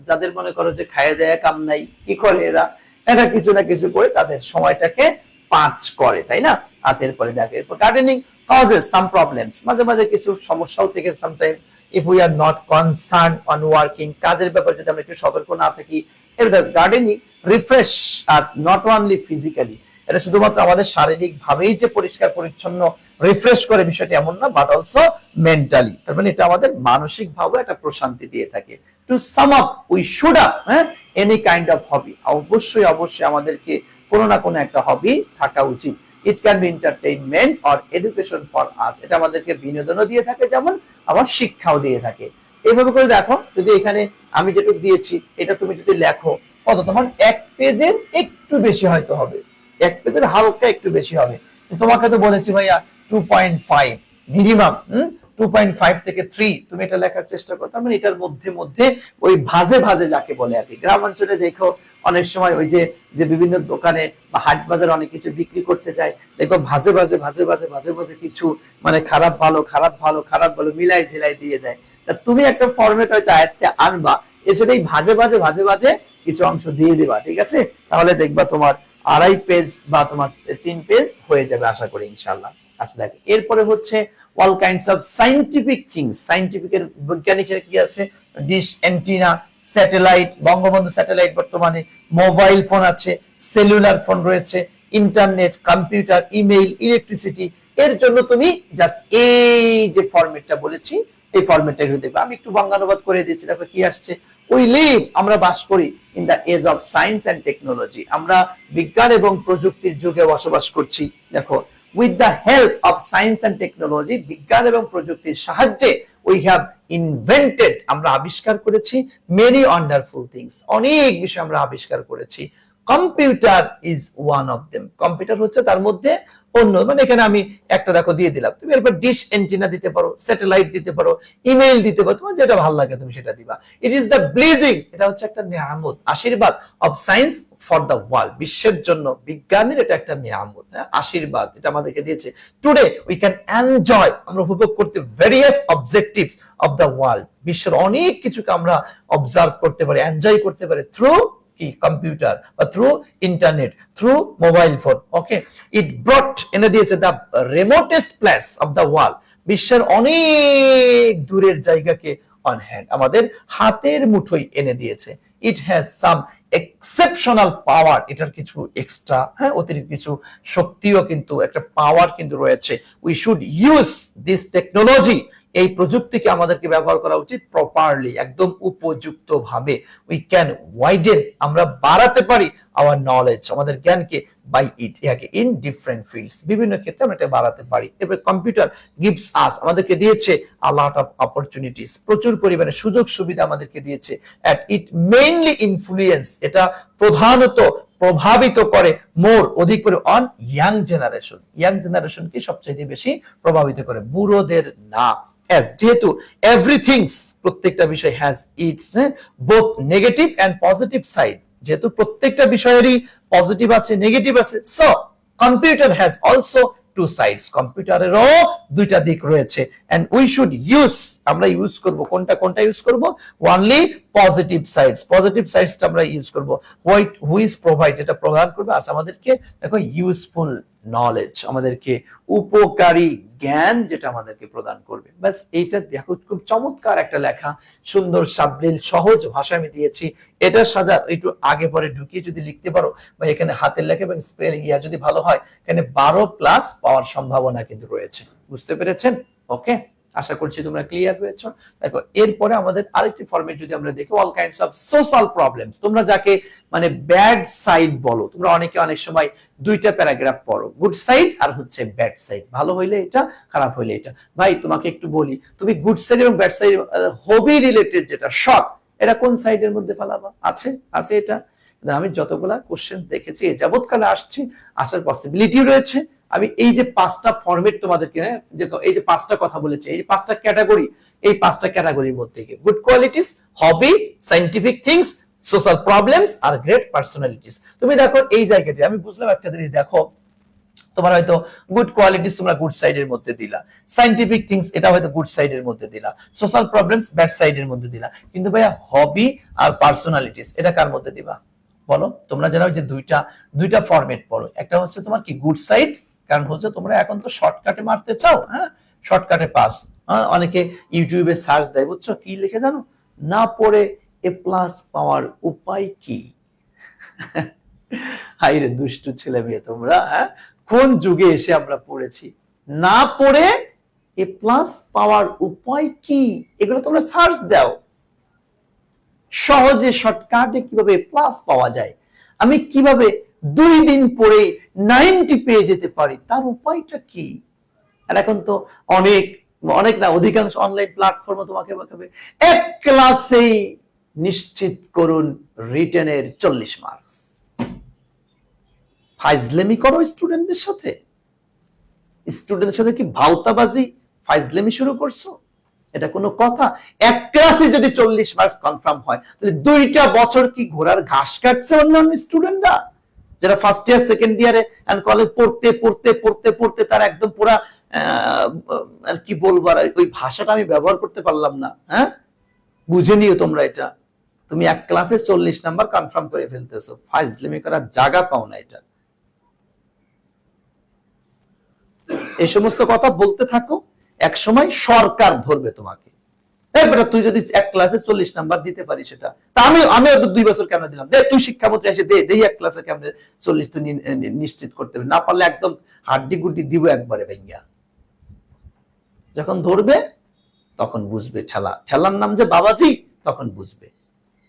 যাদের মনে করো যে খায় দেয়া কাম নাই, কি করে এরা, এটা কিছু না কিছু করে তাদের সময়টাকে পাঁচ করে, তাই না? আচ্ছা, এরপরে দেখো, এরপর গার্ডেনিং causes some problems, মাঝে মাঝে কিছু সমস্যাও থেকে sometimes if we are not concerned on working, কাজের ব্যাপারে যদি আমরা একটু সতর্ক না থাকি। এবার gardening refresh us not only physically, এটা শুধুমাত্র আমাদের শারীরিক ভাবেই যে পরিষ্কার পরিচ্ছন্ন রিফ্রেশ করে বিষয়টি এমন না, বাট অলসো মেন্টালি, তার মানে এটা আমাদের মানসিক ভাবে একটা প্রশান্তি দিয়ে থাকে। To sum up, we should have any kind of hobby, অবশ্যই অবশ্যই আমাদেরকে কোনো না কোনো একটা হবি থাকা উচিত। ইট can B entertainment or education for us, এটা আমাদেরকে বিনোদনও দিয়ে থাকে, যেমন আবার শিক্ষাও দিয়ে থাকে। এইভাবে করে দেখো, যদি এখানে আমি যেটুকু দিয়েছি এটা তুমি যদি লেখো, কত তখন 1 পেজের একটু বেশি হয়তো হবে, 1 পেজের হালকা একটু বেশি হবে। তোমাকে তো বলেছি ভাইয়া 2.5 মিনিমাম, 2.5 থেকে 3 তুমি এটা লেখার চেষ্টা করো, তার মানে এটার মধ্যে মধ্যে ওই ভাজে ভাজে যাকে বলে আর কি। গ্রাম অঞ্চলে দেখো অনেক সময় ওই যে যে বিভিন্ন দোকানে বা হাট বাজারে অনেক কিছু বিক্রি করতে যায়, দেখো ভাজে ভাজে ভাজে ভাজে ভাজে ভাজে কিছু, মানে খারাপ ভালো খারাপ ভালো খারাপ ভালো মিলাই ঝিলাই দিয়ে দেয়। তা তুমি একটা ফরম্যাট হয়তো আয়ত্তে আনবা, এর সাথে এই ভাজে ভাজে ভাজে ভাজে কিছু অংশ দিয়ে দিবা, ঠিক আছে? তাহলে দেখবা তোমার 2.5 পেজ বা তোমার 3 পেজ হয়ে যাবে আশা করি ইনশাআল্লাহ। আচ্ছা, দেখ এরপরে হচ্ছে all kinds of scientific things, সায়েন্টিফিকের বৈজ্ঞানিক কি আছে, dish antenna, satellite, Bangabandhu satellite, বর্তমানে মোবাইল ফোন আছে, সেলুলার ফোন রয়েছে, ইন্টারনেট, কম্পিউটার, ইমেইল, ইলেকট্রিসিটি, এর জন্য তুমি জাস্ট এই যে ফরম্যাটটা বলেছি এই ফরম্যাটটা একটু দেখবে। আমি একটু বঙ্গানুবাদ করে দিয়েছি, দেখো কি আসছে, উই লিভ, আমরা বাস করি, in the age of science and technology, আমরা বিজ্ঞান এবং প্রযুক্তির যুগে বসবাস করছি। দেখো, with the help of science and technology, বিজ্ঞান এবং প্রযুক্তির সাহায্যে উই হ্যাভ ইনভেন্টেড, আমরা আবিষ্কার করেছি, মেনি ওয়ান্ডারফুল থিংস, অনেক বিষয় আমরা আবিষ্কার করেছি। Computer is one of them, computer হচ্ছে তার মধ্যে অন্য, মানে এখানে আমি একটা দেখো দিয়ে দিলাম, তুমি এরপর ডিশ এন্টিনা দিতে পারো, স্যাটেলাইট দিতে পারো, ইমেইল দিতে পারো, তোমার যেটা ভালো লাগে তুমি সেটা দিবা। ইট ইজ দ্য ব্লেজিং, এটা হচ্ছে একটা নিয়ামত, আশীর্বাদ, of science for the world, বিশ্বের জন্য বিজ্ঞানের এটা একটা নিয়ামত, আশীর্বাদ, এটা আমাদেরকে দিয়েছে। টুডে উই ক্যান এনজয়, আমরা উপভোগ করতে various objectives of the world, বিশ্বের অনেক কিছুকে আমরা অবজার্ভ করতে পারি, এনজয় করতে পারি থ্রু কি কম্পিউটার বা through internet, through mobile phone. Okay, it brought, এনে দিয়েছে the remotest place of the world, বিশ্বের অনেক দূরের জায়গাকে অন হ্যান্ড, আমাদের হাতের মুঠোয় এনে দিয়েছে। ইট হ্যাজ সাম এক্সেপশনাল পাওয়ার, এটার কিছু এক্সট্রা, অতিরিক্ত কিছু শক্তিও কিন্তু, একটা পাওয়ার কিন্তু রয়েছে। We should use this technology, এই প্রযুক্তিকে আমাদেরকে ব্যবহার করা উচিত প্রপারলি, একদম উপযুক্ত ভাবে। উই ক্যান ওয়াইডেন, আমরা বাড়াতে পারি আওয়ার নলেজ, আমাদের জ্ঞানকে, বাই ইট, ইয়াকে ইন ডিফারেন্ট ফিল্ডস, বিভিন্ন ক্ষেত্রে আমরা এটা বাড়াতে পারি। এবার কম্পিউটার গিভস আস, আমাদেরকে দিয়েছে আ লট অফ অপরচুনিটিস, প্রচুর পরিমাণে সুযোগ সুবিধা আমাদেরকে দিয়েছে। এট ইট মেইনলি ইনফ্লুয়েন্স, এটা প্রধানত প্রভাবিত করে মোর, অধিক করে অন ইয়াং জেনারেশন, ইয়াং জেনারেশনকে সবচেয়ে বেশি প্রভাবিত করে, বুড়োদের না। As যেহেতু এভরিথিংস, প্রত্যেকটা বিষয় has its both negative and positive side, যেহেতু প্রত্যেকটা বিষয়েরই পজিটিভ আছে নেগেটিভ আছে, so computer has also two sides, কম্পিউটারেরও দুইটা দিক রয়েছে। এন্ড উই শুড ইউজ, আমরা ইউজ করব কোনটা, কোনটা ইউজ করব, ওনলি পজিটিভ সাইডস, পজিটিভ সাইডসটা আমরা ইউজ করব। হুইচ প্রোভাইড, এটা প্রদান করবে আজ আমাদেরকে, দেখো ইউজফুল নলেজ, আমাদেরকে উপকারী জ্ঞান, যেটা আমাদেরকে প্রদান করবে। বাস এইটা দেখো, খুব চমৎকার একটা লেখা, সুন্দর সাবলীল সহজ ভাষায় আমি দিয়েছি। এটা সাজা একটু আগে পরে ঢুকিয়ে যদি লিখতে পারো, বা এখানে হাতের লেখা এবং স্পেলিং ইয়া যদি ভালো হয়, এখানে 12 প্লাস পাওয়ার সম্ভাবনা কিন্তু রয়েছে। বুঝতে পেরেছেন? ওকে, আশা করছি তোমরা ক্লিয়ার হয়েছো। দেখো এরপরে আমাদের আরেকটি ফরম্যাট যদি আমরা দেখি, all kinds of social problems, তোমরা যাকে মানে ব্যাড সাইড বলো, তোমরা অনেকে অনেক সময় দুইটা প্যারাগ্রাফ পড়ো, গুড সাইড আর হচ্ছে ব্যাড সাইড, ভালো হইলে এটা, খারাপ হইলে এটা। ভাই তোমাকে একটু বলি, তুমি গুড সাইড এবং ব্যাড সাইড, হবি রিলেটেড যেটা শখ, এটা কোন সাইডের মধ্যে ফেলাবা? আছে আছে এটা, আমি যতগুলা কোশ্চেন দেখেছি যাবৎকালে আসছি, আসার পসিবিলিটি রয়েছে। আমি এই যে 5টা ফরম্যাট তোমাদেরকে, দেখো এই যে 5টা কথা বলেছে, এই যে 5টা ক্যাটাগরি, এই 5টা ক্যাটাগরির মধ্যে good qualities, hobby, scientific things, social problems are great personalities. তুমি দেখো এই জায়গাটি আমি বুঝলাম একটা জিনিস, দেখো তোমার হয়তো গুড কোয়ালিটিস তোমরা গুড সাইডের মধ্যে দিলা, সায়েন্টিফিক থিংস এটা হয়তো গুড সাইডের মধ্যে দিলা, সোশ্যাল প্রবলেমস ব্যাড সাইডের মধ্যে দিলা, কিন্তু ভাইয়া হবি আর পার্সোনালিটিস এটা কার মধ্যে দিবা বলো? তোমরা জানো যে দুইটা ফরম্যাট পড়ো, একটা হচ্ছে তোমার কি গুড সাইড, কারণ হচ্ছে তোমরা এখন তো শর্টকাটে মারতে চাও, শর্টকাটে পাস। অনেকে ইউটিউবে সার্চ দেয়, বুঝছো কি লিখে জানো? না পড়ে এ প্লাস পাওয়ার উপায় কি? হাইরে দুষ্টু ছেলে মেয়ে তোমরা, কোন যুগে এসে আমরা পড়েছি? না পড়ে এ প্লাস পাওয়ার উপায় কি, এগুলো তোমরা সার্চ দাও, সহজে শর্টকাটে কিভাবে প্লাস পাওয়া যায়, আমি কিভাবে 2 দিন পরে 90 পেয়ে যেতে পারি, তার উপায়টা কি? আর এখন তো অনেক না, অধিকাংশ অনলাইন প্ল্যাটফর্মে তোমাকে বলবে এক ক্লাসেই নিশ্চিত করুন রিটেনের 40 মার্কস। ফাইজলেমি করো স্টুডেন্টদের সাথে, কি ভাওতাবাজি ফাইজলেমি শুরু করছো? এটা কোনো কথা? এক ক্লাসে যদি 40 মার্কস কনফার্ম হয়, তাহলে 2টা বছর কি ঘোড়ার ঘাস কাটছে অন্যান্য স্টুডেন্টরা, যারা ফার্স্ট ইয়ার সেকেন্ড ইয়ারে এন্ড কলেজ পড়তে তার একদম পুরা আর কি বলবো, আর ওই ভাষাটা আমি ব্যবহার করতে পারলাম না, বুঝে নিও তোমরা এটা। তুমি এক ক্লাসে 40 নাম্বার কনফার্ম করে ফেলতেছো, ফাইজলেমি করার জায়গা পাও না। এটা এই সমস্ত কথা বলতে থাকো, এক সময় সরকার ধরবে তোমাকে। বেটা তুই যদি এক ক্লাসে 40 নাম্বার দিতে পারিস, সেটা তা আমি 2 বছর কেন দিলাম, দে তুই শিক্ষামন্ত্রী এসে দে এক ক্লাসে কেমন 40 তুই নিশ্চিত করতে হবে, না পারলে একদম হাড্ডি গুড্ডি দিব একবারে ভাইয়া। যখন ধরবে তখন বুঝবে, ঠেলার নাম যে বাবাজি, তখন বুঝবে।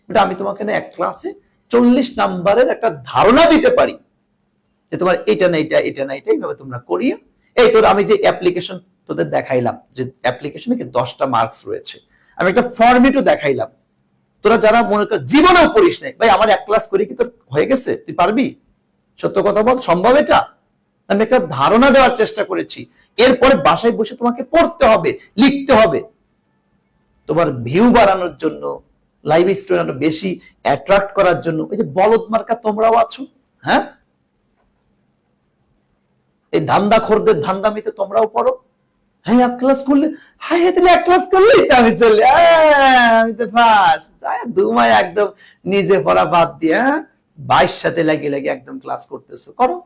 এটা আমি তোমাকে না এক ক্লাসে 40 নাম্বারের একটা ধারণা দিতে পারি, যে তোমার এটা না এটা এইভাবে তোমরা করিও। এই তোর আমি যে অ্যাপ্লিকেশন তোদের দেখাইলাম, যে অ্যাপ্লিকেশনে কি 10টা মার্কস রয়েছে, আমি একটা ফরম্যাটও দেখাইলাম, তোরা যারা মনে কর জীবনেও পড়িস নাই, ভাই আমার এক ক্লাস করে কি তোর হয়ে গেছে? তুই পারবি? সত্য কথা বল, সম্ভব এটা? আমি একটা ধারণা দেওয়ার চেষ্টা করেছি, এরপরে বাসায় বসে তোমাকে পড়তে হবে, লিখতে হবে, তোমার ভিউ বাড়ানোর জন্য, লাইভ স্টুডেন্ট বেশি অ্যাট্রাক্ট করার জন্য ওই যে বলদ মার্কা তোমরাও আছো, হ্যাঁ, এই ধান্দাখোরদের ধান্দামিতে তোমরাও পড়ো। হ্যাঁ এক ক্লাস করলে, হ্যাঁ তাহলে এক ক্লাস করলেই তো আমি চললে, আমি তো ফার্স্ট, দুমায় একদম নিজে পড়া বাদ দিয়ে 22 সাথে লাগিয়ে লাগিয়ে একদম ক্লাস করতেছো, করো,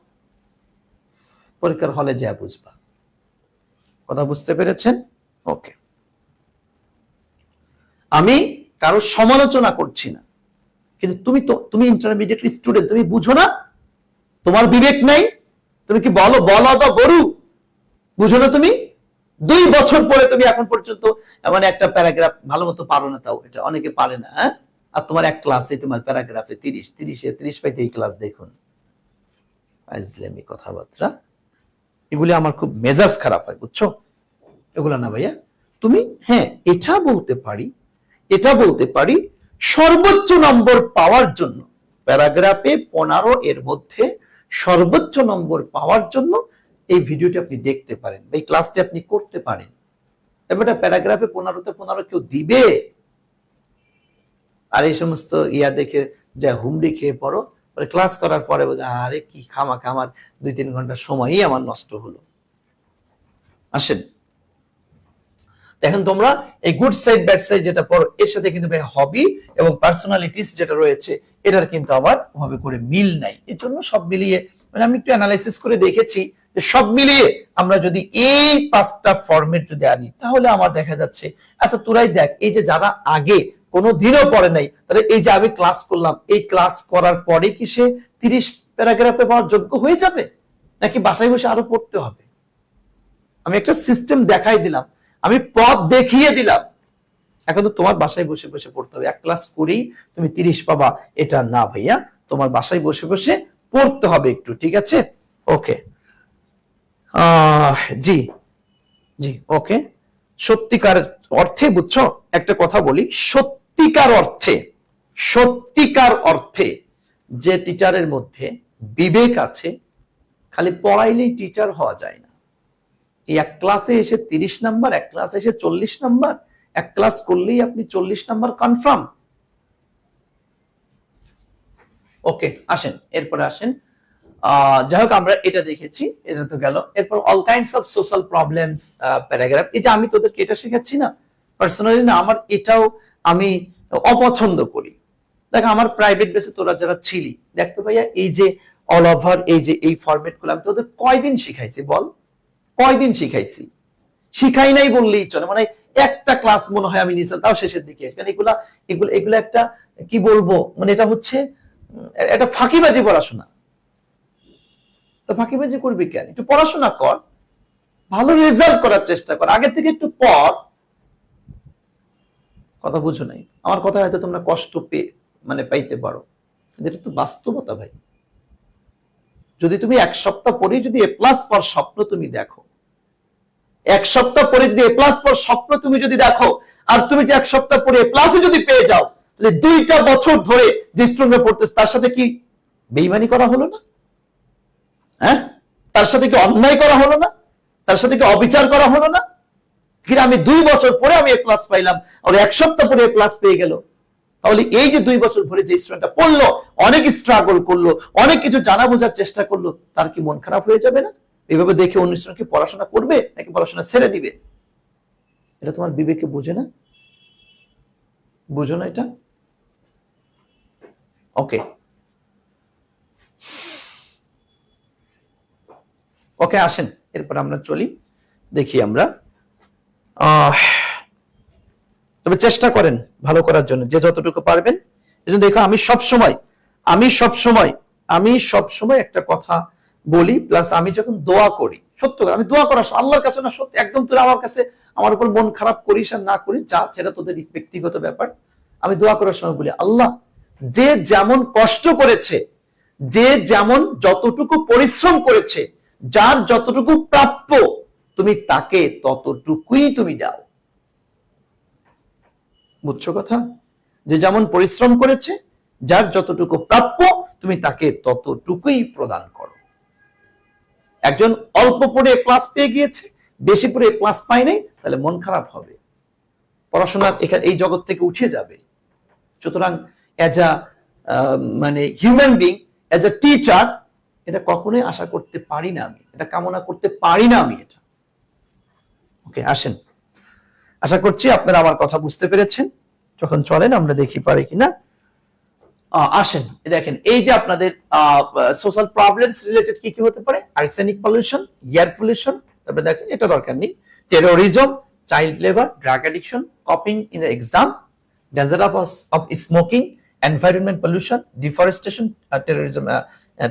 পরীক্ষার হলে যা বুঝবা। কথা বুঝতে পেরেছেন? ওকে, আমি কারো সমালোচনা করছি না, কিন্তু তুমি ইন্টারমিডিয়েট স্টুডেন্ট, তুমি বুঝো না, তোমার বিবেক নাই, তুমি কি বলো তো গরু, বুঝো না তুমি? 2 বছর পরে তুমি এখন পর্যন্ত মানে একটা প্যারাগ্রাফ ভালো মতো পারো না, তাও এটা অনেকে পারে না, হ্যাঁ, আর তোমার এক ক্লাসে তোমার প্যারাগ্রাফে 30 পাইতে এই ক্লাস দেখুন, আজলামি কথাবার্তা, এগুলি আমার খুব মেজাজ খারাপ হয়, বুঝছো? এগুলা না ভাইয়া, তুমি হ্যাঁ এটা বলতে পারি সর্বোচ্চ নম্বর পাওয়ার জন্য প্যারাগ্রাফে 15 এর মধ্যে সর্বোচ্চ নম্বর পাওয়ার জন্য এই ভিডিওটি আপনি দেখতে পারেন, এই ক্লাসটি আপনি করতে পারেন। এবার প্যারাগ্রাফে 15তে 15 কেউ দিবে? আর এই সমস্ত ইয়া দেখে যা হুমড়ি খেয়ে পড়ো, ক্লাস করার পরে বোঝা আরে কি খামাখা আমার 2-3 ঘন্টা সময়ই আমার নষ্ট হলো। আসেন, দেখেন তোমরা এই গুড সাইড ব্যাড সাইড যেটা পড়ো, এর সাথে কিন্তু হবি এবং পার্সোনালিটিস যেটা রয়েছে এটার কিন্তু আবার ভাবে করে মিল নাই। এর জন্য সব মিলিয়ে মানে আমি একটু অ্যানালাইসিস করে দেখেছি যে সব মিলিয়ে আমরা যদি এই 5টা ফরম্যাট যদি আনি তাহলে আমার দেখা যাচ্ছে, আচ্ছা তোরাই দেখ, এই যে যারা আগে কোনো দিনও পড়ে নাই, তাহলে এই যে আমি ক্লাস করলাম, এই ক্লাস করার পরে কি সে 30 প্যারাগ্রাফে পাওয়ার যোগ্য হয়ে যাবে, নাকি বাসায় বসে আরো পড়তে হবে? আমি একটা সিস্টেম দেখাই দিলাম, আমি পথ দেখিয়ে দিলাম, এখন তো তোমার বাসায় বসে বসে পড়তে হবে। এক ক্লাস করেই তুমি 30 পাবা এটা না ভাইয়া, তোমার বাসায় বসে বসে পড়তে হবে একটু, ঠিক আছে? ওকে, জি জি ওকে, সত্যিকার অর্থে, বুঝছো, একটা কথা বলি, সত্যিকার অর্থে যে টিচারের মধ্যে বিবেক আছে, খালি পড়াইলেই টিচার হওয়া যায় না। এক ক্লাসে এসে 30 নাম্বার, এক ক্লাসে এসে 40 নাম্বার, এক ক্লাস করলেই আপনি 40 নাম্বার কনফার্ম। ওকে, আসেন এরপরে আসেন, যাই হোক আমরা এটা দেখেছি, এটা তো গেল। এরপর all kinds of social problems paragraph, এই যে আমি তোদেরকে এটা শেখাচ্ছি না, পার্সোনালি না, আমার এটাও আমি অপছন্দ করি। দেখ আমার প্রাইভেট বেসে তোরা যারা ছিলি, দেখতো ভাইয়া এই যে অল ওভার এই যে এই ফরম্যাট গুলো আমি তোদের কয়দিন শিখাইছি বল, কয়দিন শিখাইছি? শিখাই নাই বললেই চলে, মানে একটা ক্লাস মনে হয় আমি নিয়েছিলাম, তাও শেষের দিকে, কারণ এগুলা একটা কি বলবো, মানে এটা হচ্ছে একটা ফাঁকিবাজি পড়াশোনা। তো ফাঁকিবাজি করবি কেন? একটু পড়াশোনা কর, ভালো রেজাল্ট করার চেষ্টা কর, আগে থেকে একটু পড়। কথা বুঝো নাই আমার কথা, হয়তো তোমরা কষ্ট মানে পাইতে পারো, এটা তো বাস্তবতা ভাই। যদি তুমি 1 সপ্তাহ পরে যদি এ প্লাস পর স্বপ্ন তুমি দেখো, 1 সপ্তাহ পরে যদি এ প্লাস পর স্বপ্ন তুমি যদি দেখো, আর তুমি যে 1 সপ্তাহ পরে এ প্লাসে যদি পেয়ে যাও, তাহলে 2টা বছর ধরে যে স্টুডেন্ট পড়তেছে তার সাথে কি বেঈমানি করা হলো না? হ্যাঁ, তার সাথে কি অন্যায় করা হলো না? তার সাথে কি অবিচার করা হলো না? কিন্তু আমি 2 বছর পরে আমি এ প্লাস পাইলাম, আর 1 সপ্তাহ পরে এ প্লাস পেয়ে গেল। তাহলে এই যে 2 বছর ধরে যে স্টুডেন্টটা পড়লো, অনেক স্ট্রাগল করলো, অনেক কিছু জানা বোঝার চেষ্টা করলো, তার কি মন খারাপ হয়ে যাবে না? এইভাবে দেখে অন্য স্টুডেন্ট কি পড়াশোনা করবে নাকি পড়াশোনা ছেড়ে দিবে? এটা তোমার বিবেকে বুঝে না? বুঝো না এটা? ওকে ওকে, আসেন এরপর আমরা চলি, দেখি আমরা তবে চেষ্টা করেন ভালো করার জন্য, যে যতটুকু পারবেন। এজন্য দেখো আমি সবসময় একটা কথা বলি, প্লাস আমি যখন দোয়া করি, সত্য আমি দোয়া করা আল্লাহর কাছে না, সত্যি একদম তোরা আমার কাছে আমার উপর মন খারাপ করিস আর না করিস, যা সেটা তোদের ব্যক্তিগত ব্যাপার। আমি দোয়া করার সময় বলি, আল্লাহ যে যেমন কষ্ট করেছে, যে যেমন যতটুকু পরিশ্রম করেছে, যার যতটুকু প্রাপ্য, তুমি তাকে ততটুকুই তুমি দাও। বুঝছো কথা? যে যেমন পরিশ্রম করেছে, যার যতটুকু প্রাপ্য, তুমি তাকে ততটুকুই প্রদান করো। একজন অল্প পড়ে ক্লাস পেয়ে গিয়েছে, বেশি পড়ে ক্লাস পায় নাই, তাহলে মন খারাপ হবে, পড়াশোনার এই জগৎ থেকে উঠে যাবে। সুতরাং অ্যাজ আ মানে human being, as a teacher, এটা কখনোই আশা করতে পারি না আমি, এটা কামনা করতে পারি না আমি এটা। ওকে, আসেন, আশা করছি আপনারা আমার কথা বুঝতে পেরেছেন। যখন চলেন আমরা দেখি পারি কিনা। আসেন দেখেন, এই যে আপনাদের সোশ্যাল প্রবলেমস রিলেটেড কি কি হতে পারে, আর্সেনিক পলিউশন, এয়ার পলিউশন, তারপরে দেখেন এটা দরকার নেই, terrorism, child labour, drug addiction, copying in the exam, danger of smoking, environment pollution, deforestation, terrorism,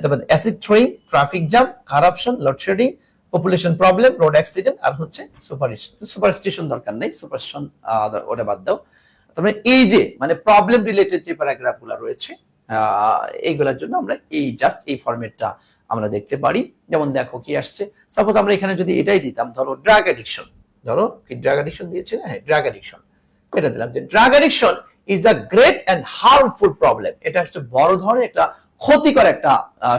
তারপর acid throwing, traffic jam, corruption, load shedding, population problem, road accident, আর হচ্ছে সুপারস্টিশন দরকার নেই, সুপারস্টিশন ওটা বাদ দাও। তারপরে এই যে মানে প্রবলেম রিলেটেড যে প্যারাগ্রাফ গুলো রয়েছে এইগুলোর জন্য আমরা এই জাস্ট এই ফরম্যাটটা আমরা দেখতে পারি। যেমন দেখো কি আসছে, সাপোজ আমরা এখানে যদি এটাই দিতাম, ধরো ড্রাগ অ্যাডিকশন, ধরো কি ড্রাগ অ্যাডিকশন দিয়েছে না, হ্যাঁ ড্রাগ অ্যাডিকশন, এটা দিলাম যে drug addiction is a great and harmful problem, এটা হচ্ছে বড় ধরনের একটা ক্ষতিকর একটা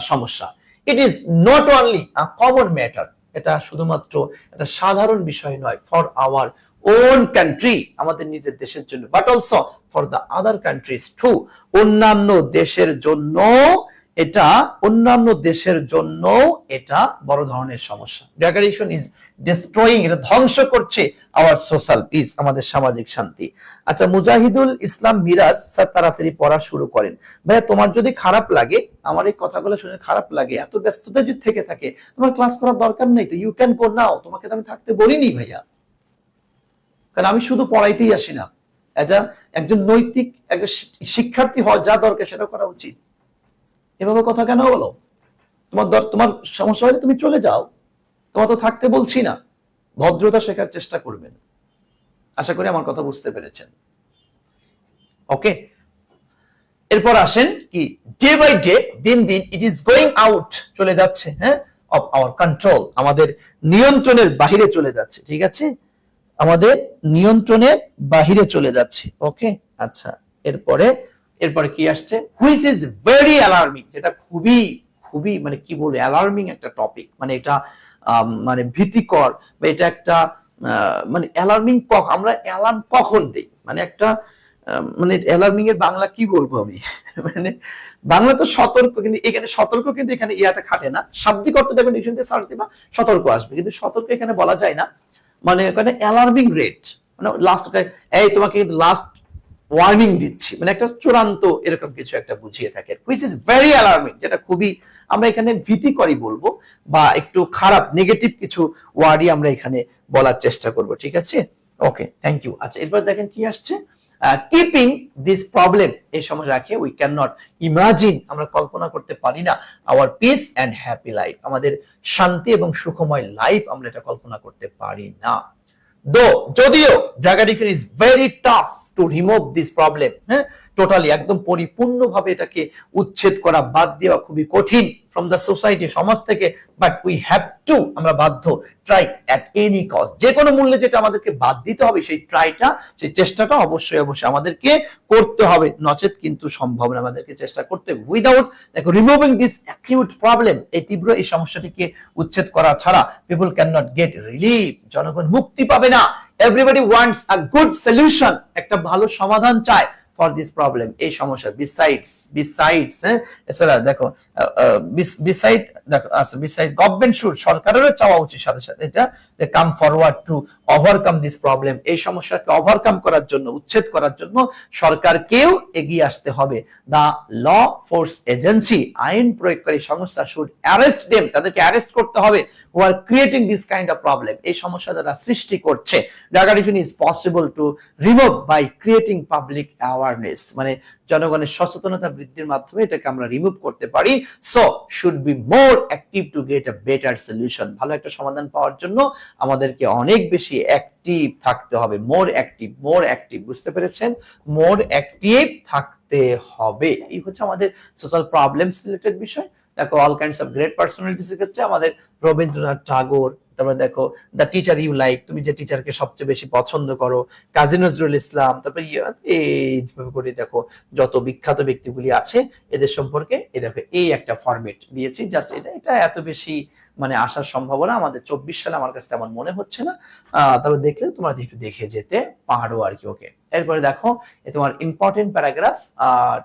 সমস্যা। It is not only a common matter, এটা শুধুমাত্র একটা সাধারণ বিষয় নয় ফর আওয়ার ওন কান্ট্রি, আমাদের নিজের দেশের জন্য, but also for the other countries too, অন্যান্য দেশের জন্য এটা, অন্যান্য দেশের জন্য এটা বড় ধরনের সমস্যা। ড্রাগ অ্যাডিকশন ইজ ডিস্ট্রয়িং, এটা ধ্বংস করছে আওয়ার সোশ্যাল পিস, আমাদের সামাজিক শান্তি। আচ্ছা, মুজাহিদুল ইসলাম মিরাজ স্যার তাড়াতাড়ি পড়া শুরু করেন। ভাইয়া তোমার যদি খারাপ লাগে, আমার এই কথাগুলো শুনে খারাপ লাগে, এত ব্যস্ততা যদি থেকে থাকে, তোমার ক্লাস করার দরকার নেই তো, ইউ ক্যান গো নাও, তোমাকে তো আমি থাকতে বলিনি ভাইয়া, কারণ আমি শুধু পড়াইতেই আসি না, একজন নৈতিক একজন শিক্ষার্থী হওয়া যা দরকার সেটা করা উচিত। এভাবে কথা কেন বলো? তোমার সমস্যা হলে তুমি চলে যাও, তোমার তো থাকতে বলছি না, ভদ্রতা শেখার চেষ্টা করবেন। আশা করি আমার কথা বুঝতে পেরেছেন। ওকে, এরপর আসেন কি, ডে বাই ডে, দিন দিন, ইট ইজ গোয়িং আউট, চলে যাচ্ছে, হ্যাঁ, অফ আওয়ার কন্ট্রোল, আমাদের নিয়ন্ত্রণের বাহিরে চলে যাচ্ছে, ঠিক আছে, আমাদের নিয়ন্ত্রণের বাহিরে চলে যাচ্ছে। ওকে, আচ্ছা, এরপরে কি আসছে, হুইচ ইজ ভেরি অ্যালার্মিং, যেটা খুবই খুবই মানে কি বলবো, অ্যালার্মিং একটা টপিক, মানে এটা মানে ভীতিকর, বা এটা একটা মানে অ্যালার্মিং, আমরা অ্যালার্ম কখন দেই, মানে একটা মানে অ্যালার্মিং এর বাংলা কি বলবো আমি মানে বাংলা তো সতর্ক, কিন্তু এখানে সতর্ক কিন্তু এখানে ইয়াটা খাটে না, শাব্দিক অর্থ দেখবেন ডিকশনারিতে সার্চ দিবা সতর্ক আসবে, কিন্তু সতর্ক এখানে বলা যায় না, মানে এখানে অ্যালার্মিং রেট, মানে লাস্ট, এই তোমাকে কিন্তু লাস্ট ওয়ার্নিং দিচ্ছি, মানে একটা চূড়ান্ত এরকম কিছু একটা বুঝিয়ে থাকে, হুইচ ইজ ভেরি অ্যালার্মিং, যেটা খুবই, আমরা এখানে ভীতিকরই বলবো, বা একটু খারাপ নেগেটিভ কিছু ওয়ার্ডই আমরা এখানে বলার চেষ্টা করব, ঠিক আছে। ওকে, থ্যাংক ইউ। আচ্ছা, এরপর দেখেন কি আসছে, কিপিং দিস প্রবলেম, এই সময় রাখে, উই ক্যান নট ইমাজিন, আমরা কল্পনা করতে পারি না, our peace and happy life, আমাদের শান্তি এবং সুখময় লাইফ আমরা এটা কল্পনা করতে পারি না। যদিও drug addiction is very tough to remove this problem, হ্যাঁ, টোটালি একদম পরিপূর্ণভাবে এটাকে উচ্ছেদ করা, বাদ দেওয়া খুবই কঠিন ফ্রম দ্য সোসাইটি, সমাজ থেকে, বাট উই হ্যাভ টু, আমরা বাধ্য, ট্রাই অ্যাট এনি কস্ট, যে কোনো মূল্যে যেটা আমাদেরকে বাদ দিতে হবে, সেই ট্রাইটা, সেই চেষ্টাটা অবশ্যই অবশ্যই আমাদেরকে করতে হবে, নচেত কিন্তু সম্ভব না, আমাদেরকে চেষ্টা করতে, without removing this acute problem, এই তীব্র এই সমস্যাটিকে উচ্ছেদ করা ছাড়া people can not get relief, জনগণ মুক্তি পাবে না। Everybody wants a good solution, একটা ভালো সমাধান চায় ফর দিস প্রবলেম, এই সমস্যা। বিসাইডস হ্যাঁ, এছাড়া দেখো বিসাইড, দেখো আচ্ছা, বিসাইড গভর্নমেন্ট শুড, সরকারেরও চাওয়া উচিত সাথে সাথে এটা, যে come forward to overcome this problem, এই সমস্যাকে ওভারকাম করার জন্য, উচ্ছেদ করার জন্য সরকারকেও এগিয়ে আসতে হবে। দা ল ফোর্স এজেন্সি, আইন প্রয়োগকারী সংস্থা, শুড অ্যারেস্ট দেম, তাদেরকে অ্যারেস্ট করতে হবে, who are creating this kind of problem, এই সমস্যা যারা সৃষ্টি করছে। Drug addiction is possible to remove by creating public awareness, মানে জনগণের সচেতনতা বৃদ্ধির মাধ্যমে এটাকে আমরা রিমুভ করতে পারি। So should be more active to get a better solution, ভালো একটা সমাধান পাওয়ার জন্য আমাদেরকে অনেক বেশি অ্যাক্টিভ থাকতে হবে, মোর অ্যাক্টিভ, বুঝতে পেরেছেন, মোর অ্যাক্টিভ থাকতে হবে, এই হচ্ছে আমাদের সোশ্যাল প্রবলেমস রিলেটেড বিষয়। দেখো all kinds of great personalities এর ক্ষেত্রে আমাদের রবীন্দ্রনাথ ঠাকুর, তারপরে দেখো দ্য টিচার ইউ লাইক, তুমি যে টিচারকে সবচেয়ে বেশি পছন্দ করো, কাজী নজরুল ইসলাম, তারপরে এইভাবে করে দেখো যত বিখ্যাত ব্যক্তিগুলি আছে এদের সম্পর্কে এই দেখো এই একটা ফরম্যাট দিয়েছি, জাস্ট এটা এত বেশি মানে আসার সম্ভাবনা আমাদের 24 সালে আমার কাছে তেমন মনে হচ্ছে না, তবে দেখলে তোমরা একটু দেখে যেতে পারো আর কি। ওকে। এরপরে দেখো তোমার ইম্পর্টেন্ট প্যারাগ্রাফ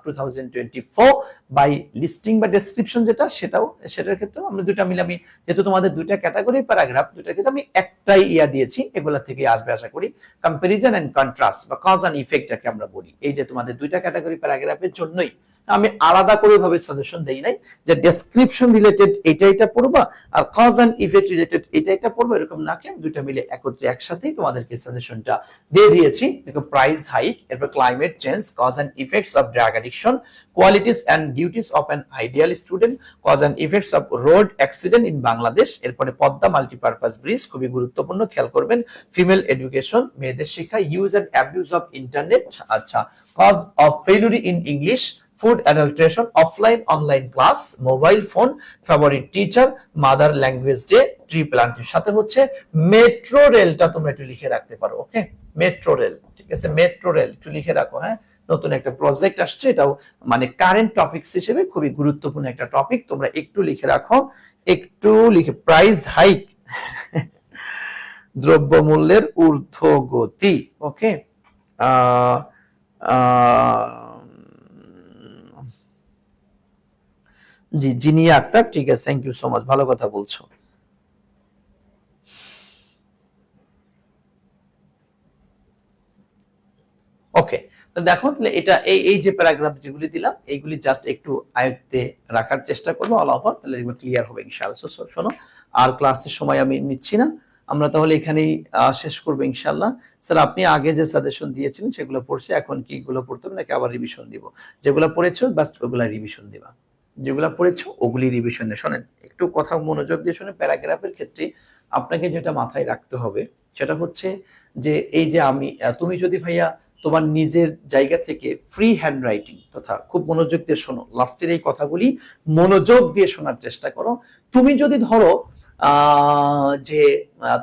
2024 বাই লিস্টিং বা ডেসক্রিপশন যেটা সেটার ক্ষেত্রে আমরা দুইটা মিলে, আমি যেহেতু তোমাদের দুইটা ক্যাটাগরি প্যারাগ্রাফ, দুইটা ক্ষেত্রে আমি একটাই দিয়েছি, এগুলা থেকে আসবে আশা করি। কম্পারিজন এন্ড কন্ট্রাস্ট বা কজ এন্ড ইফেক্টটাকে আমরা বলি, এই যে তোমাদের দুইটা ক্যাটাগরি প্যারাগ্রাফের জন্যই আমি আলাদা করে ভাবে সাজেশন দেই নাই যে ডেসক্রিপশন রিলেটেড এটা পড়বা আর কজ এন্ড ইফেক্ট রিলেটেড এটা পড়বা, এরকম না, কি আমি দুইটা মিলে একত্রে একসাথেই তোমাদেরকে সাজেশনটা দিয়ে দিয়েছি। দেখো প্রাইস হাইক, এরপর climate change, cause and effects of drug addiction, qualities and duties of an ideal student, cause and effects of road accident in Bangladesh, এরপরে পদ্মা মাল্টিপারপাস ব্রিজ খুবই গুরুত্বপূর্ণ, খেয়াল করবেন, ফিমেল এডুকেশন মেয়েদের শিক্ষা, use and abuse of internet, আচ্ছা, cause of failure in English, food adulteration, offline online class, mobile phone, favourite teacher, mother language day, tree প্লান্টের সাথে হচ্ছে মেট্রো রেলটা তোমরা একটু লিখে রাখতে পারো। ওকে, মেট্রো রেল, ঠিক আছে, মেট্রো রেল একটু লিখে রাখো। হ্যাঁ, নতুন একটা প্রজেক্ট আসছে, এটাও মানে কারেন্ট টপিকস হিসেবে খুবই গুরুত্বপূর্ণ একটা টপিক, তোমরা একটু লিখে রাখো, একটু লিখে। প্রাইস হাইক, দ্রব্যমূল্যের ঊর্ধ্বগতি। ওকে, জি, জিনিয়া আক্তার, ঠিক আছে, থ্যাংক ইউ সো মাচ, ভালো কথা বলছো। ওকে, তো দেখো তাহলে এটা এই যে প্যারাগ্রাফ যেগুলি দিলাম এইগুলি জাস্ট একটু আয়ত্তে রাখার চেষ্টা করবো, অল ওভার, তাহলে এগুলো ক্লিয়ার হবে ইনশাআল্লাহ। শোনো, আর ক্লাসের সময় আমি নিচ্ছি না, আমরা তাহলে এখানেই শেষ করবো ইনশাআল্লাহ। স্যার আপনি আগে যে সাজেশন দিয়েছিলেন সেগুলো পড়ছে, এখন কি গুলো পড়তে হবে নাকি আবার রিভিশন দিব? যেগুলো পড়েছো বাস ওগুলা রিভিশন দিবা, যেগুলো পড়েছো ওগুলি রিভিশন দিয়ে। শোনেন, একটু কথা মনোযোগ দিয়ে শোনেন, প্যারাগ্রাফের ক্ষেত্রে আপনাকে যেটা মাথায় রাখতে হবে সেটা হচ্ছে যে এই যে তুমি যদি ভাইয়া তোমার নিজের জায়গা থেকে ফ্রি হ্যান্ড রাইটিং তথা খুব মনোযোগ দিয়ে শোনো, লাস্টের এই কথাগুলি মনোযোগ দিয়ে শোনার চেষ্টা করো। তুমি যদি ধরো যে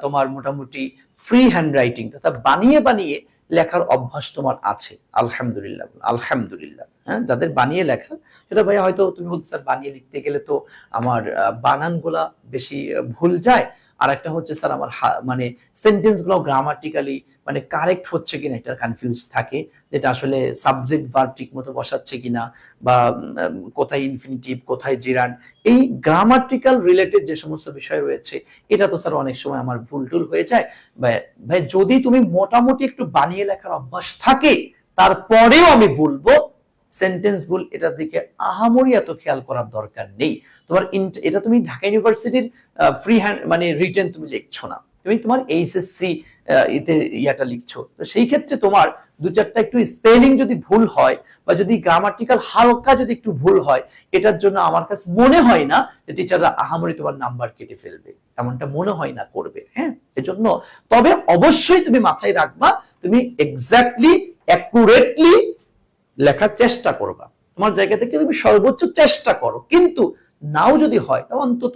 তোমার মোটামুটি ফ্রি হ্যান্ড রাইটিং তথা বানিয়ে বানিয়ে লেখার অভ্যাস তোমার আছে, আলহামদুলিল্লাহ, আলহামদুলিল্লাহ। হ্যাঁ, যাদের বানিয়ে লেখা, সেটা ভাইয়া হয়তো তুমি বলছো স্যার বানিয়ে লিখতে গেলে তো আমার বানানগুলা বেশি ভুল যায়, আর একটা হচ্ছে স্যার আমার মানে সেন্টেন্স গুলো গ্রামাটিক্যালি মানে কারেক্ট হচ্ছে কিনা এটা কনফিউজ থাকে, যেটা আসলে সাবজেক্ট ভার্ব ঠিক মতো বসাচ্ছে কিনা, বা কোথায় ইনফিনিটিভ কোথায় জিরান্ড, এই গ্রামাটিক্যাল রিলেটেড যে সমস্ত বিষয় রয়েছে এটা তো স্যার অনেক সময় আমার ভুল টুল হয়ে যায়। ভাই যদি তুমি মোটামুটি একটু বানিয়ে লেখার অভ্যাস থাকে, তারপরেও আমি বলবো সেন্টেন্স ভুল, এটার দিকে আহামরি এত খেয়াল করার দরকার নেই। তোমার এটা তুমি ঢাকা ইউনিভার্সিটির ফ্রি হ্যান্ড মানে রিটেন তুমি লিখছো না, তুমি তোমার এইচএসসি এতে ইয়াটা লিখছো, তো সেই ক্ষেত্রে তোমার দু চারটা একটু স্পেলিং যদি ভুল হয় বা যদি গ্রামাটিক্যাল হালকা যদি একটু ভুল হয়, এটার জন্য আমার কাছে মনে হয় না যে টিচাররা আহামরি তোমার নাম্বার কেটে ফেলবে, এমনটা মনে হয় না করবে। হ্যাঁ, এজন্য তবে অবশ্যই তুমি মাথায় রাখবা, তুমি এক্স্যাক্টলি অ্যাকুরেটলি লেখার চেষ্টা করবা, তোমার জায়গা থেকে তুমি সর্বোচ্চ চেষ্টা করো, কিন্তু নাও যদি হয় তাও অন্তত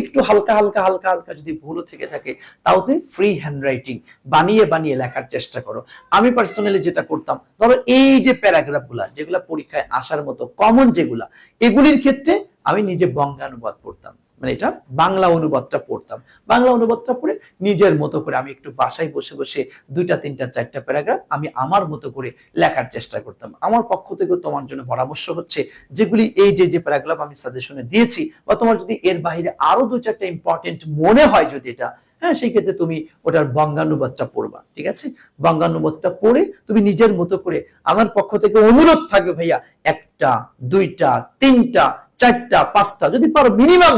একটু হালকা হালকা হালকা হালকা যদি ভুল থেকে থাকে, তাও তুমি ফ্রি হ্যান্ড রাইটিং বানিয়ে বানিয়ে লেখার চেষ্টা করো। আমি পার্সোনালি যেটা করতাম, ধরো এই যে প্যারাগ্রাফ গুলা যেগুলা পরীক্ষায় আসার মতো কমন যেগুলা, এগুলির ক্ষেত্রে আমি নিজে বঙ্গানুবাদ পড়তাম, মানে এটা বাংলা অনুবাদটা পড়তাম, বাংলা অনুবাদটা পড়ে নিজের মতো করে আমি একটু বাসায় বসে বসে দুইটা তিনটা চারটা প্যারাগ্রাফ আমি আমার মতো করে লেখার চেষ্টা করতাম। আমার পক্ষ থেকে তোমার জন্য পরামর্শ হচ্ছে, যেগুলি এই যে প্যারাগ্রাফ আমি সাজেশনে দিয়েছি, বা তোমার যদি এর বাইরে আরো দু চারটা ইম্পর্টেন্ট মনে হয় যদি এটা, হ্যাঁ, সেই ক্ষেত্রে তুমি ওটার বঙ্গানুবাদটা পড়বা, ঠিক আছে, বঙ্গানুবাদটা পড়ে তুমি নিজের মতো করে, আমার পক্ষ থেকে অনুরোধ থাকবে ভাইয়া একটা দুইটা তিনটা চারটা পাঁচটা যদি পারো মিনিমাম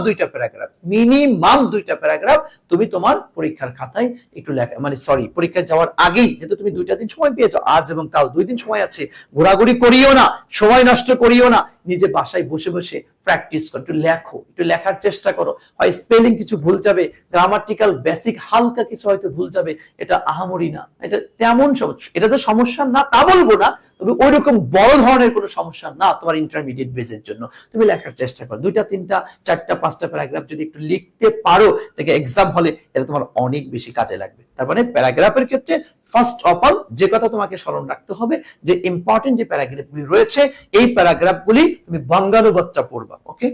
দুইটা প্যারাগ্রাফ তুমি তোমার পরীক্ষার খাতায় একটু লেখা, মানে সরি পরীক্ষায় যাওয়ার আগেই, যেহেতু তুমি দুইটা দিন সময় পেয়েছো, আজ এবং কাল 2 দিন সময় আছে, ঘোরাঘুরি করিও না, সময় নষ্ট করিও না, নিজে বাসায় বসে বসে প্র্যাকটিস করো, একটু লেখো, একটু লেখার চেষ্টা করো। হয় স্পেলিং কিছু ভুল যাবে, গ্রামাটিক্যাল বেসিক হালকা কিছু হয়তো ভুল যাবে, এটা আহামরি না, এটা তেমন সমস্যা, এটা তো সমস্যা না তা বলবো না, তবে ওইরকম বড় ধরনের কোনো সমস্যা না তোমার ইন্টারমিডিয়েট বেসের জন্য। তুমি লেখার চেষ্টা করো, দুইটা তিনটা চারটা পাঁচটা প্যারাগ্রাফ যদি একটু লিখতে পারো, দেখে এক্সাম হলে এটা তোমার অনেক বেশি কাজে লাগবে। তার মানে প্যারাগ্রাফের ক্ষেত্রে ফার্স্ট অফ অল যে কথা তোমাকে স্মরণ রাখতে হবে, যে ইম্পর্টেন্ট যে প্যারাগ্রাফগুলি রয়েছে এই প্যারাগ্রাফগুলি তুমি বঙ্গানুবাদটা পড়বা। ওকে,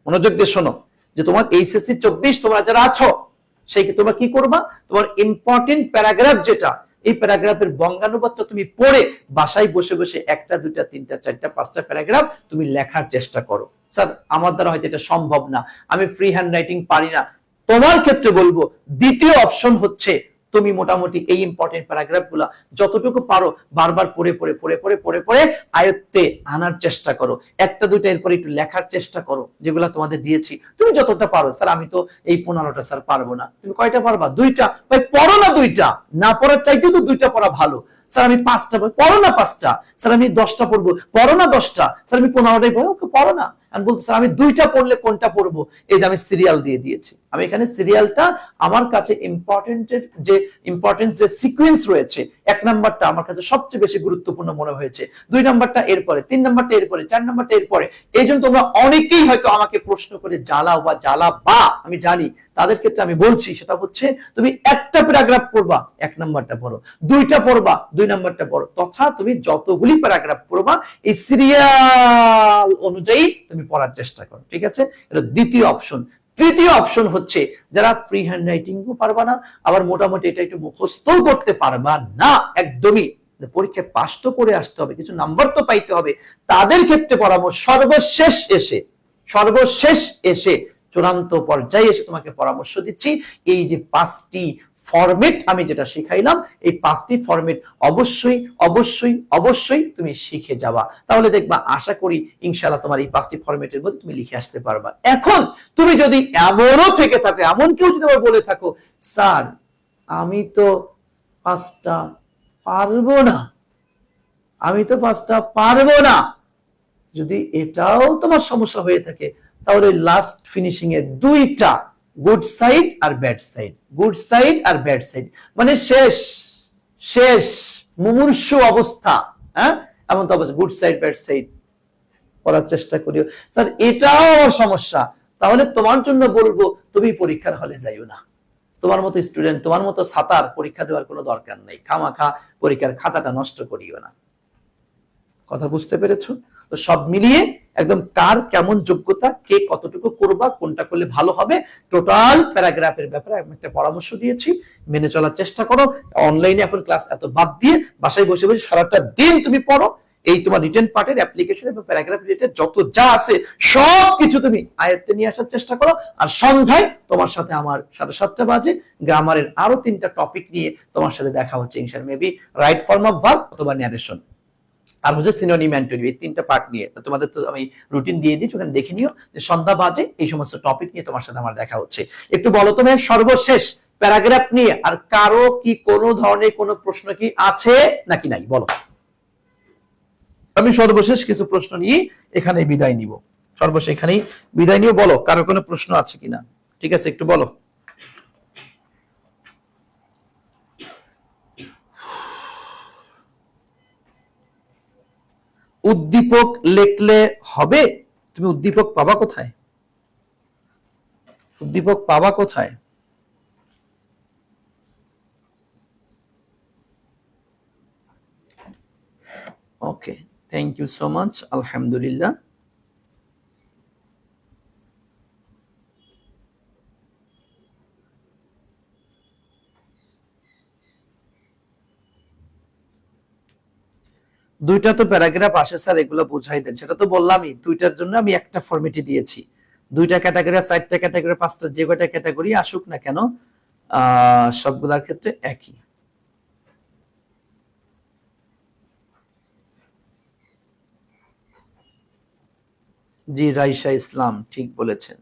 মনোযোগ দিয়ে শোনো, যে তোমার এইচএসসি 24 তোমরা যারা আছো, সেই তোমরা কি করবা, তোমার ইম্পর্টেন্ট প্যারাগ্রাফ যেটা এই প্যারাগ্রাফের বঙ্গানুবাদটা তুমি পড়ে বাসায় বসে বসে একটা দুইটা তিনটা চারটা পাঁচটা প্যারাগ্রাফ তুমি লেখার চেষ্টা করো। স্যার আমার দ্বারা হয়তো এটা সম্ভব না, আমি ফ্রি হ্যান্ড রাইটিং পারি না, তোমার ক্ষেত্রে বলবো দ্বিতীয় অপশন হচ্ছে তুমি মোটামুটি এই ইম্পর্টেন্ট প্যারাগ্রাফ গুলা যতটুকু পারো বারবার পড়ে পড়ে পড়ে পড়ে পড়ে পড়ে আয়ত্তে আনার চেষ্টা করো। একটা দুইটা এরপরে একটু লেখার চেষ্টা করো যেগুলা তোমাদের দিয়েছি, তুমি যতটা পারো। স্যার আমি তো এই 15টা স্যার পারবো না, তুমি কয়টা পারবা? 2টা। ভাই পড়ো না 2টা, না পড়ার চাইতেও তো 2টা পড়া ভালো। স্যার আমি 5টা পড়ো না 5টা, স্যার আমি 10টা পড়বো, পড়ো না 10টা, স্যার আমি 15টাই পড়বো, ওকে পড়ো না। আমি বলতে স্যার আমি 2টা পড়লে কোনটা পড়বো? এই যে আমি সিরিয়াল দিয়ে দিয়েছি, আমি এখানে সিরিয়ালটা আমার কাছে ইম্পর্টেন্স যে সিকোয়েন্স রয়েছে, 1 নাম্বারটা আমার কাছে সবচেয়ে বেশি গুরুত্বপূর্ণ মনে হয়েছে, 2 নাম্বারটা এরপরে, 3 নাম্বারটা এরপরে, 4 নাম্বারটা এরপরে। এই জন্য তোমরা অনেকেই হয়তো আমাকে প্রশ্ন করে জ্বালাবা, আমি জানি, তাদের ক্ষেত্রে আমি বলছি সেটা হচ্ছে তুমি একটা প্যারাগ্রাফ পড়বা 1 নাম্বারটা পড়ো, 2টা পড়বা 2 নাম্বারটা পড়ো, তথা তুমি যতগুলি প্যারাগ্রাফ পড়বা এই সিরিয়াল অনুযায়ী তুমি পড়ার চেষ্টা করো, ঠিক আছে? এটা দ্বিতীয় অপশন। তৃতীয় অপশন হচ্ছে যারা ফ্রি হ্যান্ড রাইটিংও পারবা না, আবার মোটামুটি এটা একটু মুখস্থও করতে পারবা না একদমই, পরীক্ষায় পাস তো করে আসতে হবে, কিছু নাম্বার তো পাইতে হবে, তাদের ক্ষেত্রে পরামর্শ সর্বশেষ এসে চূড়ান্ত পর্যায়ে এসে তোমাকে পরামর্শ দিচ্ছি, এই যে 5টি ফরম্যাট আমি যেটা শিখাইলাম, এই 5টি ফরম্যাট অবশ্যই অবশ্যই অবশ্যই তুমি শিখে যাবা, তাহলে দেখবা আশা করি ইনশাআল্লাহ তোমার এই 5টি ফরম্যাটের মধ্যে তুমি লিখে আসতে পারবা। এখন তুমি যদি এমনও থেকে থাকো, এমন কেউ যদি আবার বলে থাকো স্যার আমি তো 5টা পারবো না, যদি এটাও তোমার সমস্যা হয়ে থাকে, তাহলে লাস্ট ফিনিশিং এ 2টা গুড সাইড আর ব্যাড সাইড, মানে শেষ মুমূর্ষু অবস্থা, হ্যাঁ এমন তো অবস্থা, গুড সাইড ব্যাড সাইড পড়ার চেষ্টা করিও। স্যার এটাও আমার সমস্যা, তাহলে তোমার জন্য বলবো তুমি পরীক্ষার হলে যাইও না, তোমার মতো স্টুডেন্ট, তোমার মতো ছাতার পরীক্ষা দেওয়ার কোনো দরকার নেই, খামাখা পরীক্ষার খাতাটা নষ্ট করিও না। কথা বুঝতে পেরেছো? তো সব মিলিয়ে একদম কার কেমন যোগ্যতা, কে কতটুকু করবা, কোনটা করলে ভালো হবে, টোটাল প্যারাগ্রাফের ব্যাপারে আমি একটা পরামর্শ দিয়েছি, মেনে চলার চেষ্টা করো। অনলাইনে এখন ক্লাস এত বাদ দিয়ে বাসায় বসে বসে সারাটা দিন তুমি পড়ো, এই তোমার রিটেন পার্টের অ্যাপ্লিকেশন এবং প্যারাগ্রাফ রিলেটেড যত যা আছে সবকিছু তুমি আয়ত্তে নিয়ে আসার চেষ্টা করো। আর সন্ধ্যায় তোমার সাথে আমার 7:30 বাজে গ্রামারের আরো 3টা টপিক নিয়ে তোমার সাথে দেখা হচ্ছে ইনশাআল্লাহ, maybe right form of verb অথবা ন্যারেশন আর হচ্ছে সিনোনিম অ্যান্টোনিম, এই 3টা পার্ট নিয়ে তোমাদের তো আমি রুটিন দিয়ে দিচ্ছি, ওখানে দেখে নিও যে সন্ধ্যা বাজে এই সমস্ত টপিক নিয়ে তোমার সাথে আমার দেখা হচ্ছে। একটু বলো তো ভাই সর্বশেষ প্যারাগ্রাফ নিয়ে আর কারো কি কোনো ধরনের কোনো প্রশ্ন কি আছে নাকি নাই বলো? আমি সর্বশেষ কিছু প্রশ্ন নিয়ে এখানে বিদায় নিব, সর্বশেষ এখানেই বিদায় নিয়ে বলো কারো কোনো প্রশ্ন আছে কিনা, ঠিক আছে একটু বলো। উদ্দীপক লিখলে হবে? তুমি উদ্দীপক পাবা কোথায়? ওকে, থ্যাংক ইউ সো মাচ, আলহামদুলিল্লাহ। দুইটা তো প্যারাগ্রাফ আসে স্যার, এগুলো বুঝাই দেন, সেটা তো বললামই, 2টার জন্য আমি একটা ফরম্যাটই দিয়েছি, 2টা ক্যাটাগরি 4টা ক্যাটাগরি 5টা যে কয়টা ক্যাটাগরি আসুক না কেন সবগুলোর ক্ষেত্রে একই। জি রাইসা ইসলাম ঠিক বলেছেন।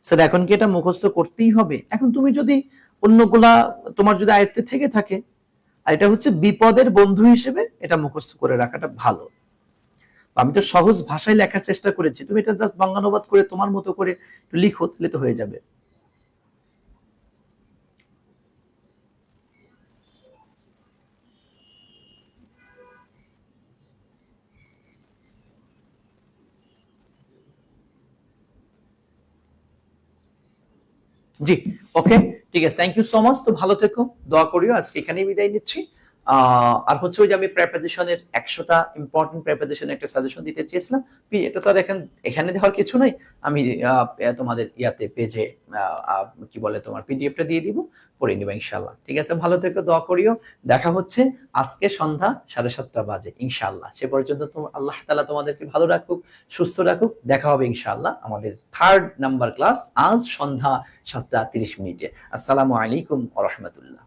স্যার এখন কি এটা মুখস্থ করতেই হবে? এখন তুমি যদি অন্যগুলা তোমার যদি আয়ত্তে থেকে থাকে, আর এটা হচ্ছে বিপদের বন্ধু হিসেবে এটা মুখস্থ করে রাখাটা ভালো। আমি তো সহজ ভাষায় লেখার চেষ্টা করেছি, তুমি এটা জাস্ট বাংলানুবাদ করে তোমার মতো করে লিখো, তাহলে তো হয়ে যাবে। জি ওকে, ঠিক আছে, থ্যাংক ইউ সো মাচ, তো ভালো থেকো, দোয়া করিও, আজকে এখানেই বিদায় নিচ্ছি। আর হচ্ছে ওই যে আমি প্রেপোজিশনের 100টা ইম্পর্টেন্ট প্রেপোজিশনের একটা সাজেশন দিতে চেয়েছিলাম। এটা তো আর এখানে দেওয়ার কিছু নাই। আমি তোমাদের ইয়াতে পেজে কি বলে তোমার পিডিএফটা দিয়ে দিব, পড়ে নিবা ইনশাআল্লাহ। ঠিক আছে, ভালো থেকো, দোয়া করিও। দেখা হচ্ছে আজকে সন্ধ্যা 7:30 বাজে ইনশাআল্লাহ। সে পর্যন্ত আল্লাহ তাআলা তোমাদেরকে ভালো রাখুক, সুস্থ রাখুক। দেখা হবে ইনশাআল্লাহ আমাদের 3rd নাম্বার ক্লাস আজ সন্ধ্যা 7:30 মিনিটে। আসসালামু আলাইকুম ওয়া রাহমাতুল্লাহ।